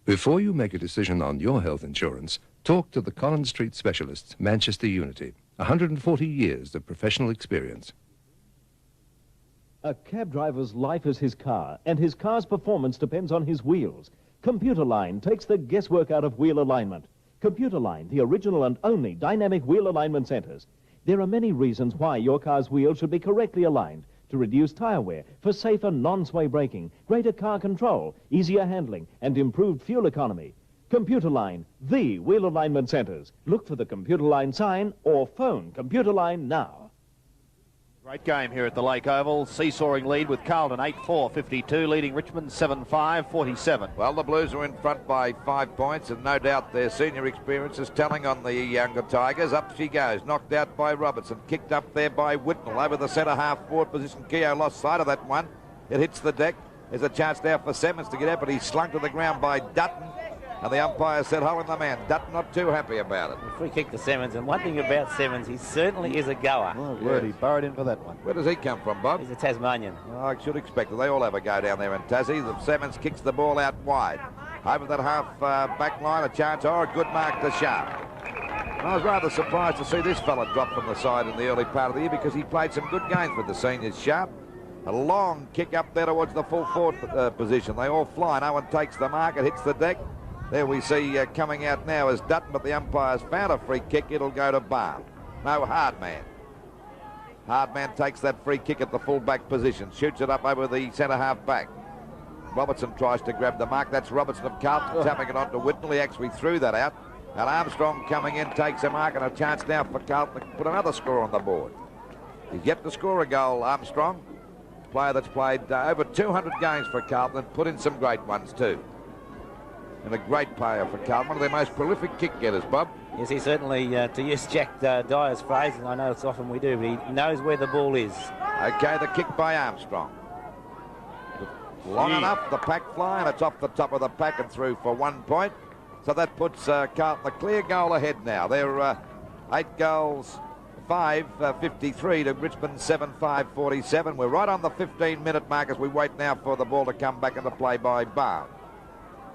Before you make a decision on your health insurance, talk to the Collins Street specialists, Manchester Unity. 140 years of professional experience. A cab driver's life is his car, and his car's performance depends on his wheels. Computerline takes the guesswork out of wheel alignment. Computerline, the original and only dynamic wheel alignment centers. There are many reasons why your car's wheels should be correctly aligned: to reduce tire wear, for safer non-sway braking, greater car control, easier handling, and improved fuel economy. Computerline, the wheel alignment centers. Look for the Computerline sign or phone Computerline now. Great game here at the Lake Oval. Seesawing lead with Carlton 8-4-52, leading Richmond 7-5-47. Well, the Blues are in front by 5 points, and no doubt their senior experience is telling on the younger Tigers. Up she goes, knocked out by Robertson, kicked up there by Whitnell over the centre half-forward position. Keogh lost sight of that one. It hits the deck. There's a chance now for Simmons to get out, but he's slung to the ground by Dutton. And the umpire said, hold in the man. Dutton not too happy about it. Free kick to Simmons, and one thing about Simmons, he certainly is a goer. Oh, word, he burrowed in for that one. Where does he come from, Bob? He's a Tasmanian. Oh, I should expect it. They all have a go down there in Tassie. The Simmons kicks the ball out wide. Over that half back line, a chance. Oh, a good mark to Sharp. I was rather surprised to see this fella drop from the side in the early part of the year, because he played some good games with the seniors. Sharp. A long kick up there towards the full forward position. They all fly. No one takes the mark. It hits the deck. There we see coming out now is Dutton, but the umpire's found a free kick. It'll go to Barr. No, Hardman. Hardman takes that free kick at the full-back position. Shoots it up over the centre half-back. Robertson tries to grab the mark. That's Robertson of Carlton tapping it onto Whitnell. He actually threw that out. And Armstrong coming in takes a mark, and a chance now for Carlton to put another score on the board. He's yet to score a goal, Armstrong. Player that's played over 200 games for Carlton and put in some great ones too. And a great player for Carlton, one of their most prolific kick getters, Bob. Yes, he certainly, to use Jack Dyer's phrase, and I know it's often we do, but he knows where the ball is. Okay, the kick by Armstrong. Long enough, the pack fly, and it's off the top of the pack and through for 1 point. So that puts Carlton a clear goal ahead now. They're 8 goals, 5-53 to Richmond 7-5-47. We're right on the 15-minute mark as we wait now for the ball to come back into play by Barnes.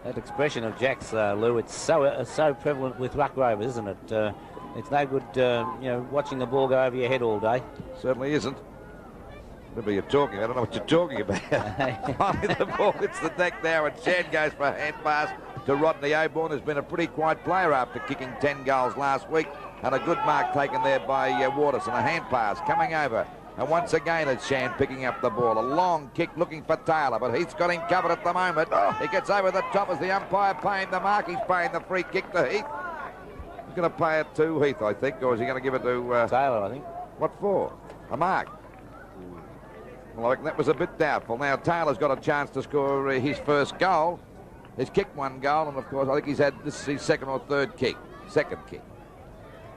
That expression of Jack's, Lou, it's so prevalent with ruck rovers, isn't it? It's no good, watching the ball go over your head all day. Certainly isn't. Whatever you're talking, I don't know what you're talking about. Finally, the ball hits the deck now, and Shan goes for a hand pass to Rodney Oborn, who's been a pretty quiet player after kicking 10 goals last week, and a good mark taken there by Waters, and a hand pass coming over. And once again, it's Shan picking up the ball. A long kick looking for Taylor, but Heath's got him covered at the moment. He gets over the top as the umpire paying the mark. He's paying the free kick to Heath. He's going to pay it to Heath, I think, or is he going to give it to... Taylor, I think. What for? A mark. Well, I reckon that was a bit doubtful. Now, Taylor's got a chance to score his first goal. He's kicked one goal, and, of course, I think he's had this is his second or third kick. Second kick.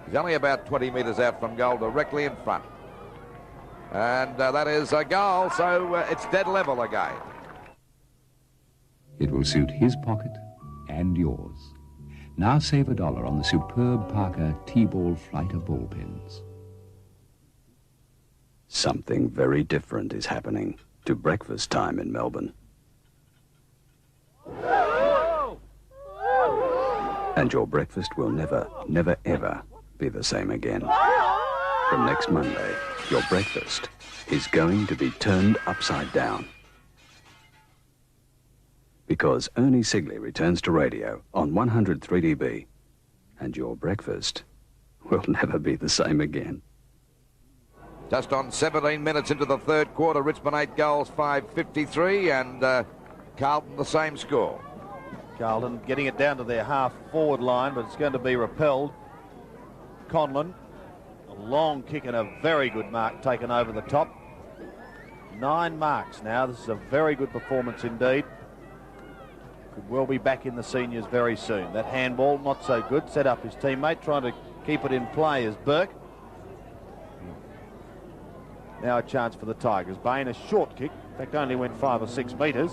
He's only about 20 metres out from goal, directly in front. And that is a goal, so it's dead level again. It will suit his pocket and yours. Now save $1 on the superb Parker T-ball flight of ball pins. Something very different is happening to breakfast time in Melbourne. And your breakfast will never, never, ever be the same again. From next Monday, your breakfast is going to be turned upside down. Because Ernie Sigley returns to radio on 100 3DB, and your breakfast will never be the same again. Just on 17 minutes into the third quarter, Richmond 8 goals, 5-53, and Carlton the same score. Carlton getting it down to their half-forward line, but it's going to be repelled. Conlon, a long kick and a very good mark taken over the top. 9 marks now. This is a very good performance indeed. Could well be back in the seniors very soon. That handball, not so good. Set up his teammate, trying to keep it in play as Burke. Now a chance for the Tigers. Bain, a short kick. In fact, only went 5 or 6 metres.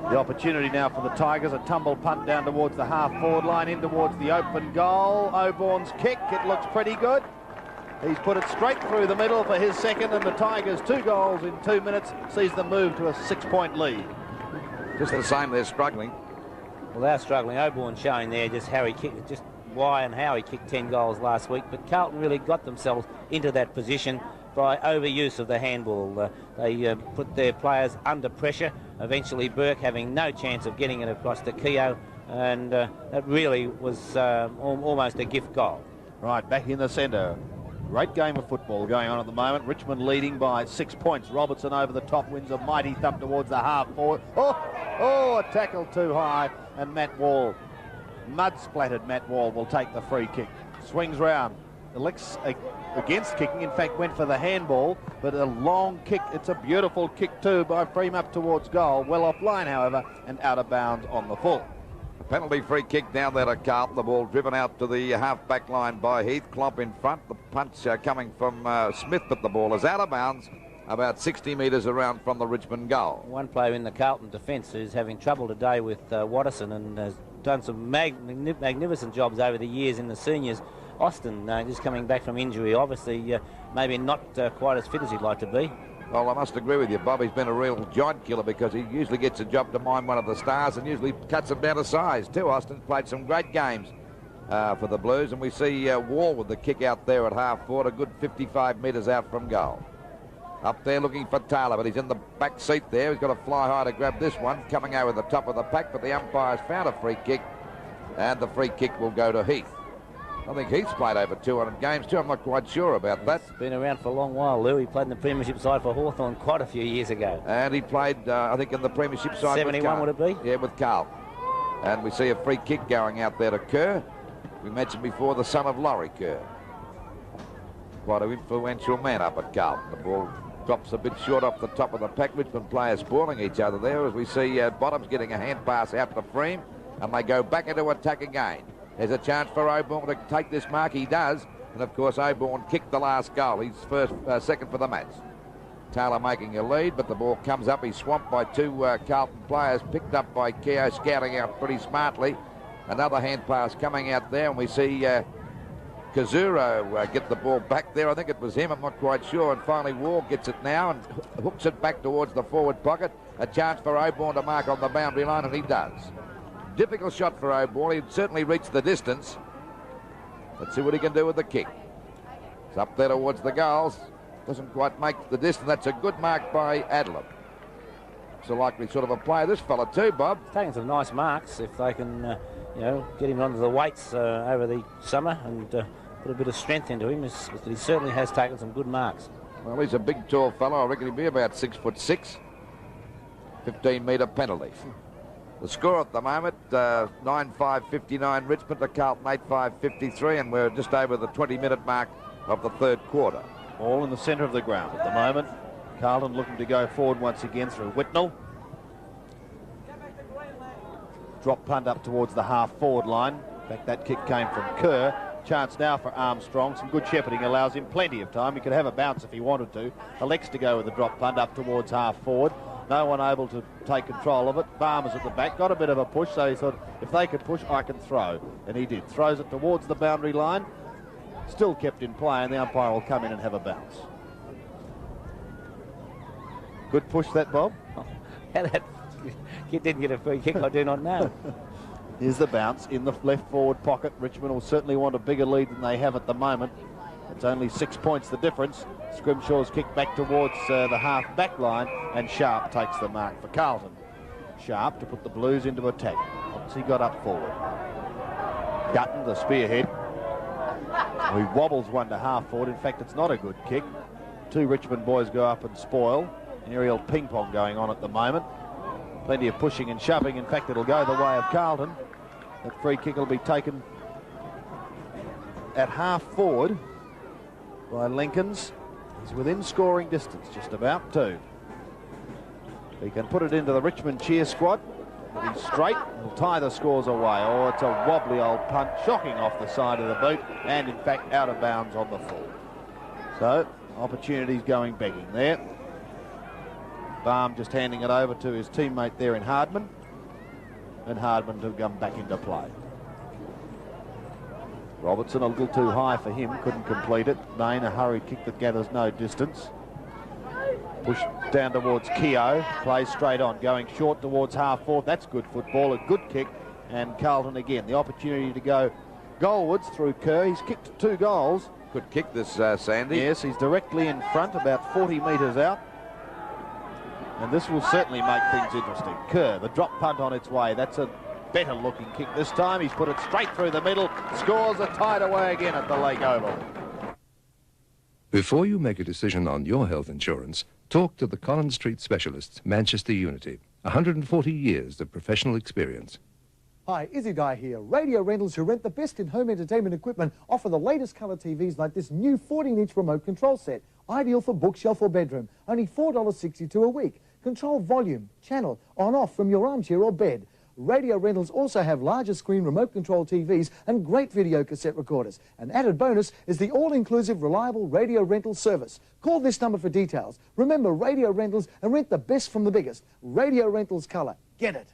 The opportunity now for the Tigers. A tumble punt down towards the half-forward line, in towards the open goal. Oborn's kick. It looks pretty good. He's put it straight through the middle for his second, and the Tigers 2 goals in 2 minutes sees them move to a 6-point lead. Just the same, they're struggling. Well, they're struggling. Auburn showing there just how he kicked, just why and how he kicked 10 goals last week. But Carlton really got themselves into that position by overuse of the handball. They put their players under pressure. Eventually, Burke having no chance of getting it across to Keogh, and that really was almost a gift goal. Right, back in the centre. Great game of football going on at the moment. Richmond leading by 6 points. Robertson over the top wins a mighty thump towards the half-forward. Oh, a tackle too high, and Matt Wall, mud-splattered Matt Wall, will take the free kick. Swings round. Elects against kicking, in fact went for the handball, but a long kick. It's a beautiful kick too by Freem up towards goal. Well offline, however, and out of bounds on the full. Penalty free kick down there to Carlton. The ball driven out to the half-back line by Heath. Klomp in front. The punch coming from Smith, but the ball is out of bounds about 60 metres around from the Richmond goal. One player in the Carlton defence who's having trouble today with Watterson, and has done some magnificent jobs over the years in the seniors. Austin just coming back from injury, obviously maybe not quite as fit as he'd like to be. Well, I must agree with you, Bob. He's been a real joint killer because he usually gets a job to mind one of the stars and usually cuts them down to size too. Austin's played some great games for the Blues, and we see Wall with the kick out there at half-forward, a good 55 metres out from goal. Up there looking for Taylor, but he's in the back seat there. He's got to fly high to grab this one, coming over the top of the pack, but the umpire's found a free kick, and the free kick will go to Heath. I think Heath's played over 200 games too. I'm not quite sure about that. He's been around for a long while, Lou. He played in the premiership side for Hawthorn quite a few years ago. And he played, I think, in the premiership side 71 with would it be? Yeah, with Carlton. And we see a free kick going out there to Kerr. We mentioned before the son of Laurie Kerr. Quite an influential man up at Carlton. The ball drops a bit short off the top of the pack. Richmond players spoiling each other there as we see Bottoms getting a hand pass out to Freem, and they go back into attack again. There's a chance for Auburn to take this mark. He does. And, of course, Auburn kicked the last goal. He's second for the match. Taylor making a lead, but the ball comes up. He's swamped by 2 Carlton players, picked up by Keogh, scouting out pretty smartly. Another hand pass coming out there, and we see Kazuro get the ball back there. I think it was him. I'm not quite sure. And finally, Wall gets it now and hooks it back towards the forward pocket. A chance for Auburn to mark on the boundary line, and he does. Difficult shot for Auburn. He'd certainly reached the distance. Let's see what he can do with the kick. It's up there towards the goals. Doesn't quite make the distance. That's a good mark by Adler. It's a likely sort of a player, this fella too, Bob. He's taking some nice marks if they can, get him onto the weights over the summer and put a bit of strength into him. He certainly has taken some good marks. Well, he's a big, tall fellow. I reckon he'll be about 6'6". 15-metre penalty. The score at the moment, 9-5-59 Richmond to Carlton 8-5-53, and we're just over the 20-minute mark of the third quarter. All in the centre of the ground at the moment. Carlton looking to go forward once again through Whitnell. Drop punt up towards the half-forward line. In fact, that kick came from Kerr. Chance now for Armstrong. Some good shepherding allows him plenty of time. He could have a bounce if he wanted to. Elects to go with the drop punt up towards half-forward. No one able to take control of it. Barmer's at the back. Got a bit of a push, so he thought, if they could push, I can throw. And he did. Throws it towards the boundary line. Still kept in play, and the umpire will come in and have a bounce. Good push, that, Bob. How that kid didn't get a free kick, I do not know. Here's the bounce in the left forward pocket. Richmond will certainly want a bigger lead than they have at the moment. It's only 6 points the difference. Scrimshaw's kicked back towards the half back line, and Sharp takes the mark for Carlton. Sharp to put the Blues into attack. Once he got up forward. Gutton, the spearhead. He wobbles one to half forward. In fact, it's not a good kick. Two Richmond boys go up and spoil. Aerial ping pong going on at the moment. Plenty of pushing and shoving. In fact, it'll go the way of Carlton. That free kick will be taken at half forward by Lincolns. He's within scoring distance, just about two. He can put it into the Richmond cheer squad. But he's straight. He'll tie the scores away. Oh, it's a wobbly old punt, shocking off the side of the boot, and in fact out of bounds on the full. So opportunities going begging there. Baum just handing it over to his teammate there in Hardman, and Hardman to come back into play. Robertson a little too high for him, couldn't complete it. Main, a hurried kick that gathers no distance. Push down towards Keogh, plays straight on, going short towards half forward. That's good football, a good kick, and Carlton again. The opportunity to go goalwards through Kerr. He's kicked 2 goals. Good kick this, Sandy. Yes, he's directly in front, about 40 metres out. And this will certainly make things interesting. Kerr, the drop punt on its way. That's a better looking kick this time. He's put it straight through the middle. Scores are tied away again at the Lake Oval. Before you make a decision on your health insurance, talk to the Collins Street specialists, Manchester Unity. 140 years of professional experience. Hi, Izzy Dye here. Radio Rentals, who rent the best in home entertainment equipment, offer the latest colour TVs like this new 14-inch remote control set. Ideal for bookshelf or bedroom. Only $4.62 a week. Control volume, channel, on-off from your armchair or bed. Radio Rentals also have larger screen remote control TVs and great video cassette recorders. An added bonus is the all-inclusive reliable Radio Rentals service. Call this number for details. Remember Radio Rentals and rent the best from the biggest. Radio Rentals Colour. Get it.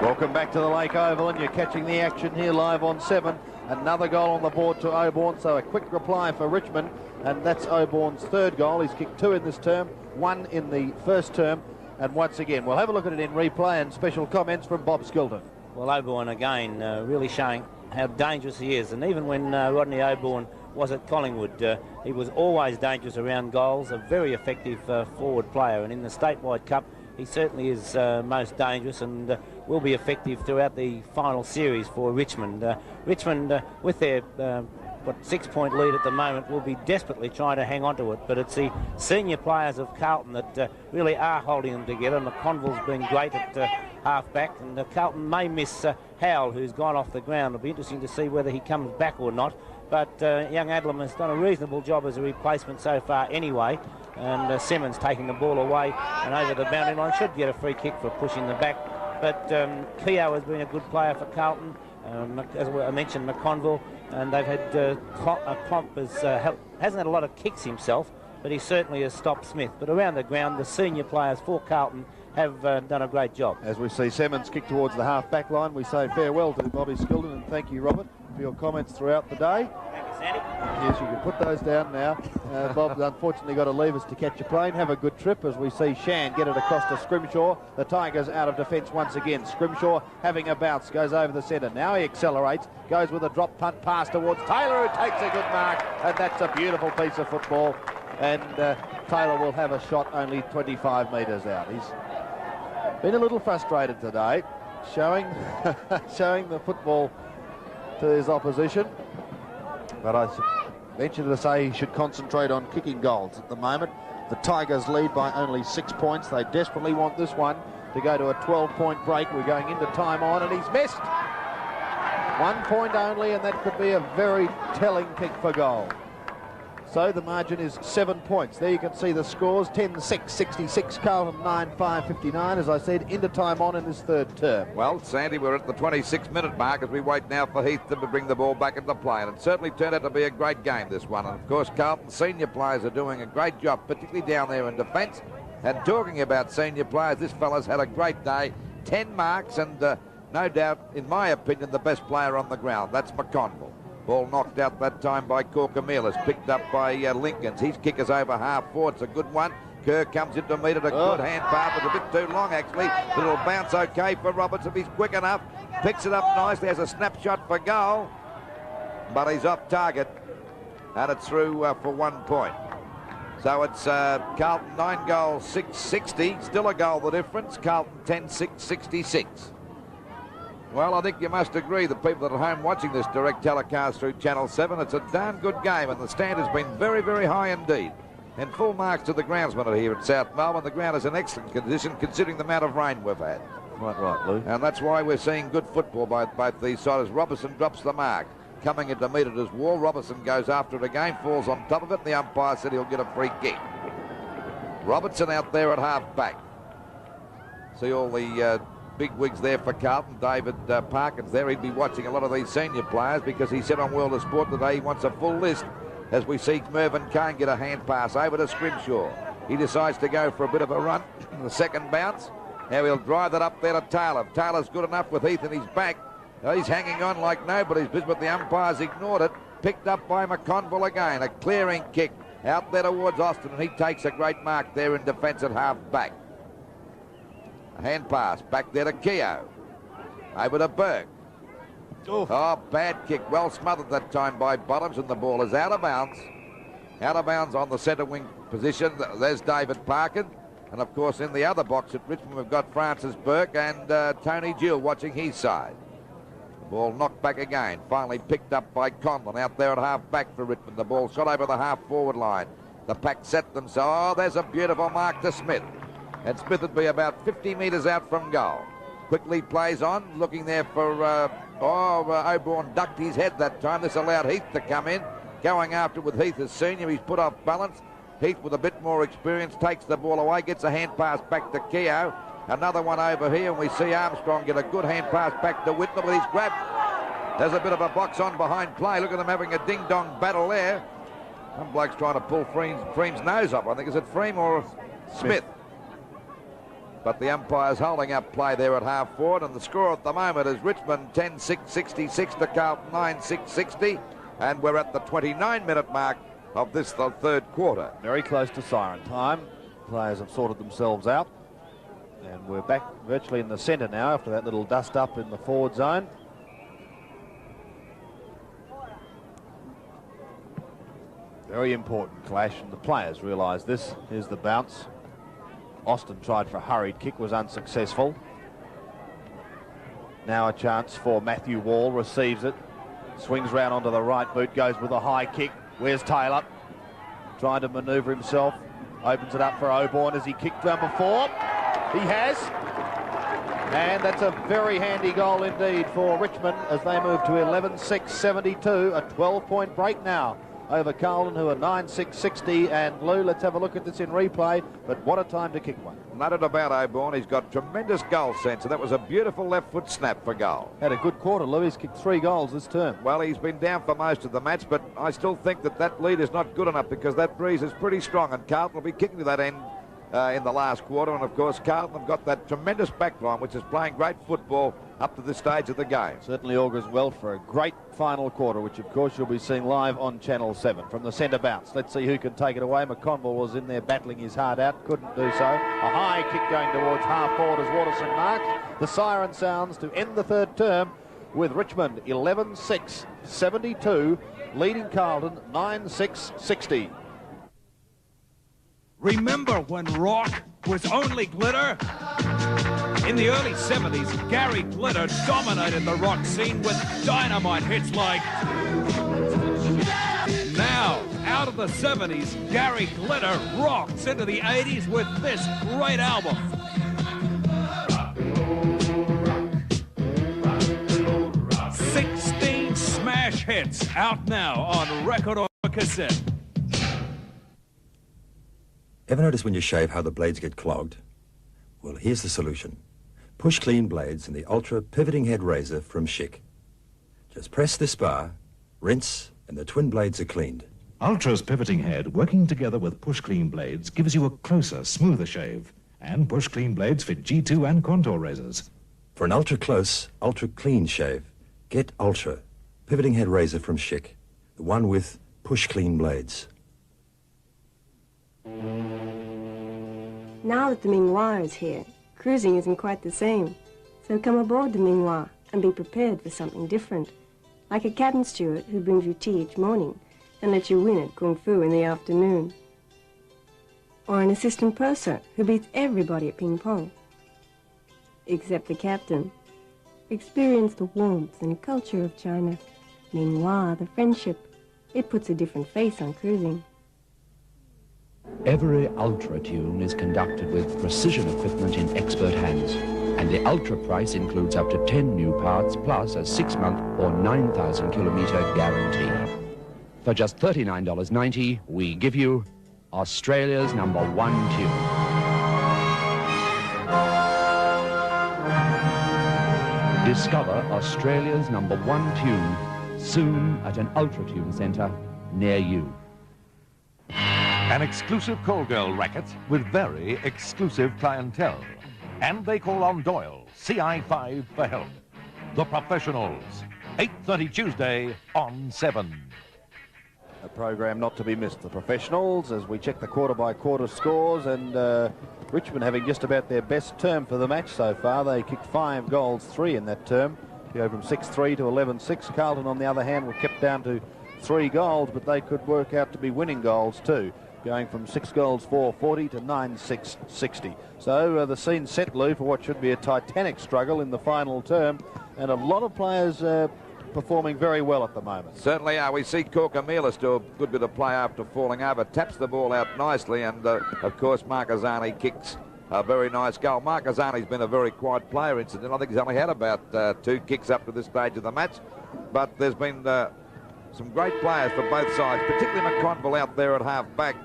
Welcome back to the Lake Oval, and you're catching the action here live on 7. Another goal on the board to Oborne, so a quick reply for Richmond, and that's Oborne's 3rd goal. He's kicked 2 in this term, 1 in the first term, and once again, we'll have a look at it in replay and special comments from Bob Skilton. Well, Oborne again really showing how dangerous he is, and even when Rodney Oborne was at Collingwood, he was always dangerous around goals, a very effective forward player, and in the Statewide Cup, he certainly is most dangerous and will be effective throughout the final series for Richmond. Richmond, with their 6-point lead at the moment, will be desperately trying to hang on to it, but it's the senior players of Carlton that really are holding them together. McConville's been great at half-back, and Carlton may miss Howell, who's gone off the ground. It'll be interesting to see whether he comes back or not, but young Adlam has done a reasonable job as a replacement so far anyway. And Simmons taking the ball away and over the boundary line, should get a free kick for pushing the back. But Keogh has been a good player for Carlton. As I mentioned, McConville, and they've had Klomp hasn't had a lot of kicks himself, but he certainly has stopped Smith. But around the ground, the senior players for Carlton have done a great job. As we see Simmons kick towards the half-back line, we say farewell to Bobby Skilton, and thank you, Robert, for your comments throughout the day. Sandy. Yes, you can put those down now. Bob's unfortunately got to leave us to catch a plane. Have a good trip as we see Shan get it across to Scrimshaw. The Tigers out of defence once again. Scrimshaw having a bounce, goes over the centre. Now he accelerates, goes with a drop punt pass towards Taylor, who takes a good mark, and that's a beautiful piece of football. And Taylor will have a shot only 25 metres out. He's been a little frustrated today, showing the football to his opposition. But I venture to say he should concentrate on kicking goals at the moment. The Tigers lead by only 6 points. They desperately want this one to go to a 12-point break. We're going into time on, and he's missed. 1 point only, and that could be a very telling kick for goal. So the margin is 7 points. There you can see the scores, 10-6-66, Carlton 9-5-59, as I said, into time on in this third term. Well, Sandy, we're at the 26-minute mark as we wait now for Heath to bring the ball back into play, and it certainly turned out to be a great game, this one. And, of course, Carlton senior players are doing a great job, particularly down there in defence. And talking about senior players, this fella's had a great day, 10 marks, and no doubt, in my opinion, the best player on the ground. That's McConville. Ball knocked out that time by Corcamilas, picked up by Lincolns. His kick is over half forward. It's a good one. Kerr comes in to meet it. A good hand pass. It's a bit too long, actually. But it'll bounce okay for Roberts if he's quick enough. Picks it up nicely. Has a snapshot for goal. But he's off target. And it's through for 1 point. So it's Carlton 9 goals, 6-60. Still a goal the difference. Carlton 10-6-66. Well, I think you must agree, the people that are home watching this direct telecast through Channel 7, it's a darn good game, and the stand has been very, very high indeed. And full marks to the groundsmen here at South Melbourne. The ground is in excellent condition considering the amount of rain we've had. Quite right, Lou. And that's why we're seeing good football by both these sides. Robertson drops the mark. Coming in to meet it as Wall. Robertson goes after it again, falls on top of it, and the umpire said he'll get a free kick. Robertson out there at half-back. See all the big wigs there for Carlton. David Parkins there. He'd be watching a lot of these senior players because he said on World of Sport today he wants a full list as we see Mervyn Kane get a hand pass over to Scrimshaw. He decides to go for a bit of a run. The second bounce. Now he'll drive that up there to Taylor. Taylor's good enough with Heath in his back. He's hanging on like nobody's business, but the umpires ignored it. Picked up by McConville again. A clearing kick out there towards Austin, and he takes a great mark there in defence at half-back. A hand pass back there to Keogh. Over to Burke. Oh, bad kick. Well smothered that time by Bottoms, and the ball is out of bounds. Out of bounds on the centre wing position. There's David Parkin. And, of course, in the other box at Richmond, we've got Francis Burke and Tony Gill watching his side. The ball knocked back again. Finally picked up by Conlon out there at half-back for Richmond. The ball shot over the half-forward line. The pack set themselves. Oh, there's a beautiful mark to Smith. And Smith would be about 50 metres out from goal. Quickly plays on, looking there for, Oborne ducked his head that time. This allowed Heath to come in. Going after with Heath as senior, he's put off balance. Heath with a bit more experience takes the ball away, gets a hand pass back to Keogh. Another one over here, and we see Armstrong get a good hand pass back to Whitlam with his grab. There's a bit of a box on behind play. Look at them having a ding-dong battle there. Some bloke's trying to pull Freem's nose up. I think, is it Freem or Smith? But the umpire's holding up play there at half-forward, and the score at the moment is Richmond 10-6-66 to Carlton 9-6-60, and we're at the 29-minute mark of this, the third quarter. Very close to siren time. Players have sorted themselves out, and we're back virtually in the centre now after that little dust-up in the forward zone. Very important clash, and the players realise this. Here's the bounce. Austin tried for a hurried kick, was unsuccessful. Now a chance for Matthew Wall, receives it, swings round onto the right boot, goes with a high kick. Where's Taylor? Trying to manoeuvre himself, opens it up for Oborne as he kicked down before. He has. And that's a very handy goal indeed for Richmond as they move to 11-6-72, a 12-point break now over Carlton, who are 9-6-60. And Lou, let's have a look at this in replay, but what a time to kick one. Nutted about Oborne. He's got tremendous goal sense, and that was a beautiful left foot snap for goal. Had a good quarter, Lou. He's kicked 3 goals this term. Well, he's been down for most of the match, but I still think that lead is not good enough because that breeze is pretty strong, and Carlton will be kicking to that end in the last quarter. And, of course, Carlton have got that tremendous backline, which is playing great football up to this stage of the game. Certainly augurs well for a great final quarter, which, of course, you'll be seeing live on Channel 7. From the centre bounce, let's see who can take it away. McConville was in there battling his heart out, couldn't do so. A high kick going towards half-forward as Waterson marks. The siren sounds to end the third term with Richmond 11-6-72, leading Carlton 9-6-60. Remember when rock was only glitter? In the early 70s, Gary Glitter dominated the rock scene with dynamite hits like... Now, out of the 70s, Gary Glitter rocks into the 80s with this great album. hits, out now on record or cassette. Ever notice when you shave how the blades get clogged? Well, here's the solution. Push clean blades in the Ultra pivoting head razor from Schick. Just press this bar, rinse, and the twin blades are cleaned. Ultra's pivoting head, working together with Push Clean blades, gives you a closer, smoother shave. And Push Clean blades fit G2 and contour razors. For an ultra-close, ultra-clean shave, get Ultra pivoting head razor from Schick, the one with Push Clean blades. Now that the Mingwa is here, cruising isn't quite the same. So come aboard the Mingwa and be prepared for something different. Like a cabin steward who brings you tea each morning and lets you win at Kung Fu in the afternoon. Or an assistant purser who beats everybody at ping pong. Except the captain. Experience the warmth and culture of China. Mingwa, the friendship. It puts a different face on cruising. Every Ultra tune is conducted with precision equipment in expert hands. And the Ultra price includes up to 10 new parts plus a 6-month or 9,000 kilometre guarantee. For just $39.90, we give you Australia's #1 tune. Discover Australia's #1 tune soon at an Ultra Tune centre near you. An exclusive call girl racket with very exclusive clientele. And they call on Doyle, CI5 for help. The Professionals, 8:30 Tuesday on 7. A program not to be missed, The Professionals, as we check the quarter-by-quarter scores, and Richmond having just about their best term for the match so far. They kicked 5 goals, 3 in that term, to go from 6-3 to 11-6. Carlton, on the other hand, were kept down to 3 goals, but they could work out to be winning goals too, going from 6 goals, 4-40 to 9-6, 60. So the scene's set, Lou, for what should be a titanic struggle in the final term, and a lot of players performing very well at the moment. Certainly are. We see Corkamilus do a good bit of play after falling over, taps the ball out nicely, and of course Marcazani kicks a very nice goal. Marcazani's been a very quiet player, incidentally. I think he's only had about 2 kicks up to this stage of the match, but there's been some great players for both sides, particularly McConville out there at half-back.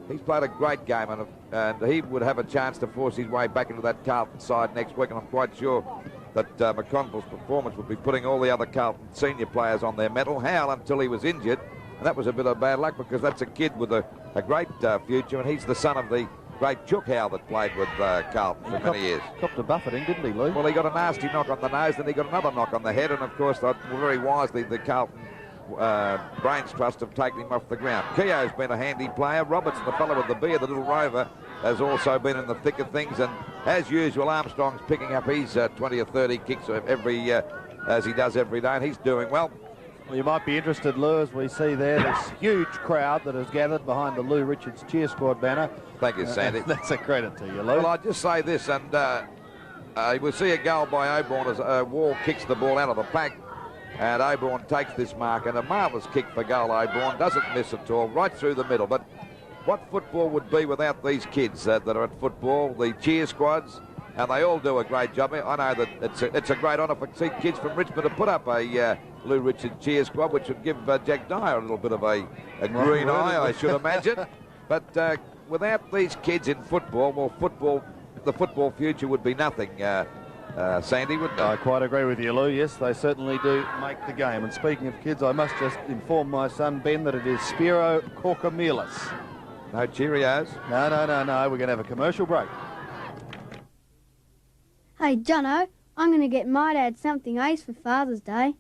He's played a great game, and he would have a chance to force his way back into that Carlton side next week, and I'm quite sure that McConville's performance would be putting all the other Carlton senior players on their mettle. Howell, until he was injured, and that was a bit of bad luck, because that's a kid with a great future, and he's the son of the great Chook Howell that played with Carlton for many years. Copped a buffeting, didn't he, Lou? Well, he got a nasty knock on the nose, then he got another knock on the head, and of course, very wisely, the Carlton Brains Trust have taken him off the ground. Keogh's been a handy player. Robertson, the fellow with the beard, the little rover, has also been in the thick of things, and as usual, Armstrong's picking up his 20 or 30 kicks as he does every day, and he's doing well. Well, you might be interested, Lou, as we see there, this huge crowd that has gathered behind the Lou Richards cheer squad banner. Thank you, Sandy. That's a credit to you, Lou. Well, I'd just say this, and we'll see a goal by Oborn as Wall kicks the ball out of the pack, and Oborn takes this mark, and a marvellous kick for goal. Oborn doesn't miss at all, right through the middle. But what football would be without these kids that are at football, the cheer squads, and they all do a great job. I know that it's a great honour for kids from Richmond to put up a Lou Richard cheer squad, which would give Jack Dyer a little bit of a green eye, I should imagine. But without these kids in football, well, the football future would be nothing. Sandy, would I quite agree with you, Lou. Yes, they certainly do make the game. And speaking of kids, I must just inform my son Ben that it is Spiro Corkamilus. No Cheerios? No. We're going to have a commercial break. Hey, Jono, I'm going to get my dad something ace for Father's Day.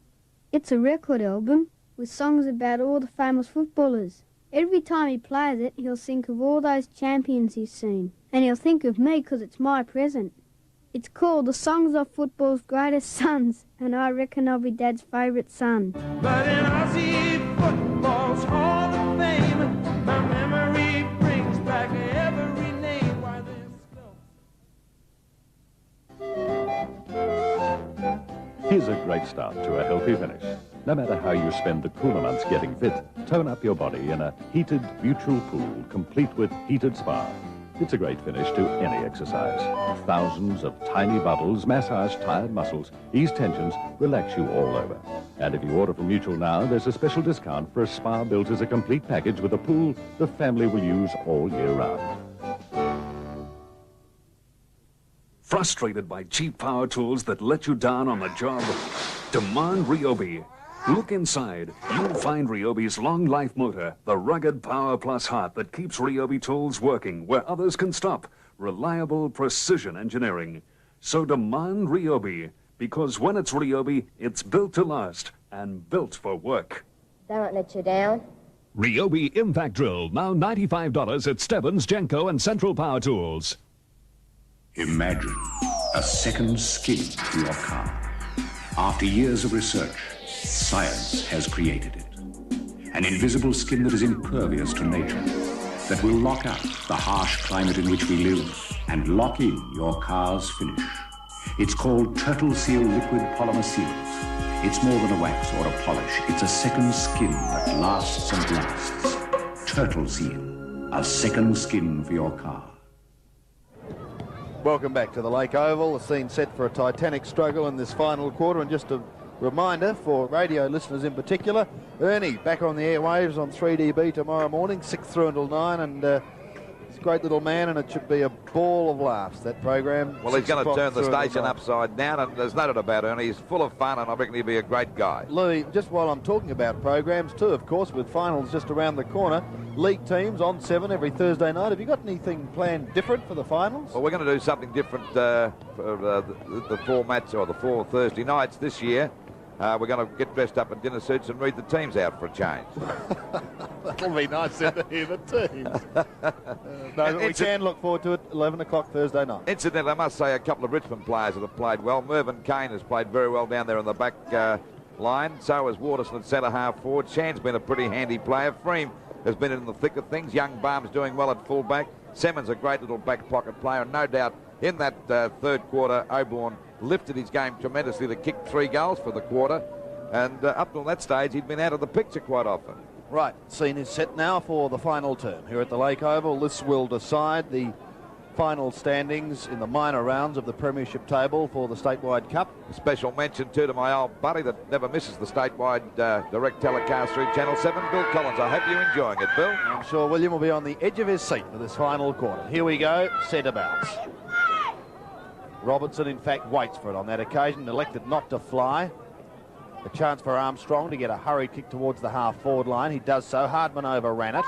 It's a record album with songs about all the famous footballers. Every time he plays it, he'll think of all those champions he's seen. And he'll think of me because it's my present. It's called The Songs of Football's Greatest Sons, and I reckon I'll be Dad's favourite son. But in Aussie football's Hall of Fame, my memory brings back every name. Why Here's a great start to a healthy finish. No matter how you spend the cooler months getting fit, tone up your body in a heated neutral pool, complete with heated spa. It's a great finish to any exercise. Thousands of tiny bubbles massage tired muscles, ease tensions, relax you all over. And if you order from Mutual now, there's a special discount for a spa built as a complete package with a pool the family will use all year round. Frustrated by cheap power tools that let you down on the job? Demand Ryobi. Look inside. You'll find Ryobi's long life motor, the rugged Power Plus heart that keeps Ryobi tools working where others can stop. Reliable precision engineering. So demand Ryobi, because when it's Ryobi, it's built to last and built for work. They won't let you down. Ryobi Impact Drill, now $95 at Stebbins, Genco and Central Power Tools. Imagine a second skin to your car. After years of research, science has created it. An invisible skin that is impervious to nature, that will lock out the harsh climate in which we live and lock in your car's finish. It's called Turtle Seal Liquid Polymer Sealants. It's more than a wax or a polish. It's a second skin that lasts and lasts. Turtle Seal, a second skin for your car. Welcome back to the Lake Oval. The scene set for a titanic struggle in this final quarter, and just a reminder for radio listeners in particular, Ernie back on the airwaves on 3DB tomorrow morning, 6 through until 9, and he's a great little man, and it should be a ball of laughs, that program. Well, he's going to turn the station upside down, and there's no doubt about Ernie. He's full of fun, and I reckon he'll be a great guy. Louis, just while I'm talking about programs too, of course, with finals just around the corner, league teams on 7 every Thursday night. Have you got anything planned different for the finals? Well, we're going to do something different for the 4 matches, or the 4 Thursday nights this year. We're going to get dressed up in dinner suits and read the teams out for a change. That'll be nice to hear the teams. No, we can look forward to it, 11 o'clock Thursday night. Incidentally, I must say a couple of Richmond players that have played well. Mervyn Kane has played very well down there in the back line. So has Waterson at centre half forward. Shan's been a pretty handy player. Freem has been in the thick of things. Young Barnes doing well at fullback. Semmons a great little back pocket player, and no doubt in that third quarter, Oborn lifted his game tremendously to kick 3 goals for the quarter, and up till that stage he'd been out of the picture quite often. Right, scene is set now for the final term here at the Lake Oval. This will decide the final standings in the minor rounds of the Premiership table for the Statewide Cup. A special mention too to my old buddy that never misses the Statewide direct telecast through Channel 7, Bill Collins. I hope you're enjoying it, Bill. I'm sure William will be on the edge of his seat for this final quarter. Here we go, centre bounce. Robertson, in fact, waits for it on that occasion, elected not to fly. A chance for Armstrong to get a hurried kick towards the half-forward line. He does so. Hardman overran it.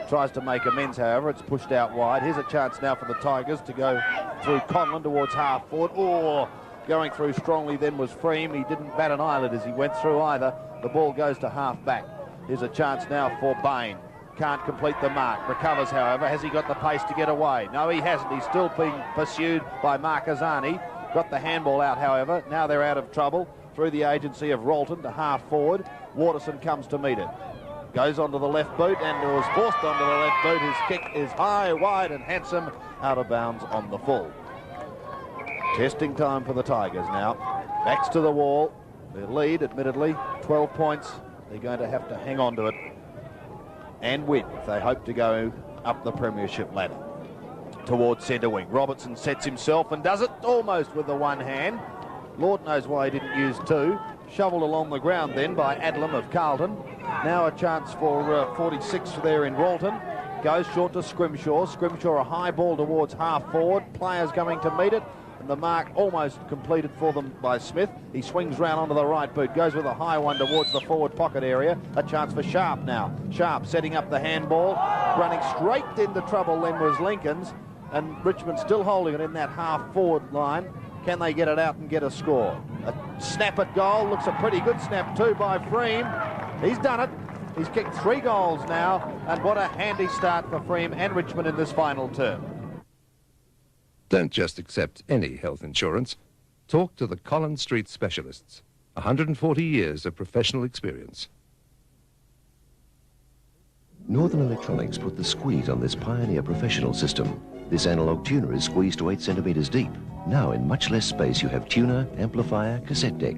Tries to make amends, however. It's pushed out wide. Here's a chance now for the Tigers to go through Conlon towards half-forward. Oh, going through strongly then was Freem. He didn't bat an eyelid as he went through either. The ball goes to half-back. Here's a chance now for Bain. Can't complete the mark. Recovers, however. Has he got the pace to get away? No, he hasn't. He's still being pursued by Marcazani. Got the handball out, however. Now they're out of trouble through the agency of Rolton to half forward. Waterson comes to meet it. Goes onto the left boot and was forced onto the left boot. His kick is high, wide and handsome, out of bounds on the full. Testing time for the Tigers now. Backs to the wall. Their lead, admittedly, 12 points. They're going to have to hang on to it and win if they hope to go up the Premiership ladder. Towards centre wing. Robertson sets himself and does it almost with the one hand. Lord knows why he didn't use 2. Shoveled along the ground then by Adlam of Carlton. Now a chance for 46 there in Rolton. Goes short to Scrimshaw. Scrimshaw a high ball towards half forward. Players going to meet it. And the mark almost completed for them by Smith. He swings round onto the right boot. Goes with a high one towards the forward pocket area. A chance for Sharp now. Sharp setting up the handball. Running straight into trouble then was Lincoln's. And Richmond still holding it in that half forward line. Can they get it out and get a score? A snap at goal. Looks a pretty good snap too by Freem. He's done it. He's kicked 3 goals now. And what a handy start for Freem and Richmond in this final term. Don't just accept any health insurance. Talk to the Collins Street specialists. 140 years of professional experience. Northern Electronics put the squeeze on this Pioneer professional system. This analog tuner is squeezed to 8 centimetres deep. Now in much less space you have tuner, amplifier, cassette deck.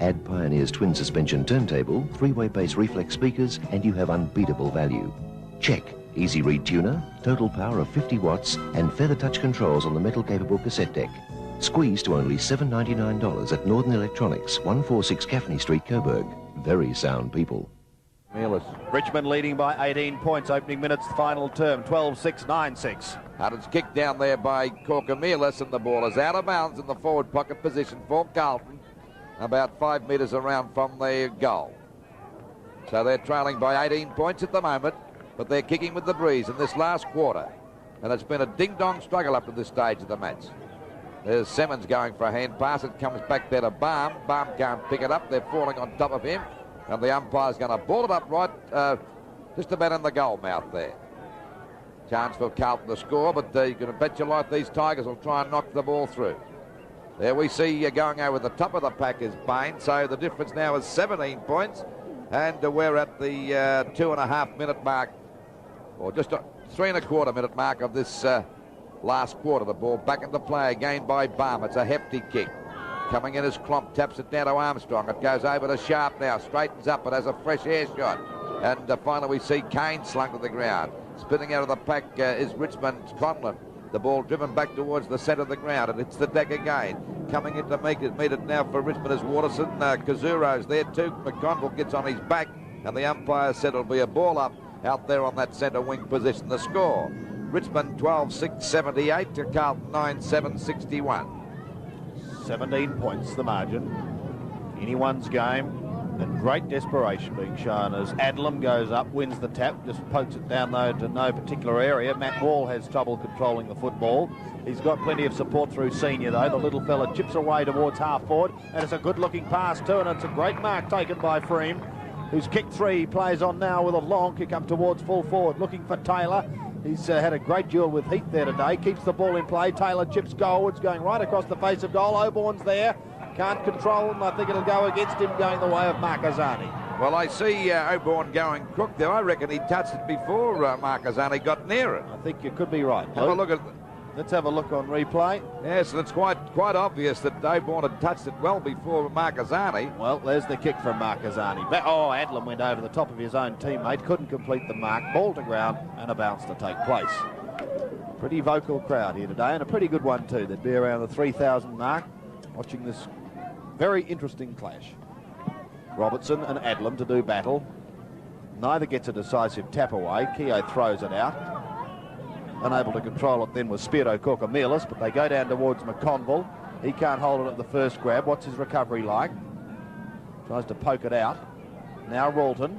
Add Pioneer's twin suspension turntable, 3-way bass reflex speakers and you have unbeatable value. Check. Easy read tuner, total power of 50 watts and feather touch controls on the metal capable cassette deck. Squeezed to only $7.99 at Northern Electronics, 146 Gaffney Street, Coburg. Very sound people. Richmond leading by 18 points, opening minutes, final term, 12-6, 9-6. And it's kicked down there by Corcomelis, and the ball is out of bounds in the forward pocket position for Carlton, about 5 metres around from the goal. So they're trailing by 18 points at the moment, but they're kicking with the breeze in this last quarter. And it's been a ding-dong struggle up to this stage of the match. There's Simmons going for a hand pass. It comes back there to Baum. Baum can't pick it up. They're falling on top of him. And the umpire's going to ball it up right just about in the goal mouth there. Chance for Carlton to score, but you can bet your life these Tigers will try and knock the ball through. There we see going over the top of the pack is Bain. So the difference now is 17 points. And we're at the 2.5 minute mark, or just 3.25 minute mark of this last quarter. The ball back into play again by Baum. It's a hefty kick. Coming in as Klomp taps it down to Armstrong. It goes over to Sharp now. Straightens up. It has a fresh air shot. And finally we see Kane slung to the ground. Spinning out of the pack is Richmond's Conlon. The ball driven back towards the centre of the ground. And it's the deck again. Coming in to meet it now for Richmond is Waterson. Kazuro's there too. McConville gets on his back. And the umpire said it'll be a ball up out there on that centre wing position. The score, Richmond 12-6, 78 to Carlton 9-7, 61. 17 points the margin. Anyone's game, and great desperation being shown as Adlam goes up, wins the tap, just pokes it down though to no particular area. Matt Wall has trouble controlling the football. He's got plenty of support through senior though. The little fella chips away towards half forward, and it's a good looking pass too, and it's a great mark taken by Freem, who's kicked three. He plays on now with a long kick up towards full forward, looking for Taylor. He's had a great duel with Heath there today. Keeps the ball in play. Taylor chips goalwards, going right across the face of goal. Oborn's there. Can't control him. I think it'll go against him, going the way of Marcazani. Well, I see Oborn going crook there. I reckon he touched it before Marcazani got near it. I think you could be right. Have a look at... Let's have a look on replay. Yes, and it's quite obvious that Oborn had touched it well before Marcazani. Well, there's the kick from Marcazani. Oh, Adlam went over the top of his own teammate, couldn't complete the mark, ball to ground, and a bounce to take place. Pretty vocal crowd here today, and a pretty good one too. They'd be around the 3,000 mark, watching this very interesting clash. Robertson and Adlam to do battle. Neither gets a decisive tap away. Keogh throws it out. Unable to control it then was Spiro Corcomelis, but they go down towards McConville. He can't hold it at the first grab. What's his recovery like? Tries to poke it out. Now Ralton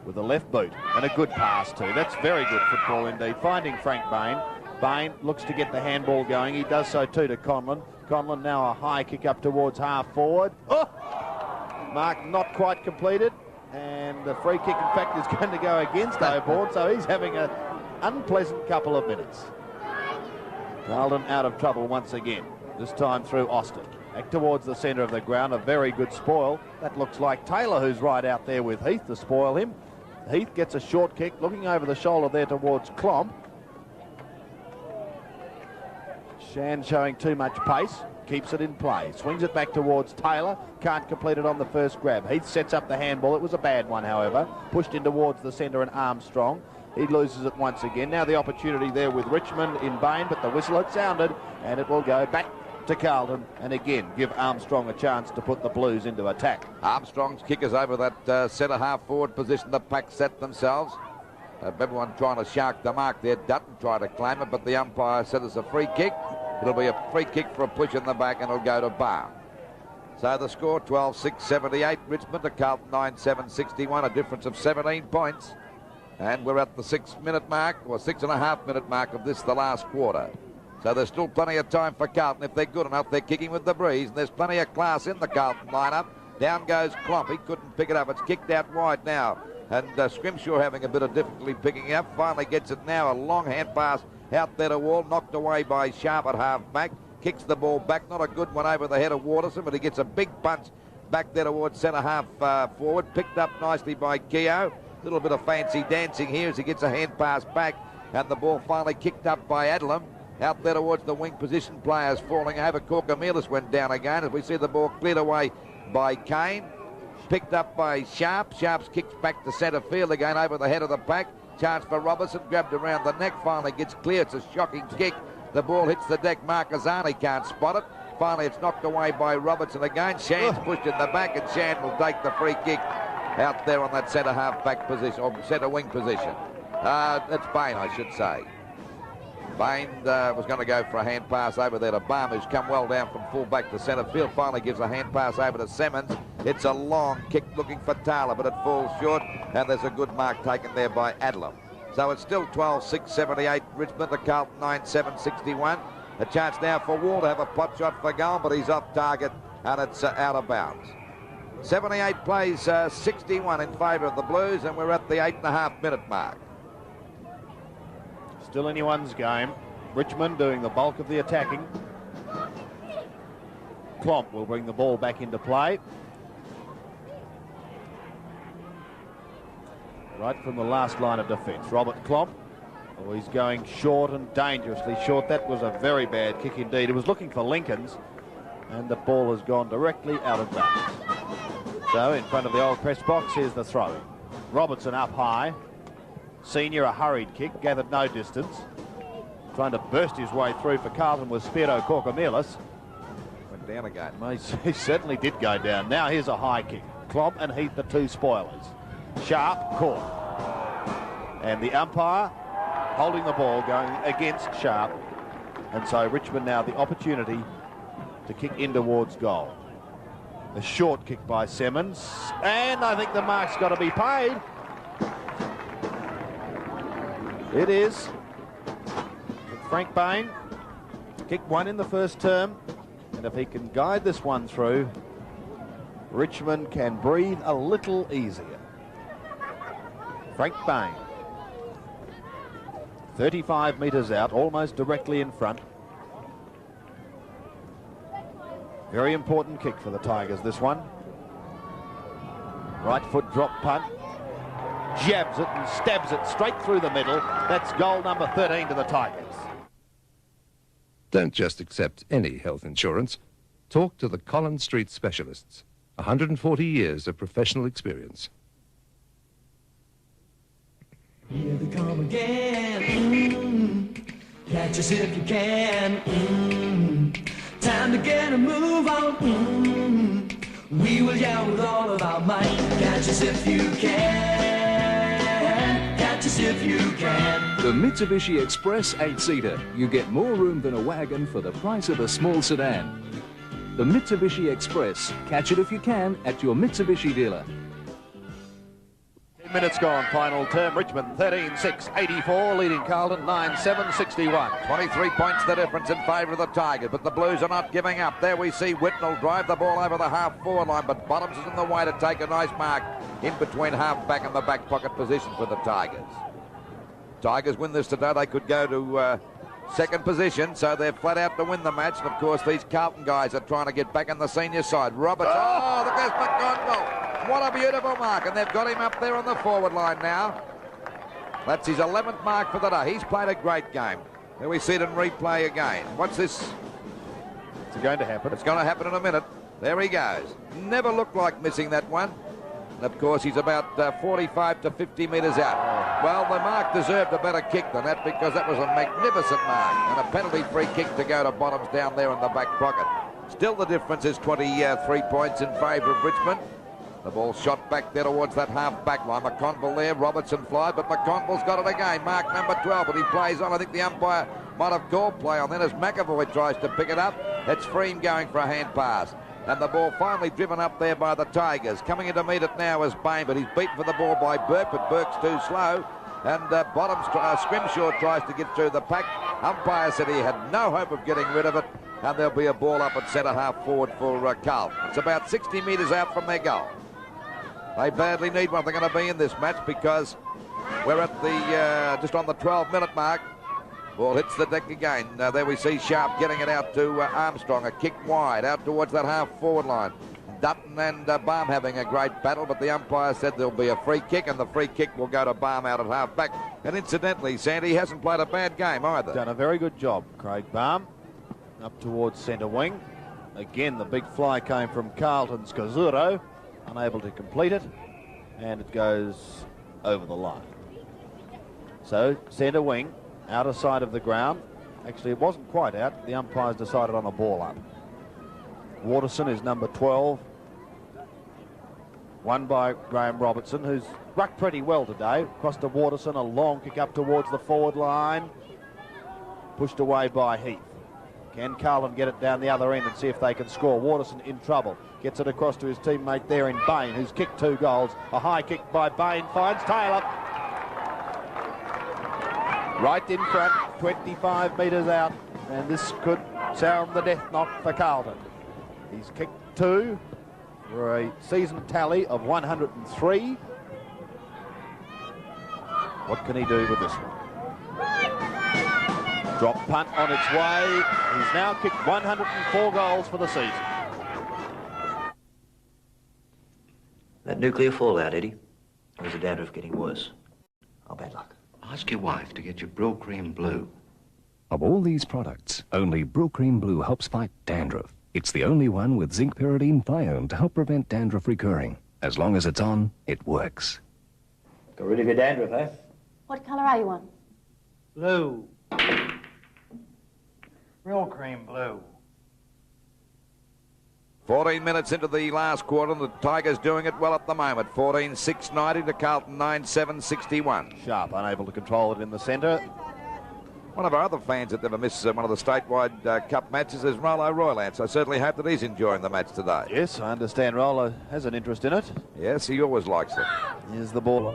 with a left boot and a good pass too. That's very good football indeed. Finding Frank Bain. Bain looks to get the handball going. He does so too to Conlon. Conlon now a high kick up towards half forward. Oh! Mark not quite completed. And the free kick, in fact, is going to go against Oborn, so he's having an unpleasant couple of minutes. Carlton out of trouble once again, this time through Austin. Back towards the centre of the ground, a very good spoil. That looks like Taylor, who's right out there with Heath to spoil him. Heath gets a short kick, looking over the shoulder there towards Klomp. Shan showing too much pace. Keeps it in play. Swings it back towards Taylor. Can't complete it on the first grab. Heath sets up the handball. It was a bad one, however. Pushed in towards the centre and Armstrong. He loses it once again. Now the opportunity there with Richmond in Bain, but the whistle had sounded, and it will go back to Carlton, and again give Armstrong a chance to put the Blues into attack. Armstrong's kick is over that centre half forward position. The pack set themselves. Everyone trying to shark the mark there. Dutton tried to claim it, but the umpire said it's a free kick. It'll be a free kick for a push in the back, and it'll go to Baum. So the score 12-6, 78. Richmond to Carlton 9-7, 61. A difference of 17 points. And we're at the 6 minute mark, or 6.5 minute mark of this, the last quarter. So there's still plenty of time for Carlton. If they're good enough, they're kicking with the breeze. And there's plenty of class in the Carlton lineup. Down goes Klomp. He couldn't pick it up. It's kicked out wide now. And Scrimshaw having a bit of difficulty picking it up. Finally gets it now. A long hand pass out there to Wall. Knocked away by Sharp at half back. Kicks the ball back. Not a good one over the head of Waterson, but he gets a big punch back there towards centre half forward. Picked up nicely by Keogh. Little bit of fancy dancing here as he gets a hand pass back. And the ball finally kicked up by Adlam. Out there towards the wing position. Players falling over. Corcomelis went down again as we see the ball cleared away by Kane. Picked up by Sharp. Sharp's kicks back to centre field again over the head of the pack. Chance for Robertson. Grabbed around the neck. Finally gets clear. It's a shocking kick. The ball hits the deck. Marquezani can't spot it. Finally, it's knocked away by Robertson again. Shand's pushed in the back, and Shand will take the free kick out there on that centre half-back position, or centre wing position. That's Bain, I should say. Bain was going to go for a hand pass over there to Baum, who's come well down from full back to centre field. Finally gives a hand pass over to Simmons. It's a long kick looking for Taylor, but it falls short, and there's a good mark taken there by Adler. So it's still 12-6-78 Richmond to Carlton 9-7-61. A chance now for Wall to have a pot shot for goal, but he's off target and it's out of bounds. 78 plays 61 in favour of the Blues, and we're at the 8.5-minute mark. Still anyone's game. Richmond doing the bulk of the attacking. Klomp will bring the ball back into play. Right from the last line of defence. Robert Klomp. Oh, he's going short and dangerously short. That was a very bad kick indeed. He was looking for Lincoln's, and the ball has gone directly out of bounds. So in front of the old press box, here's the throw. Robertson up high. Senior, a hurried kick, gathered no distance. Trying to burst his way through for Carlton was Spiro Korkomilis. Went down again. He certainly did go down. Now here's a high kick. Klomp and Heath, the two spoilers. Sharp caught. And the umpire holding the ball, going against Sharp. And so Richmond now the opportunity to kick in towards goal. A short kick by Simmons. And I think the mark's got to be paid. It is. Frank Bain kicked one in the first term, and if he can guide this one through, Richmond can breathe a little easier. Frank Bain, 35 metres out, almost directly in front. Very important kick for the Tigers, this one. Right foot drop punt. Jabs it and stabs it straight through the middle. That's goal number 13 to the Tigers. Don't just accept any health insurance. Talk to the Collins Street specialists. 140 years of professional experience. Here they come again. Catch us if you can. Time to get a move on. We will yell with all of our might. Catch us if you can. Catch us if you can. The Mitsubishi Express 8-seater. You get more room than a wagon for the price of a small sedan. The Mitsubishi Express. Catch it if you can at your Mitsubishi dealer. 10 minutes gone, final term. Richmond 13-6-84, leading Carlton 9-7-61. 23 points the difference in favour of the Tigers, but the Blues are not giving up. There we see Whitnell drive the ball over the half-forward line, but Bottoms is in the way to take a nice mark in between half-back and the back pocket position for the Tigers. Tigers win this today, they could go to second position, so they're flat out to win the match. And of course, these Carlton guys are trying to get back on the senior side. Roberts, oh, look at McConville. What a beautiful mark, and they've got him up there on the forward line now. That's his 11th mark for the day. He's played a great game. There we see it in replay again. What's this? It's going to happen. It's going to happen in a minute. There he goes. Never looked like missing that one. And of course, he's about 45 to 50 metres out. Well, the mark deserved a better kick than that, because that was a magnificent mark and a penalty-free kick to go to Bottoms down there in the back pocket. Still, the difference is 23 points in favour of Richmond. The ball shot back there towards that half-back line. McConville there, Robertson flies, but McConville's got it again. Mark number 12, but he plays on. I think the umpire might have called play on then as McAvoy tries to pick it up. It's Freem going for a hand pass. And the ball finally driven up there by the Tigers. Coming in to meet it now is Bain, but he's beaten for the ball by Burke, but Burke's too slow. And Bottoms, Scrimshaw tries to get through the pack. Umpire said he had no hope of getting rid of it, and there'll be a ball up at centre half forward for Carlton. It's about 60 metres out from their goal. They badly need one. They're going to be in this match, because we're at the just on the 12-minute mark. Ball hits the deck again. There we see Sharp getting it out to Armstrong. A kick wide out towards that half-forward line. Dutton and Baum having a great battle, but the umpire said there'll be a free kick, and the free kick will go to Baum out at half-back. And incidentally, Sandy hasn't played a bad game either. Done a very good job, Craig Baum. Up towards centre wing. Again, the big fly came from Carlton's Kazuro. Unable to complete it, and it goes over the line. So, centre wing, outer side of the ground. Actually, it wasn't quite out. The umpires decided on a ball up. Waterson is number 12. Won by Graham Robertson, who's rucked pretty well today. Across to Waterson, a long kick up towards the forward line. Pushed away by Heath. Can Carlton get it down the other end and see if they can score? Waterson in trouble. Gets it across to his teammate there in Bain, who's kicked 2 goals. A high kick by Bain finds Taylor. Right in front, 25 metres out. And this could sound the death knock for Carlton. He's kicked 2 for a season tally of 103. What can he do with this one? Drop punt on its way. He's now kicked 104 goals for the season. That nuclear fallout, Eddie? Or is the dandruff getting worse? Oh, bad luck. Ask your wife to get you Brill Cream Blue. Of all these products, only Brill Cream Blue helps fight dandruff. It's the only one with zinc pyridine thione to help prevent dandruff recurring. As long as it's on, it works. Got rid of your dandruff, eh? What colour are you on? Blue. Brill Cream Blue. 14 minutes into the last quarter, and the Tigers doing it well at the moment. 14-6-90 to Carlton 9-7-61. Sharp unable to control it in the centre. One of our other fans that never misses one of the statewide Cup matches is Rolo Roylance. I certainly hope that he's enjoying the match today. Yes, I understand Rolo has an interest in it. Yes, he always likes it. Here's the ball.